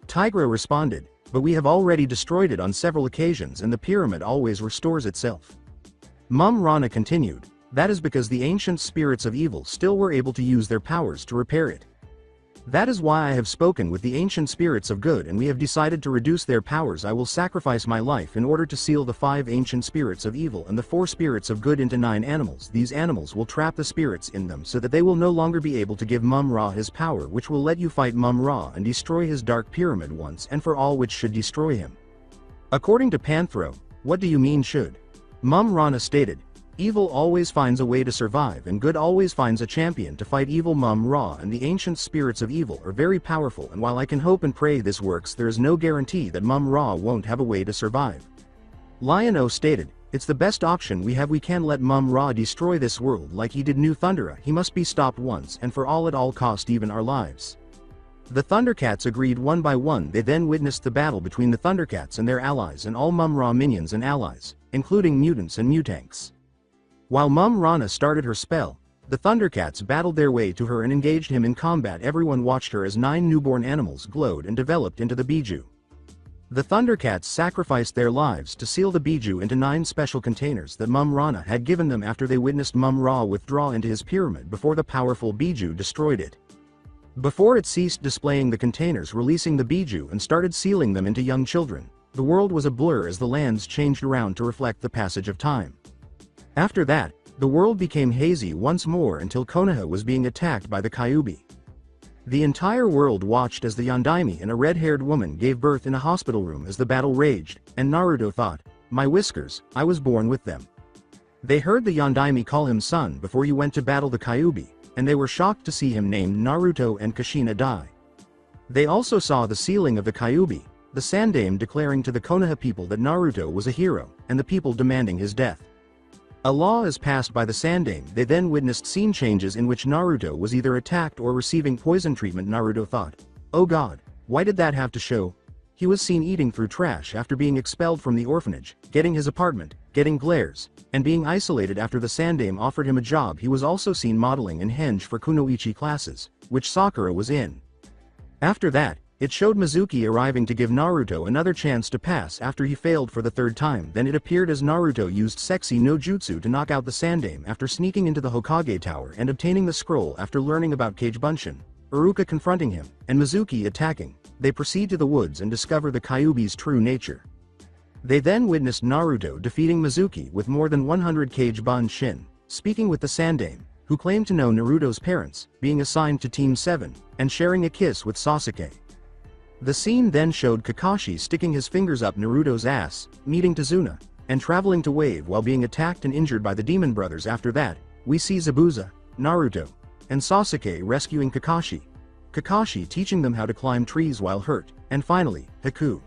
Tigra responded, but we have already destroyed it on several occasions and the pyramid always restores itself. Mum Rana continued, that is because the ancient spirits of evil still were able to use their powers to repair it. That is why I have spoken with the ancient spirits of good and we have decided to reduce their powers. I will sacrifice my life in order to seal the 5 ancient spirits of evil and the 4 spirits of good into 9 animals. These animals will trap the spirits in them so that they will no longer be able to give Mum Ra his power, which will let you fight Mum Ra and destroy his dark pyramid once and for all, which should destroy him. According to Panthro, what do you mean should? Mum Rana stated, evil always finds a way to survive and good always finds a champion to fight evil. Mum Ra and the ancient spirits of evil are very powerful, and while I can hope and pray this works, there is no guarantee that Mum Ra won't have a way to survive. Lion-O stated, It's the best option we have. We can let Mum-Ra destroy this world like he did New Thundera. He must be stopped once and for all at all cost, even our lives. The Thundercats agreed one by one. They then witnessed the battle between the Thundercats and their allies and all Mum-Ra minions and allies, including mutants and mutanks. While Mum-Rana started her spell, the Thundercats battled their way to her and engaged him in combat. Everyone watched her as 9 newborn animals glowed and developed into the Biju. The Thundercats sacrificed their lives to seal the Biju into 9 special containers that Mum-Rana had given them after they witnessed Mum-Ra withdraw into his pyramid before the powerful Biju destroyed it. Before it ceased displaying the containers, releasing the Biju and started sealing them into young children, the world was a blur as the lands changed around to reflect the passage of time. After that, the world became hazy once more until Konoha was being attacked by the Kyuubi. The entire world watched as the Yondaime and a red-haired woman gave birth in a hospital room as the battle raged, and Naruto thought, "My whiskers, I was born with them." They heard the Yondaime call him son before he went to battle the Kyuubi, and they were shocked to see him named Naruto and Kushina die. They also saw the sealing of the Kyuubi, the Sandaime declaring to the Konoha people that Naruto was a hero, and the people demanding his death. A law is passed by the Sandaime. They then witnessed scene changes in which Naruto was either attacked or receiving poison treatment. Naruto thought, "Oh god, why did that have to show?" He was seen eating through trash after being expelled from the orphanage, getting his apartment, getting glares, and being isolated after the Sandaime offered him a job. He was also seen modeling in henge for kunoichi classes, which Sakura was in. After that, it showed Mizuki arriving to give Naruto another chance to pass after he failed for the 3rd time. Then it appeared as Naruto used Sexy no Jutsu to knock out the Sandaime after sneaking into the Hokage Tower and obtaining the scroll. After learning about Kage Bunshin, Iruka confronting him, and Mizuki attacking, they proceed to the woods and discover the Kyuubi's true nature. They then witnessed Naruto defeating Mizuki with more than 100 Kage Bunshin, speaking with the Sandaime, who claimed to know Naruto's parents, being assigned to Team 7, and sharing a kiss with Sasuke. The scene then showed Kakashi sticking his fingers up Naruto's ass, meeting Tazuna, and traveling to Wave while being attacked and injured by the Demon Brothers. After that, we see Zabuza, Naruto, and Sasuke rescuing Kakashi. Kakashi teaching them how to climb trees while hurt, and finally, Haku.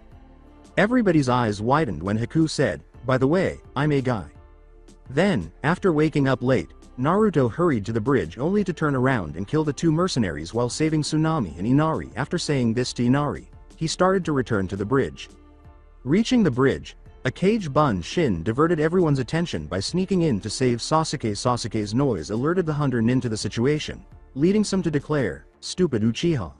Everybody's eyes widened when Haku said, "By the way, I'm a guy." Then, after waking up late, Naruto hurried to the bridge only to turn around and kill the 2 mercenaries while saving Tsunami and Inari. After saying this to Inari, he started to return to the bridge. Reaching the bridge, a Kage Bunshin diverted everyone's attention by sneaking in to save Sasuke. Sasuke's noise alerted the Hunter Nin to the situation, leading some to declare, "Stupid Uchiha."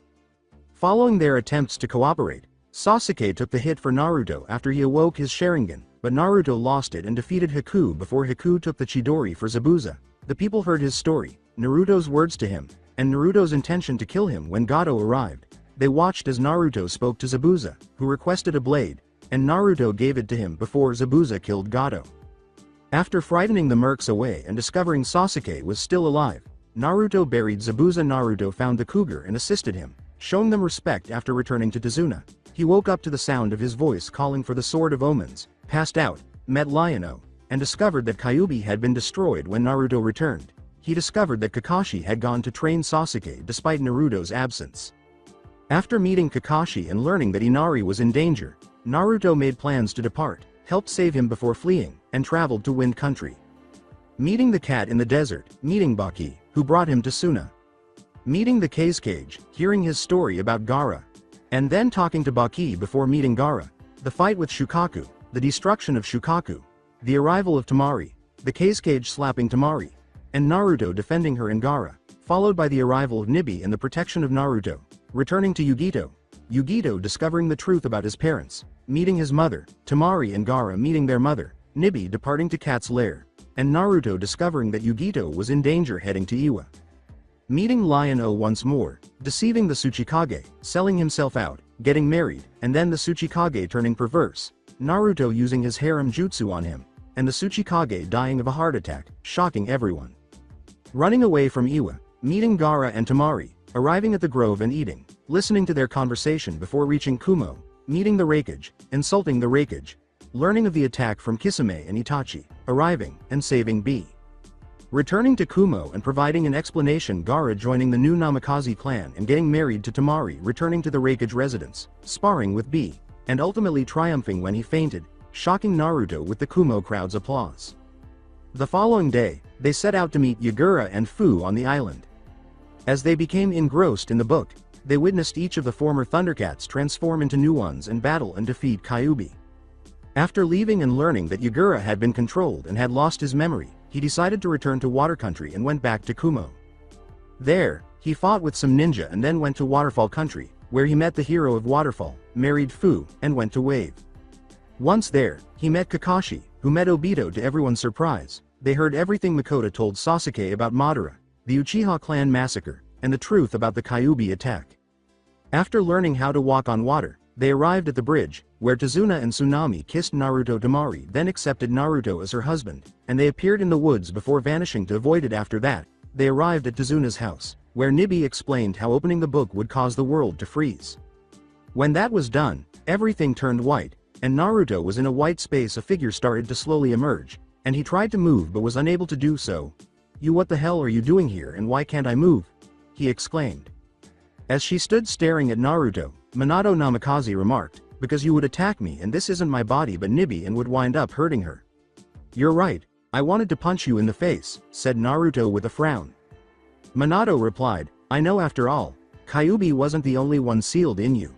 Following their attempts to cooperate, Sasuke took the hit for Naruto after he awoke his Sharingan, but Naruto lost it and defeated Haku before Haku took the Chidori for Zabuza. The people heard his story, Naruto's words to him, and Naruto's intention to kill him when Gato arrived. They watched as Naruto spoke to Zabuza, who requested a blade, and Naruto gave it to him before Zabuza killed Gato. After frightening the mercs away and discovering Sasuke was still alive, Naruto buried Zabuza. Naruto found the cougar and assisted him, showing them respect. After returning to Tazuna, he woke up to the sound of his voice calling for the Sword of Omens, passed out, met Lion-O, and discovered that Kyuubi had been destroyed. When Naruto returned, he discovered that Kakashi had gone to train Sasuke despite Naruto's absence. After meeting Kakashi and learning that Inari was in danger, Naruto made plans to depart, helped save him before fleeing, and traveled to Wind Country. Meeting the cat in the desert, meeting Baki, who brought him to Suna. Meeting the Kazekage, hearing his story about Gaara. And then talking to Baki before meeting Gaara. The fight with Shukaku, the destruction of Shukaku, the arrival of Temari, the Kazekage slapping Temari, and Naruto defending her in Gaara, followed by the arrival of Nibi and the protection of Naruto, returning to Yugito, Yugito discovering the truth about his parents, meeting his mother, Temari and Gaara meeting their mother, Nibi departing to Cat's lair, and Naruto discovering that Yugito was in danger heading to Iwa. Meeting Lion-O once more, deceiving the Tsuchikage, selling himself out, getting married, and then the Tsuchikage turning perverse, Naruto using his harem jutsu on him, and the Tsuchikage dying of a heart attack, shocking everyone. Running away from Iwa, meeting Gaara and Temari, arriving at the grove and eating, listening to their conversation before reaching Kumo, meeting the Raikage, insulting the Raikage, learning of the attack from Kisame and Itachi, arriving, and saving B. Returning to Kumo and providing an explanation. Gaara joining the new Namikaze clan and getting married to Temari, returning to the Raikage residence, sparring with B, and ultimately triumphing when he fainted, shocking Naruto with the Kumo crowd's applause. The following day, they set out to meet Yagura and Fu on the island. As they became engrossed in the book, they witnessed each of the former Thundercats transform into new ones and battle and defeat Kyuubi. After leaving and learning that Yagura had been controlled and had lost his memory, he decided to return to Water Country and went back to Kumo. There, he fought with some ninja and then went to Waterfall Country, where he met the hero of Waterfall, married Fu, and went to Wave. Once there, he met Kakashi, who met Obito to everyone's surprise. They heard everything Makoto told Sasuke about Madara, the Uchiha clan massacre, and the truth about the Kyuubi attack. After learning how to walk on water, they arrived at the bridge, where Tazuna and Tsunami kissed Naruto Damari, then accepted Naruto as her husband, and they appeared in the woods before vanishing to avoid it. After that, they arrived at Tazuna's house, where Nibi explained how opening the book would cause the world to freeze. When that was done, everything turned white, and Naruto was in a white space. A figure started to slowly emerge, and he tried to move but was unable to do so. "You, what the hell are you doing here and why can't I move?" he exclaimed. As she stood staring at Naruto, Minato Namikaze remarked, "Because you would attack me and this isn't my body but Nibi and would wind up hurting her." "You're right, I wanted to punch you in the face," said Naruto with a frown. Minato replied, "I know, after all, Kyuubi wasn't the only one sealed in you."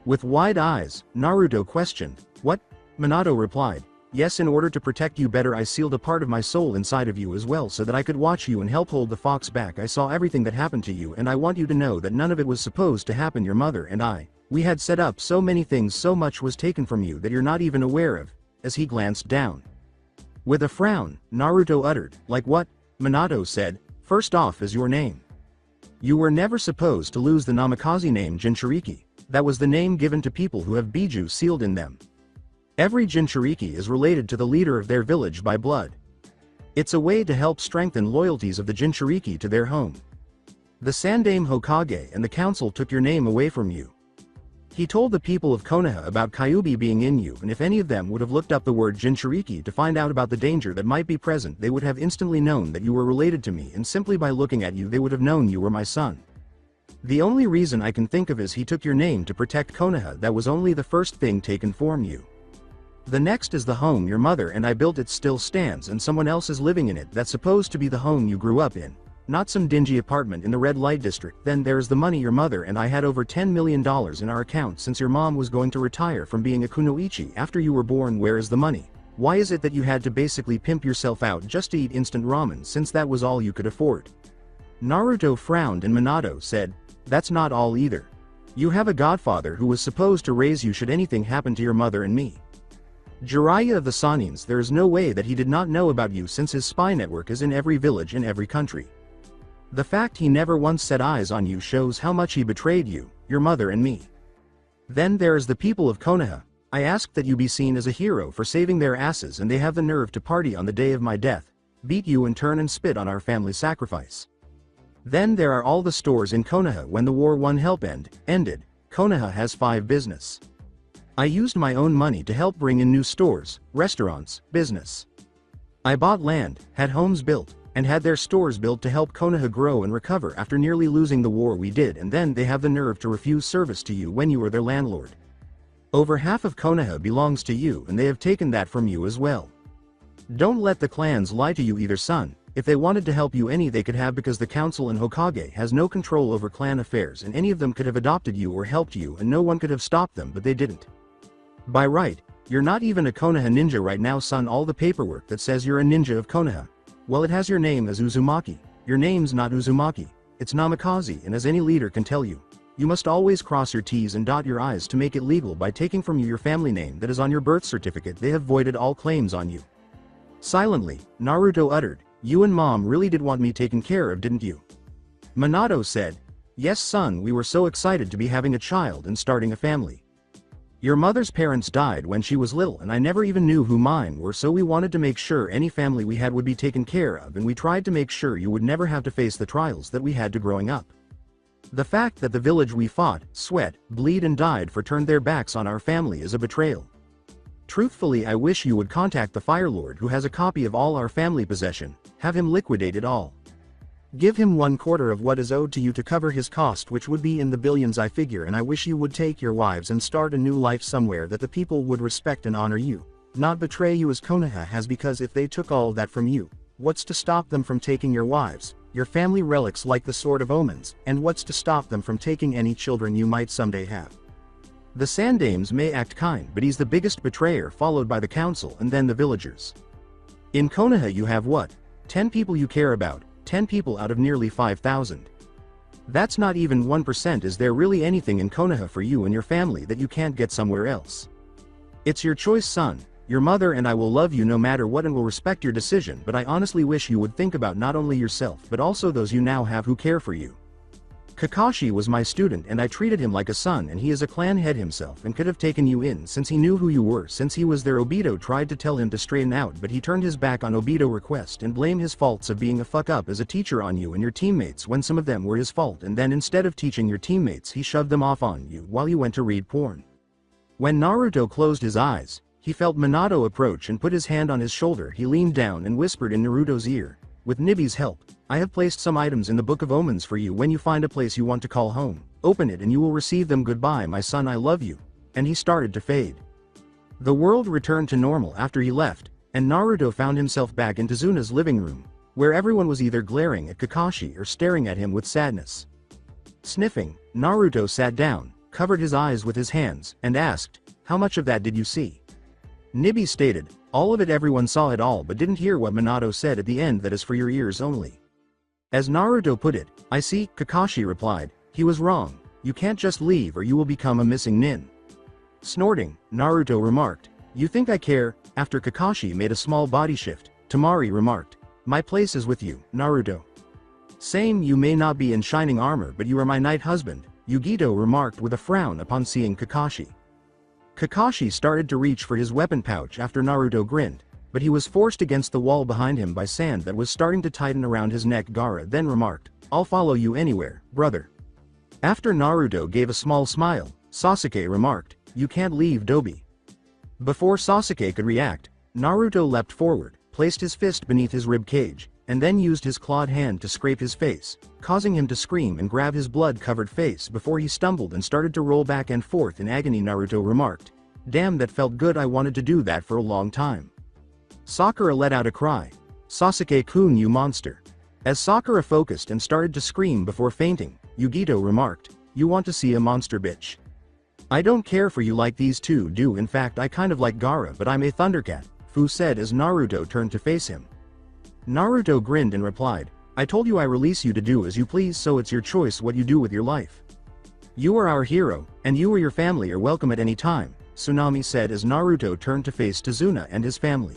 With wide eyes, Naruto questioned, "What?" Minato replied, "Yes, in order to protect you better I sealed a part of my soul inside of you as well so that I could watch you and help hold the fox back. I saw everything that happened to you and I want you to know that none of it was supposed to happen. Your mother and we had set up so many things, so much was taken from you that you're not even aware of," as he glanced down. With a frown, Naruto uttered, "Like what?" Minato said, "First off is your name. You were never supposed to lose the Namikaze name Jinchuriki. That was the name given to people who have Biju sealed in them. Every Jinchuriki is related to the leader of their village by blood. It's a way to help strengthen loyalties of the Jinchuriki to their home. The Sandaime Hokage and the council took your name away from you." He told the people of Konoha about Kyuubi being in you, and if any of them would have looked up the word Jinchuriki to find out about the danger that might be present, they would have instantly known that you were related to me, and simply by looking at you they would have known you were my son. The only reason I can think of is he took your name to protect Konoha. That was only the first thing taken from you. The next is the home your mother and I built. It still stands and someone else is living in it. That's supposed to be the home you grew up in, not some dingy apartment in the red light district. Then there's the money. Your mother and I had over $10 million in our account since your mom was going to retire from being a kunoichi after you were born. Where is the money? Why is it that you had to basically pimp yourself out just to eat instant ramen since that was all you could afford?" Naruto frowned and Minato said, "That's not all either. You have a godfather who was supposed to raise you should anything happen to your mother and me. Jiraiya of the Sanins, there is no way that he did not know about you since his spy network is in every village in every country. The fact he never once set eyes on you shows how much he betrayed you, your mother and me. Then there is the people of Konoha. I asked that you be seen as a hero for saving their asses and they have the nerve to party on the day of my death, beat you in turn and spit on our family sacrifice. Then there are all the stores in Konoha. When the war one help ended, Konoha has 5 business. I used my own money to help bring in new stores, restaurants, business. I bought land, had homes built, and had their stores built to help Konoha grow and recover after nearly losing the war we did, and then they have the nerve to refuse service to you when you are their landlord. Over half of Konoha belongs to you and they have taken that from you as well. Don't let the clans lie to you either, son. If they wanted to help you they could have, because the council and Hokage has no control over clan affairs and any of them could have adopted you or helped you and no one could have stopped them, but they didn't. By right, you're not even a Konoha ninja right now, son. All the paperwork that says you're a ninja of Konoha, well, it has your name as Uzumaki. Your name's not Uzumaki, it's Namikaze, and as any leader can tell you, you must always cross your T's and dot your I's to make it legal by taking from you your family name that is on your birth certificate. They have voided all claims on you." Silently, Naruto uttered, "You and mom really did want me taken care of, didn't you?" Minato said, "Yes, son, we were so excited to be having a child and starting a family. Your mother's parents died when she was little and I never even knew who mine were, so we wanted to make sure any family we had would be taken care of, and we tried to make sure you would never have to face the trials that we had to growing up. The fact that the village we fought, sweat, bleed and died for turned their backs on our family is a betrayal. Truthfully, I wish you would contact the Fire Lord who has a copy of all our family possession, have him liquidate it all. Give him 1/4 of what is owed to you to cover his cost, which would be in the billions I figure, and I wish you would take your wives and start a new life somewhere that the people would respect and honor you. not betray you as Konoha has, because if they took all that from you, what's to stop them from taking your wives, your family relics like the Sword of Omens, and what's to stop them from taking any children you might someday have? The Sandames may act kind, but he's the biggest betrayer, followed by the council and then the villagers. In Konoha you have what? 10 people you care about, 10 people out of nearly 5,000. That's not even 1%. Is there really anything in Konoha for you and your family that you can't get somewhere else? It's your choice, son. Your mother and I will love you no matter what and will respect your decision, but I honestly wish you would think about not only yourself but also those you now have who care for you. Kakashi was my student and I treated him like a son, and he is a clan head himself and could have taken you in since he knew who you were since he was there. Obito tried to tell him to straighten out, but he turned his back on Obito's request and blamed his faults of being a fuck up as a teacher on you and your teammates when some of them were his fault, and then instead of teaching your teammates he shoved them off on you while you went to read porn. When Naruto closed his eyes, he felt Minato approach and put his hand on his shoulder. He leaned down and whispered in Naruto's ear, "With Nibi's help, I have placed some items in the Book of Omens for you. When you find a place you want to call home, open it and you will receive them. Goodbye, my son, I love you." And he started to fade. The world returned to normal after he left, and Naruto found himself back in Tazuna's living room, where everyone was either glaring at Kakashi or staring at him with sadness. Sniffing, Naruto sat down, covered his eyes with his hands, and asked, "How much of that did you see?" Nibi stated, "All of it. Everyone saw it all but didn't hear what Minato said at the end. That is for your ears only." As Naruto put it, "I see," Kakashi replied. "He was wrong. You can't just leave or you will become a missing nin." Snorting, Naruto remarked, "You think I care?" After Kakashi made a small body shift, Temari remarked, "My place is with you, Naruto." "Same, you may not be in shining armor but you are my knight husband," Yugito remarked with a frown upon seeing Kakashi. Kakashi started to reach for his weapon pouch after Naruto grinned, but he was forced against the wall behind him by sand that was starting to tighten around his neck. Gaara then remarked, "I'll follow you anywhere, brother." After Naruto gave a small smile, Sasuke remarked, "You can't leave Dobi." Before Sasuke could react, Naruto leapt forward, placed his fist beneath his rib cage, and then used his clawed hand to scrape his face, causing him to scream and grab his blood-covered face before he stumbled and started to roll back and forth in agony. Naruto remarked, "Damn, that felt good. I wanted to do that for a long time." Sakura let out a cry. "Sasuke-kun, you monster." As Sakura focused and started to scream before fainting, Yugito remarked, "You want to see a monster, bitch? I don't care for you like these two do. In fact, I kind of like Gaara, but I'm a Thundercat," Fu said as Naruto turned to face him. Naruto grinned and replied, "I told you I release you to do as you please, so it's your choice what you do with your life. You are our hero, and you or your family are welcome at any time," Tsunami said as Naruto turned to face Tazuna and his family.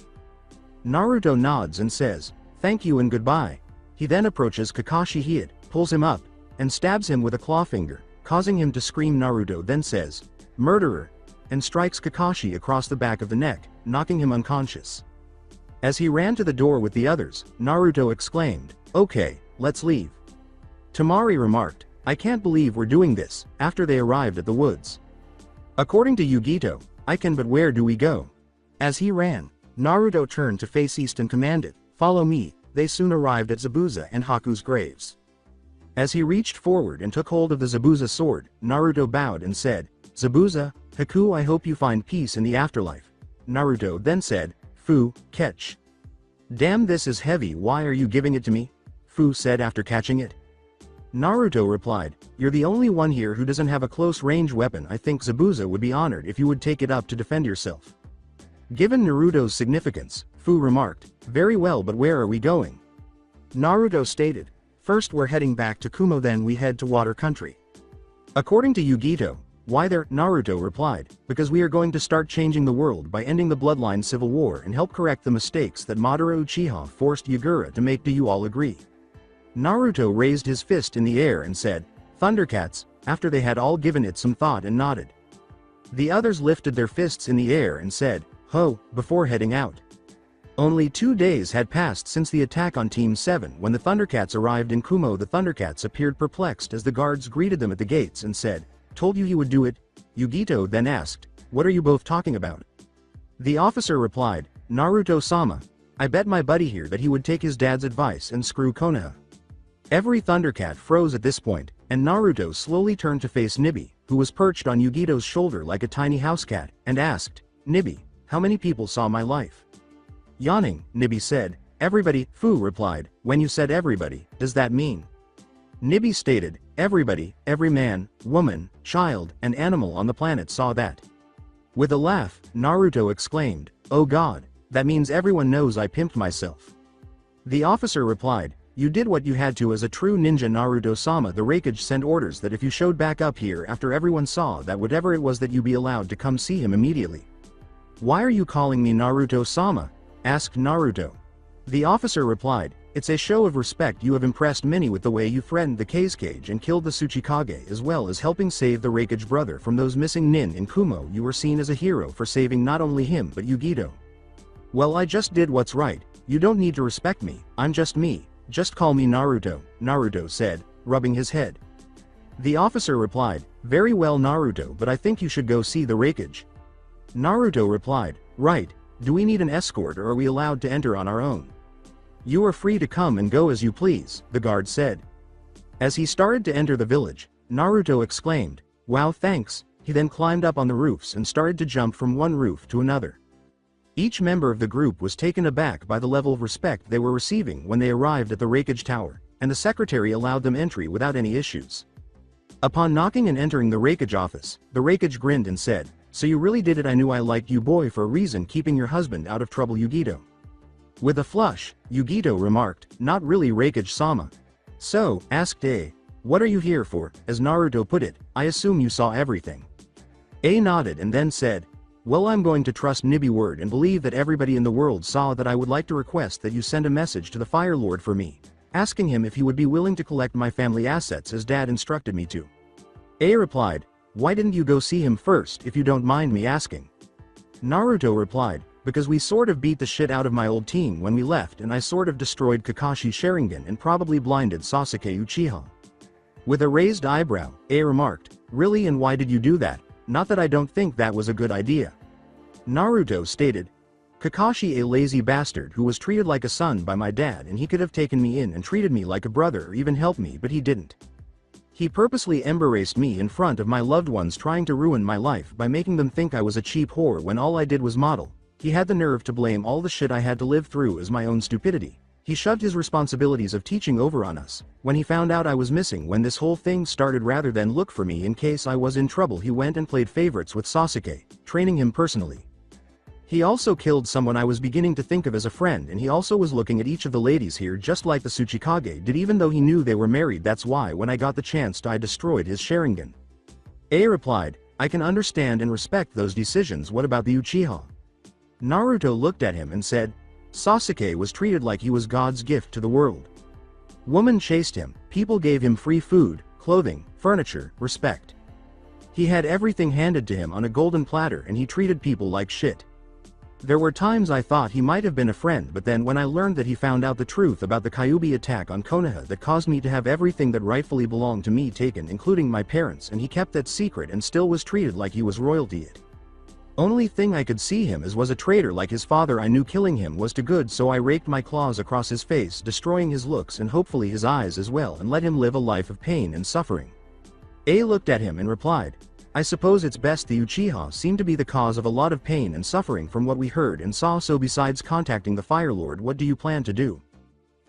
Naruto nods and says, "Thank you and goodbye." He then approaches Kakashi Hiid, pulls him up, and stabs him with a claw finger, causing him to scream. Naruto then says, "Murderer," and strikes Kakashi across the back of the neck, knocking him unconscious. As he ran to the door with the others, Naruto exclaimed, "Okay, let's leave." Temari remarked, "I can't believe we're doing this," after they arrived at the woods. According to Yugito, "I can, but where do we go?" As he ran, Naruto turned to face east and commanded, "Follow me." They soon arrived at Zabuza and Haku's graves. As he reached forward and took hold of the Zabuza sword, Naruto bowed and said, "Zabuza, Haku, I hope you find peace in the afterlife." Naruto then said, "Fu, catch." "Damn, this is heavy. Why are you giving it to me?" Fu said after catching it. Naruto replied, "You're the only one here who doesn't have a close-range weapon. I think Zabuza would be honored if you would take it up to defend yourself." Given Naruto's significance, Fu remarked, "Very well, but where are we going?" Naruto stated, "First we're heading back to Kumo, then we head to Water Country." According to Yugito, "Why there?" Naruto replied, "Because we are going to start changing the world by ending the Bloodline Civil War and help correct the mistakes that Madara Uchiha forced Yagura to make. Do you all agree?" Naruto raised his fist in the air and said, "Thundercats," after they had all given it some thought and nodded. The others lifted their fists in the air and said, "Ho," before heading out. Only 2 days had passed since the attack on Team 7 when the Thundercats arrived in Kumo. The Thundercats appeared perplexed as the guards greeted them at the gates and said, "Told you he would do it?" Yugito then asked, "What are you both talking about?" The officer replied, "Naruto-sama, I bet my buddy here that he would take his dad's advice and screw Konoha." Every Thundercat froze at this point, and Naruto slowly turned to face Nibi, who was perched on Yugito's shoulder like a tiny house cat, and asked, "Nibi, how many people saw my life? Yawning, Nibby said, everybody. Fu replied, when you said everybody, does that mean? Nibby stated, everybody, every man, woman, child, and animal on the planet saw that. With a laugh, Naruto exclaimed, oh god, that means everyone knows I pimped myself. The officer replied, you did what you had to as a true ninja. Naruto-sama. The Raikage sent orders that if you showed back up here after everyone saw that whatever it was that you be allowed to come see him immediately. Why are you calling me Naruto-sama? Asked Naruto. The officer replied, it's a show of respect. You have impressed many with the way you threatened the Kazekage and killed the Tsuchikage as well as helping save the Raikage brother from those missing nin in Kumo. You were seen as a hero for saving not only him but Yugito. Well, I just did what's right. You don't need to respect me, I'm just me. Just call me Naruto, Naruto said, rubbing his head. The officer replied, very well Naruto, but I think you should go see the Raikage. Naruto replied, right, do we need an escort or are we allowed to enter on our own? You are free to come and go as you please, the guard said. As he started to enter the village, Naruto exclaimed, wow thanks. He then climbed up on the roofs and started to jump from one roof to another. Each member of the group was taken aback by the level of respect they were receiving when they arrived at the Raikage Tower, and the secretary allowed them entry without any issues. Upon knocking and entering the Raikage office, the Raikage grinned and said, so you really did it. I knew I liked you boy for a reason, keeping your husband out of trouble. Yugito. With a flush, Yugito remarked, not really Raikage-sama. So, asked A, what are you here for? As Naruto put it, I assume you saw everything. A nodded and then said, well, I'm going to trust Nibby word and believe that everybody in the world saw that. I would like to request that you send a message to the Fire Lord for me, asking him if he would be willing to collect my family assets as dad instructed me to. A replied, why didn't you go see him first if you don't mind me asking? Naruto replied, because we sort of beat the shit out of my old team when we left and I sort of destroyed Kakashi's Sharingan and probably blinded Sasuke Uchiha. With a raised eyebrow, A remarked, really, and why did you do that? Not that I don't think that was a good idea. Naruto stated, Kakashi a lazy bastard who was treated like a son by my dad, and he could have taken me in and treated me like a brother or even helped me, but he didn't. He purposely embarrassed me in front of my loved ones, trying to ruin my life by making them think I was a cheap whore when all I did was model. He had the nerve to blame all the shit I had to live through as my own stupidity. He shoved his responsibilities of teaching over on us. When he found out I was missing when this whole thing started, rather than look for me in case I was in trouble, he went and played favorites with Sasuke, training him personally. He also killed someone I was beginning to think of as a friend, and he also was looking at each of the ladies here just like the Tsuchikage did, even though he knew they were married. That's why when I got the chance I destroyed his Sharingan. A replied, I can understand and respect those decisions. What about the Uchiha? Naruto looked at him and said, Sasuke was treated like he was God's gift to the world. Woman chased him, people gave him free food, clothing, furniture, respect. He had everything handed to him on a golden platter, and he treated people like shit. There were times I thought he might have been a friend, but then when I learned that he found out the truth about the Kyuubi attack on Konoha that caused me to have everything that rightfully belonged to me taken, including my parents, and he kept that secret and still was treated like he was royalty. It only thing I could see him as was a traitor like his father. I knew killing him was too good, so I raked my claws across his face, destroying his looks and hopefully his eyes as well, and let him live a life of pain and suffering. A looked at him and replied, I suppose it's best. The Uchiha seem to be the cause of a lot of pain and suffering from what we heard and saw, so besides contacting the Fire Lord, what do you plan to do?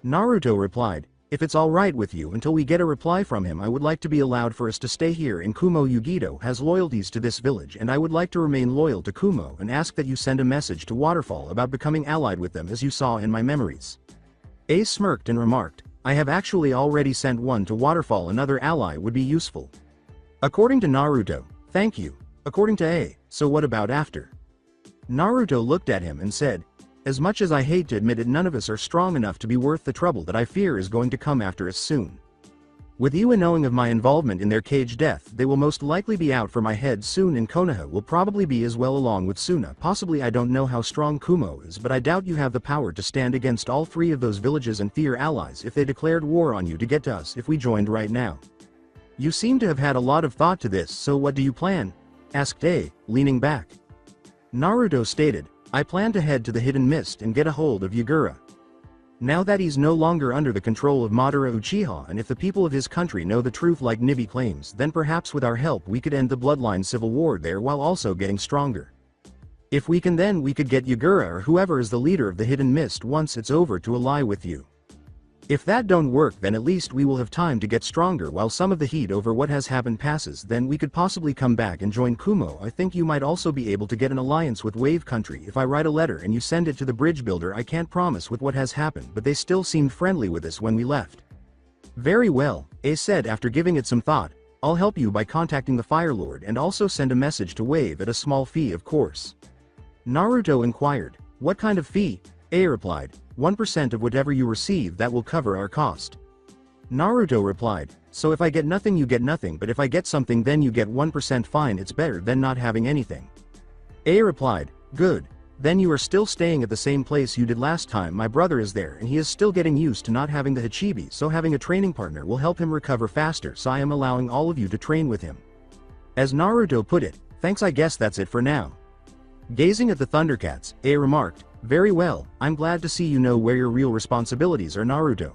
Naruto replied, if it's alright with you, until we get a reply from him, I would like to be allowed for us to stay here in Kumo. Yugito has loyalties to this village and I would like to remain loyal to Kumo, and ask that you send a message to Waterfall about becoming allied with them as you saw in my memories. A smirked and remarked, I have actually already sent one to Waterfall. Another ally would be useful. According to Naruto, thank you. According to A, so what about after? Naruto looked at him and said, as much as I hate to admit it, none of us are strong enough to be worth the trouble that I fear is going to come after us soon. With you and knowing of my involvement in their cage death, they will most likely be out for my head soon, and Konoha will probably be as well, along with Suna. Possibly. I don't know how strong Kumo is, but I doubt you have the power to stand against all three of those villages and their allies if they declared war on you to get to us if we joined right now. You seem to have had a lot of thought to this, so what do you plan? Asked A, leaning back. Naruto stated, I plan to head to the Hidden Mist and get a hold of Yagura. Now that he's no longer under the control of Madara Uchiha, and if the people of his country know the truth like Nibby claims, then perhaps with our help we could end the bloodline civil war there while also getting stronger. If we can, then we could get Yagura or whoever is the leader of the Hidden Mist once it's over to ally with you. If that don't work, then at least we will have time to get stronger while some of the heat over what has happened passes, then we could possibly come back and join Kumo. I think you might also be able to get an alliance with Wave Country if I write a letter and you send it to the bridge builder. I can't promise with what has happened, but they still seemed friendly with us when we left. Very well, A said after giving it some thought. I'll help you by contacting the Fire Lord and also send a message to Wave at a small fee, of course. Naruto inquired. What kind of fee? A replied. 1% of whatever you receive, that will cover our cost. Naruto replied. So if I get nothing you get nothing, but if I get something then you get 1%. Fine, it's better than not having anything. A replied. Good. Then you are still staying at the same place you did last time. My brother is there and he is still getting used to not having the Hachibi, so having a training partner will help him recover faster, so I am allowing all of you to train with him. As Naruto put it, thanks, I guess that's it for now. Gazing at the Thundercats, A remarked, very well, I'm glad to see you know where your real responsibilities are, Naruto.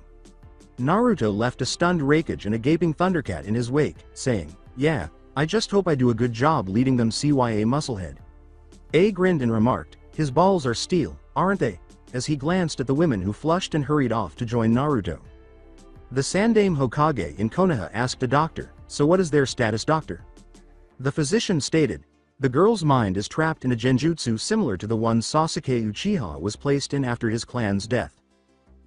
Naruto left a stunned Raikage and a gaping Thundercat in his wake, saying, yeah, I just hope I do a good job leading them. CYA Musclehead. A grinned and remarked, his balls are steel, aren't they? As he glanced at the women who flushed and hurried off to join Naruto. The Sandaime Hokage in Konoha asked a doctor, so what is their status, doctor? The physician stated, the girl's mind is trapped in a genjutsu similar to the one Sasuke Uchiha was placed in after his clan's death.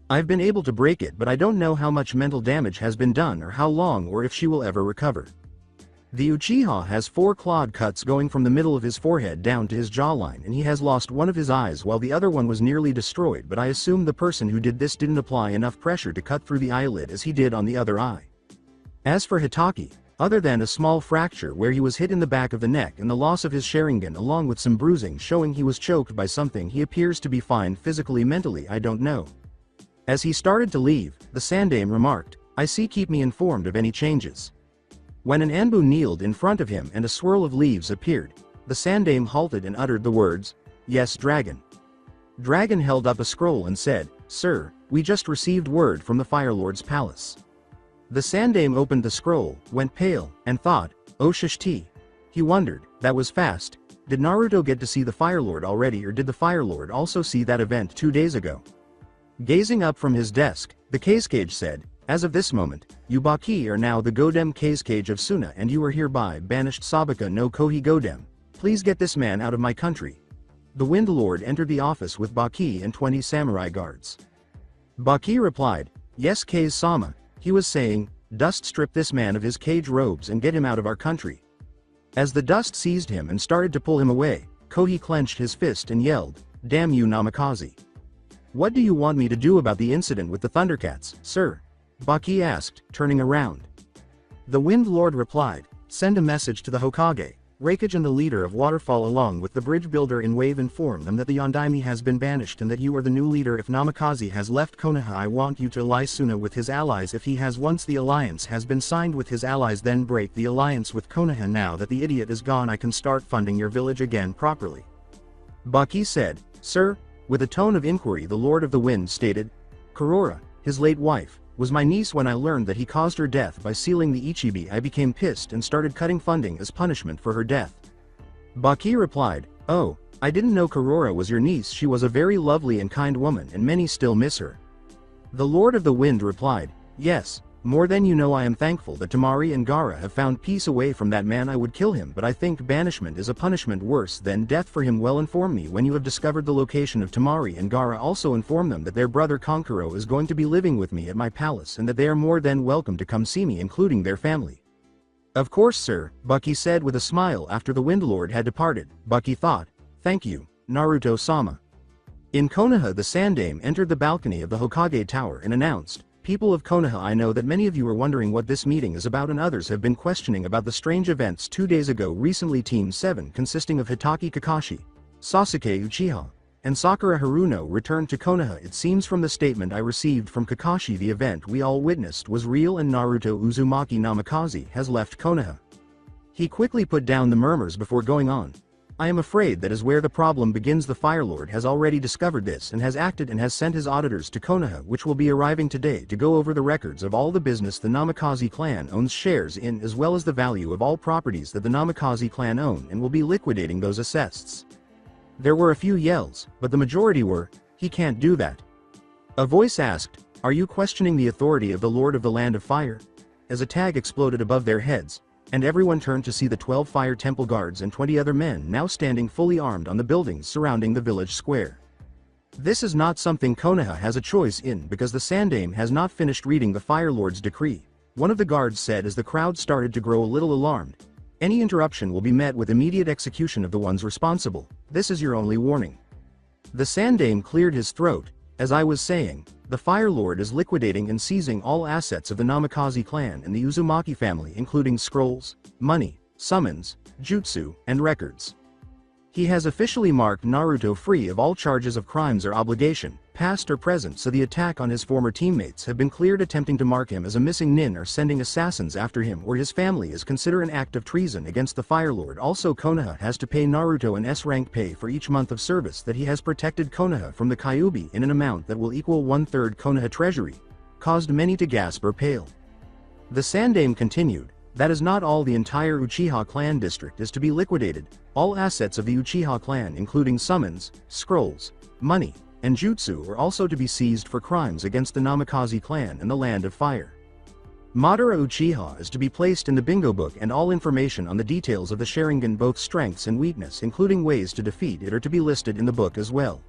I've been able to break it, but I don't know how much mental damage has been done or how long or if she will ever recover. The Uchiha has 4 clawed cuts going from the middle of his forehead down to his jawline, and he has lost one of his eyes while the other one was nearly destroyed, but I assume the person who did this didn't apply enough pressure to cut through the eyelid as he did on the other eye. As for Hitaki, other than a small fracture where he was hit in the back of the neck and the loss of his Sharingan along with some bruising showing he was choked by something, he appears to be fine physically. Mentally, I don't know. As he started to leave, the Sandaime remarked, I see, keep me informed of any changes. When an Anbu kneeled in front of him and a swirl of leaves appeared, the Sandaime halted and uttered the words, yes, Dragon. Dragon held up a scroll and said, sir, we just received word from the Fire Lord's palace. The Sandaime opened the scroll, went pale, and thought, oh shishti. He wondered, that was fast. Did Naruto get to see the Fire Lord already, or did the Fire Lord also see that event 2 days ago? Gazing up from his desk, the Kazekage said, as of this moment, you Baki are now the Godem Kazekage of Suna, and you are hereby banished. Sabaka no Kohi Godem. Please get this man out of my country. The Wind Lord entered the office with Baki and 20 samurai guards. Baki replied, yes, Kaze-sama. He was saying, dust, strip this man of his cage robes and get him out of our country. As the dust seized him and started to pull him away, Kohi clenched his fist and yelled, damn you Namikaze. What do you want me to do about the incident with the Thundercats, sir? Baki asked, turning around. The Wind Lord replied, send a message to the Hokage, Raikage and the leader of Waterfall along with the bridge builder in Wave. Inform them that the Yondaime has been banished and that you are the new leader. If Namikaze has left Konoha, I want you to ally Suna with his allies if he has. Once the alliance has been signed with his allies, then break the alliance with Konoha. Now that the idiot is gone, I can start funding your village again properly. Baki said, sir. With a tone of inquiry, the Lord of the Wind stated, Kurora, his late wife, was my niece. When I learned that he caused her death by sealing the Ichibi, I became pissed and started cutting funding as punishment for her death. Baki replied, oh, I didn't know Kurora was your niece. She was a very lovely and kind woman and many still miss her. The Lord of the Wind replied, yes, more than you know. I am thankful that Temari and Gaara have found peace away from that man. I would kill him, but I think banishment is a punishment worse than death for him. Well, inform me when you have discovered the location of Temari and Gaara. Also inform them that their brother Kankuro is going to be living with me at my palace and that they are more than welcome to come see me, including their family. Of course, sir, Baki said with a smile after the Wind Lord had departed. Baki thought, thank you, Naruto-sama. In Konoha, the Sandaime entered the balcony of the Hokage Tower and announced, people of Konoha, I know that many of you are wondering what this meeting is about and others have been questioning about the strange events 2 days ago. Recently, Team 7 consisting of Hitaki Kakashi, Sasuke Uchiha, and Sakura Haruno returned to Konoha. It seems from the statement I received from Kakashi the event we all witnessed was real and Naruto Uzumaki Namikaze has left Konoha. He quickly put down the murmurs before going on. I am afraid that is where the problem begins. The Fire Lord has already discovered this and has acted and has sent his auditors to Konoha, which will be arriving today to go over the records of all the business the Namikaze clan owns shares in, as well as the value of all properties that the Namikaze clan own, and will be liquidating those assets. There were a few yells, but the majority were, "He can't do that." A voice asked, "Are you questioning the authority of the Lord of the Land of Fire?" As a tag exploded above their heads, and everyone turned to see the 12 fire temple guards and 20 other men now standing fully armed on the buildings surrounding the village square. This is not something Konoha has a choice in because the Sandaime has not finished reading the Fire Lord's decree, one of the guards said as the crowd started to grow a little alarmed. Any interruption will be met with immediate execution of the ones responsible. This is your only warning. The Sandaime cleared his throat. As I was saying, the Fire Lord is liquidating and seizing all assets of the Namikaze clan and the Uzumaki family, including scrolls, money, summons, jutsu, and records. He has officially marked Naruto free of all charges of crimes or obligation, past or present, so the attack on his former teammates have been cleared. Attempting to mark him as a missing nin or sending assassins after him or his family is considered an act of treason against the Fire Lord. Also, Konoha has to pay Naruto an S-rank pay for each month of service that he has protected Konoha from the Kyuubi in an amount that will equal 1/3 Konoha treasury, caused many to gasp or pale. The Sandaime continued, "That is not all. The entire Uchiha clan district is to be liquidated. All assets of the Uchiha clan including summons, scrolls, money, and jutsu are also to be seized for crimes against the Namikaze clan and the Land of Fire. Madara Uchiha is to be placed in the bingo book, and all information on the details of the Sharingan, both strengths and weakness including ways to defeat it, are to be listed in the book as well.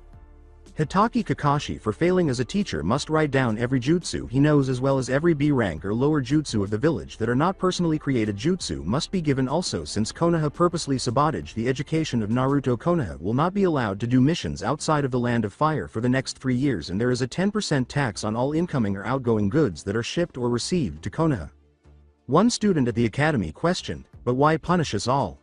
Hitaki Kakashi, for failing as a teacher, must write down every jutsu he knows as well as every B rank or lower jutsu of the village that are not personally created jutsu must be given also. Since Konoha purposely sabotaged the education of Naruto, Konoha will not be allowed to do missions outside of the Land of Fire for the next 3 years, and there is a 10% tax on all incoming or outgoing goods that are shipped or received to Konoha." One student at the academy questioned, "But why punish us all?"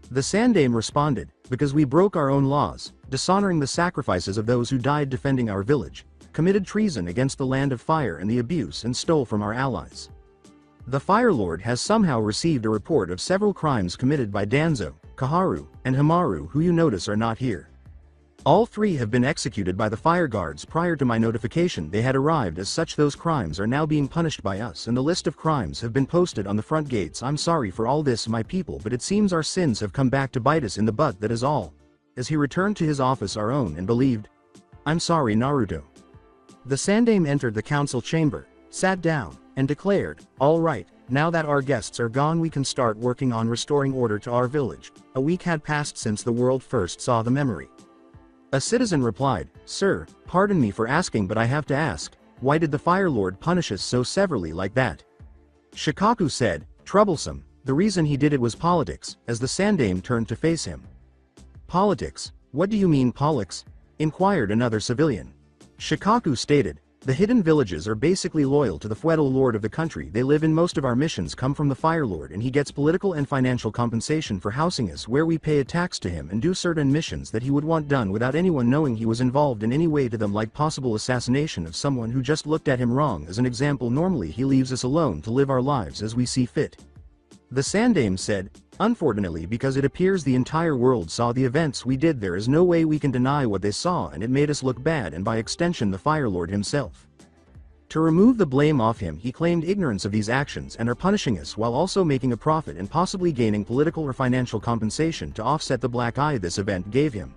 The Sandaime responded, "Because we broke our own laws, dishonoring the sacrifices of those who died defending our village, committed treason against the Land of Fire and the abuse, and stole from our allies. The Fire Lord has somehow received a report of several crimes committed by Danzo, Kaharu, and Hamaru, who you notice are not here. All 3 have been executed by the fire guards prior to my notification. They had arrived as such. Those crimes are now being punished by us, and the list of crimes have been posted on the front gates. I'm sorry for all this, my people, but it seems our sins have come back to bite us in the butt, that is all." As he returned to his office, our own and believed, "I'm sorry, Naruto." The Sandaime entered the council chamber, sat down, and declared, "All right, now that our guests are gone, we can start working on restoring order to our village." A week had passed since the world first saw the memory. A citizen replied, "Sir, pardon me for asking, but I have to ask, why did the Fire Lord punish us so severely like that?" Shikaku said, "Troublesome. The reason he did it was politics," as the Sandaime turned to face him. "Politics? What do you mean politics?" inquired another civilian. Shikaku stated, "The hidden villages are basically loyal to the feudal lord of the country they live in. Most of our missions come from the Fire Lord, and he gets political and financial compensation for housing us where we pay a tax to him and do certain missions that he would want done without anyone knowing he was involved in any way to them, like possible assassination of someone who just looked at him wrong. As an example, normally he leaves us alone to live our lives as we see fit." The Sandaime said, "Unfortunately, because it appears the entire world saw the events we did, there is no way we can deny what they saw, and it made us look bad, and by extension the Fire Lord himself. To remove the blame off him, he claimed ignorance of these actions and are punishing us while also making a profit and possibly gaining political or financial compensation to offset the black eye this event gave him.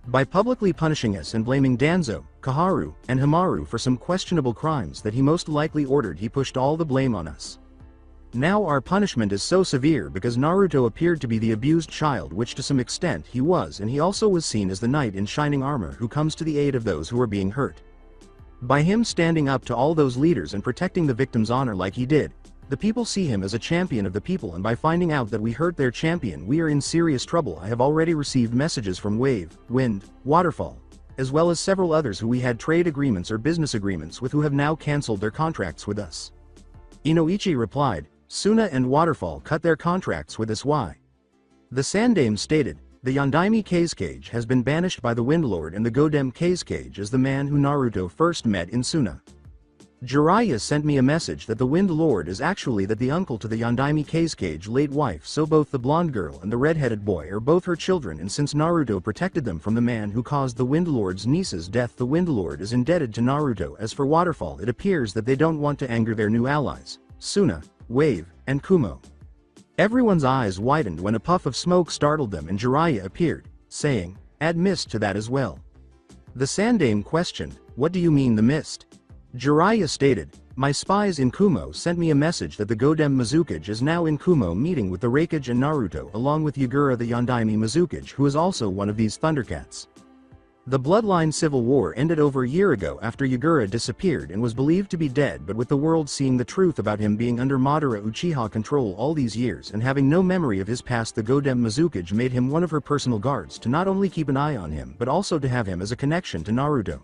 By publicly punishing us and blaming Danzo, Kaharu, and Hamaru for some questionable crimes that he most likely ordered, he pushed all the blame on us. Now our punishment is so severe because Naruto appeared to be the abused child, which to some extent he was, and he also was seen as the knight in shining armor who comes to the aid of those who are being hurt. By him standing up to all those leaders and protecting the victim's honor like he did, the people see him as a champion of the people, and by finding out that we hurt their champion, we are in serious trouble. I have already received messages from Wave, Wind, Waterfall, as well as several others who we had trade agreements or business agreements with, who have now cancelled their contracts with us." Inoichi replied, "Suna and Waterfall cut their contracts with us. Why?" The Sandaime stated, "The Yondaime Kazekage has been banished by the Windlord, and the Godem Kazekage is the man who Naruto first met in Suna. Jiraiya sent me a message that the Wind Lord is actually the uncle to the Yondaime Kazekage late wife, so both the blonde girl and the red-headed boy are both her children, and since Naruto protected them from the man who caused the Wind Lord's niece's death, the Wind Lord is indebted to Naruto. As for Waterfall, it appears that they don't want to anger their new allies, Suna, Wave, and Kumo." Everyone's eyes widened when a puff of smoke startled them and Jiraiya appeared, saying, Add mist to that as well. The Sandaime questioned, what do you mean the mist? Jiraiya stated, my spies in Kumo sent me a message that the Godem Mizukage is now in Kumo meeting with the Raikage and Naruto along with Yagura the Yondaime Mizukage, who is also one of these Thundercats. The bloodline civil war ended over a year ago after Yagura disappeared and was believed to be dead, but with the world seeing the truth about him being under Madara Uchiha control all these years and having no memory of his past, the Godem Mizukage made him one of her personal guards to not only keep an eye on him but also to have him as a connection to Naruto.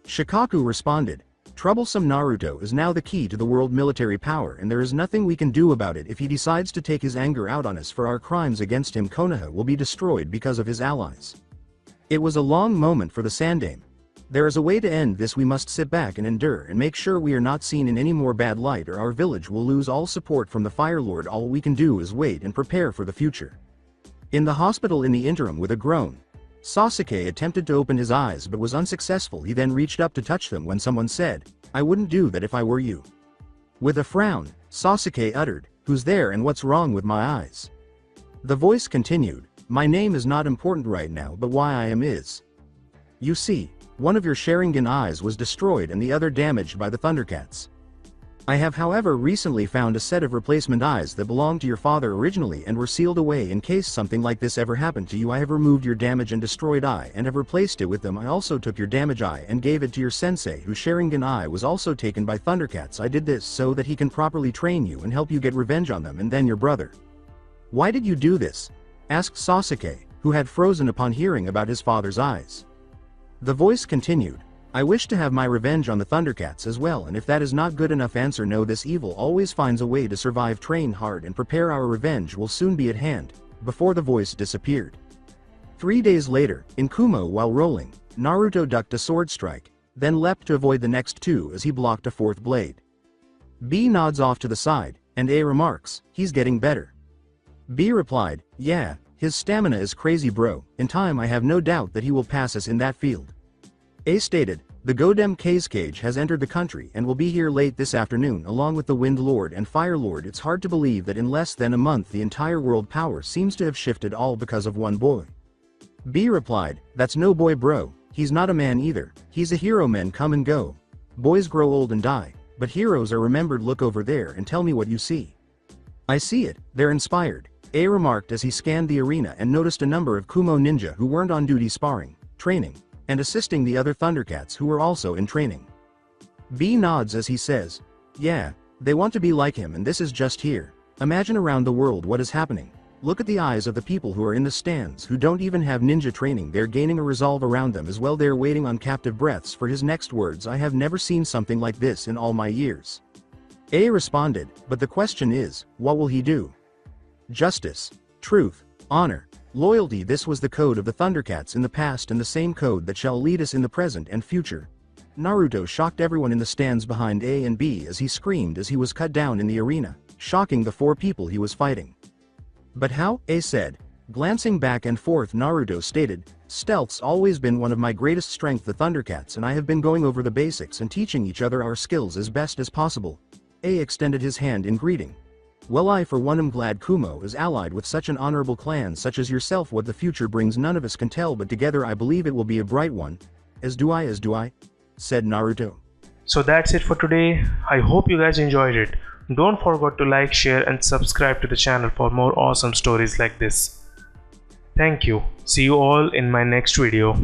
Shikaku responded, troublesome Naruto is now the key to the world military power and there is nothing we can do about it. If he decides to take his anger out on us for our crimes against him, Konoha will be destroyed because of his allies. It was a long moment for the Sandaime. There is a way to end this. We must sit back and endure and make sure we are not seen in any more bad light or our village will lose all support from the Fire Lord. All we can do is wait and prepare for the future. In the hospital in the interim, with a groan, Sasuke attempted to open his eyes but was unsuccessful. He then reached up to touch them when someone said, I wouldn't do that if I were you. With a frown, Sasuke uttered, who's there and what's wrong with my eyes? The voice continued, my name is not important right now, but why I am is. You see, one of your Sharingan eyes was destroyed and the other damaged by the Thundercats. I have however recently found a set of replacement eyes that belonged to your father originally and were sealed away in case something like this ever happened to you. I have removed your damaged and destroyed eye and have replaced it with them. I also took your damaged eye and gave it to your sensei, whose Sharingan eye was also taken by Thundercats. I did this so that he can properly train you and help you get revenge on them and then your brother. Why did you do this? Asked Sasuke, who had frozen upon hearing about his father's eyes. The voice continued, I wish to have my revenge on the Thundercats as well, and if that is not good enough, answer no. This evil always finds a way to survive. Train hard and prepare. Our revenge will soon be at hand. Before the voice disappeared. 3 days later, in Kumo, while rolling, Naruto ducked a sword strike, then leapt to avoid the next two as he blocked a fourth blade. B nods off to the side, and A remarks, he's getting better. B replied, yeah, his stamina is crazy bro, in time I have no doubt that he will pass us in that field. A stated, the Godem Kazekage has entered the country and will be here late this afternoon along with the Wind Lord and Fire Lord. It's hard to believe that in less than a month the entire world power seems to have shifted all because of one boy. B replied, that's no boy bro, he's not a man either, he's a hero. Men come and go. Boys grow old and die, but heroes are remembered. Look over there and tell me what you see. I see it, they're inspired. A remarked as he scanned the arena and noticed a number of Kumo ninja who weren't on duty sparring, training, and assisting the other Thundercats who were also in training. B nods as he says, yeah, they want to be like him and this is just here. Imagine around the world what is happening. Look at the eyes of the people who are in the stands who don't even have ninja training. They're gaining a resolve around them as well. They're waiting on captive breaths for his next words. I have never seen something like this in all my years. A responded, but the question is, what will he do? Justice, truth, honor, loyalty. This was the code of the Thundercats in the past and the same code that shall lead us in the present and future. Naruto shocked everyone in the stands behind A and B as he screamed as he was cut down in the arena, shocking the 4 people he was fighting. But how? A said. Glancing back and forth, Naruto stated, stealth's always been one of my greatest strengths. The Thundercats and I have been going over the basics and teaching each other our skills as best as possible. A extended his hand in greeting. Well, I for one am glad Kumo is allied with such an honorable clan such as yourself. What the future brings none of us can tell, but together I believe it will be a bright one. As do I, said Naruto. So that's it for today. I hope you guys enjoyed it. Don't forget to like, share and subscribe to the channel for more awesome stories like this. Thank you. See you all in my next video.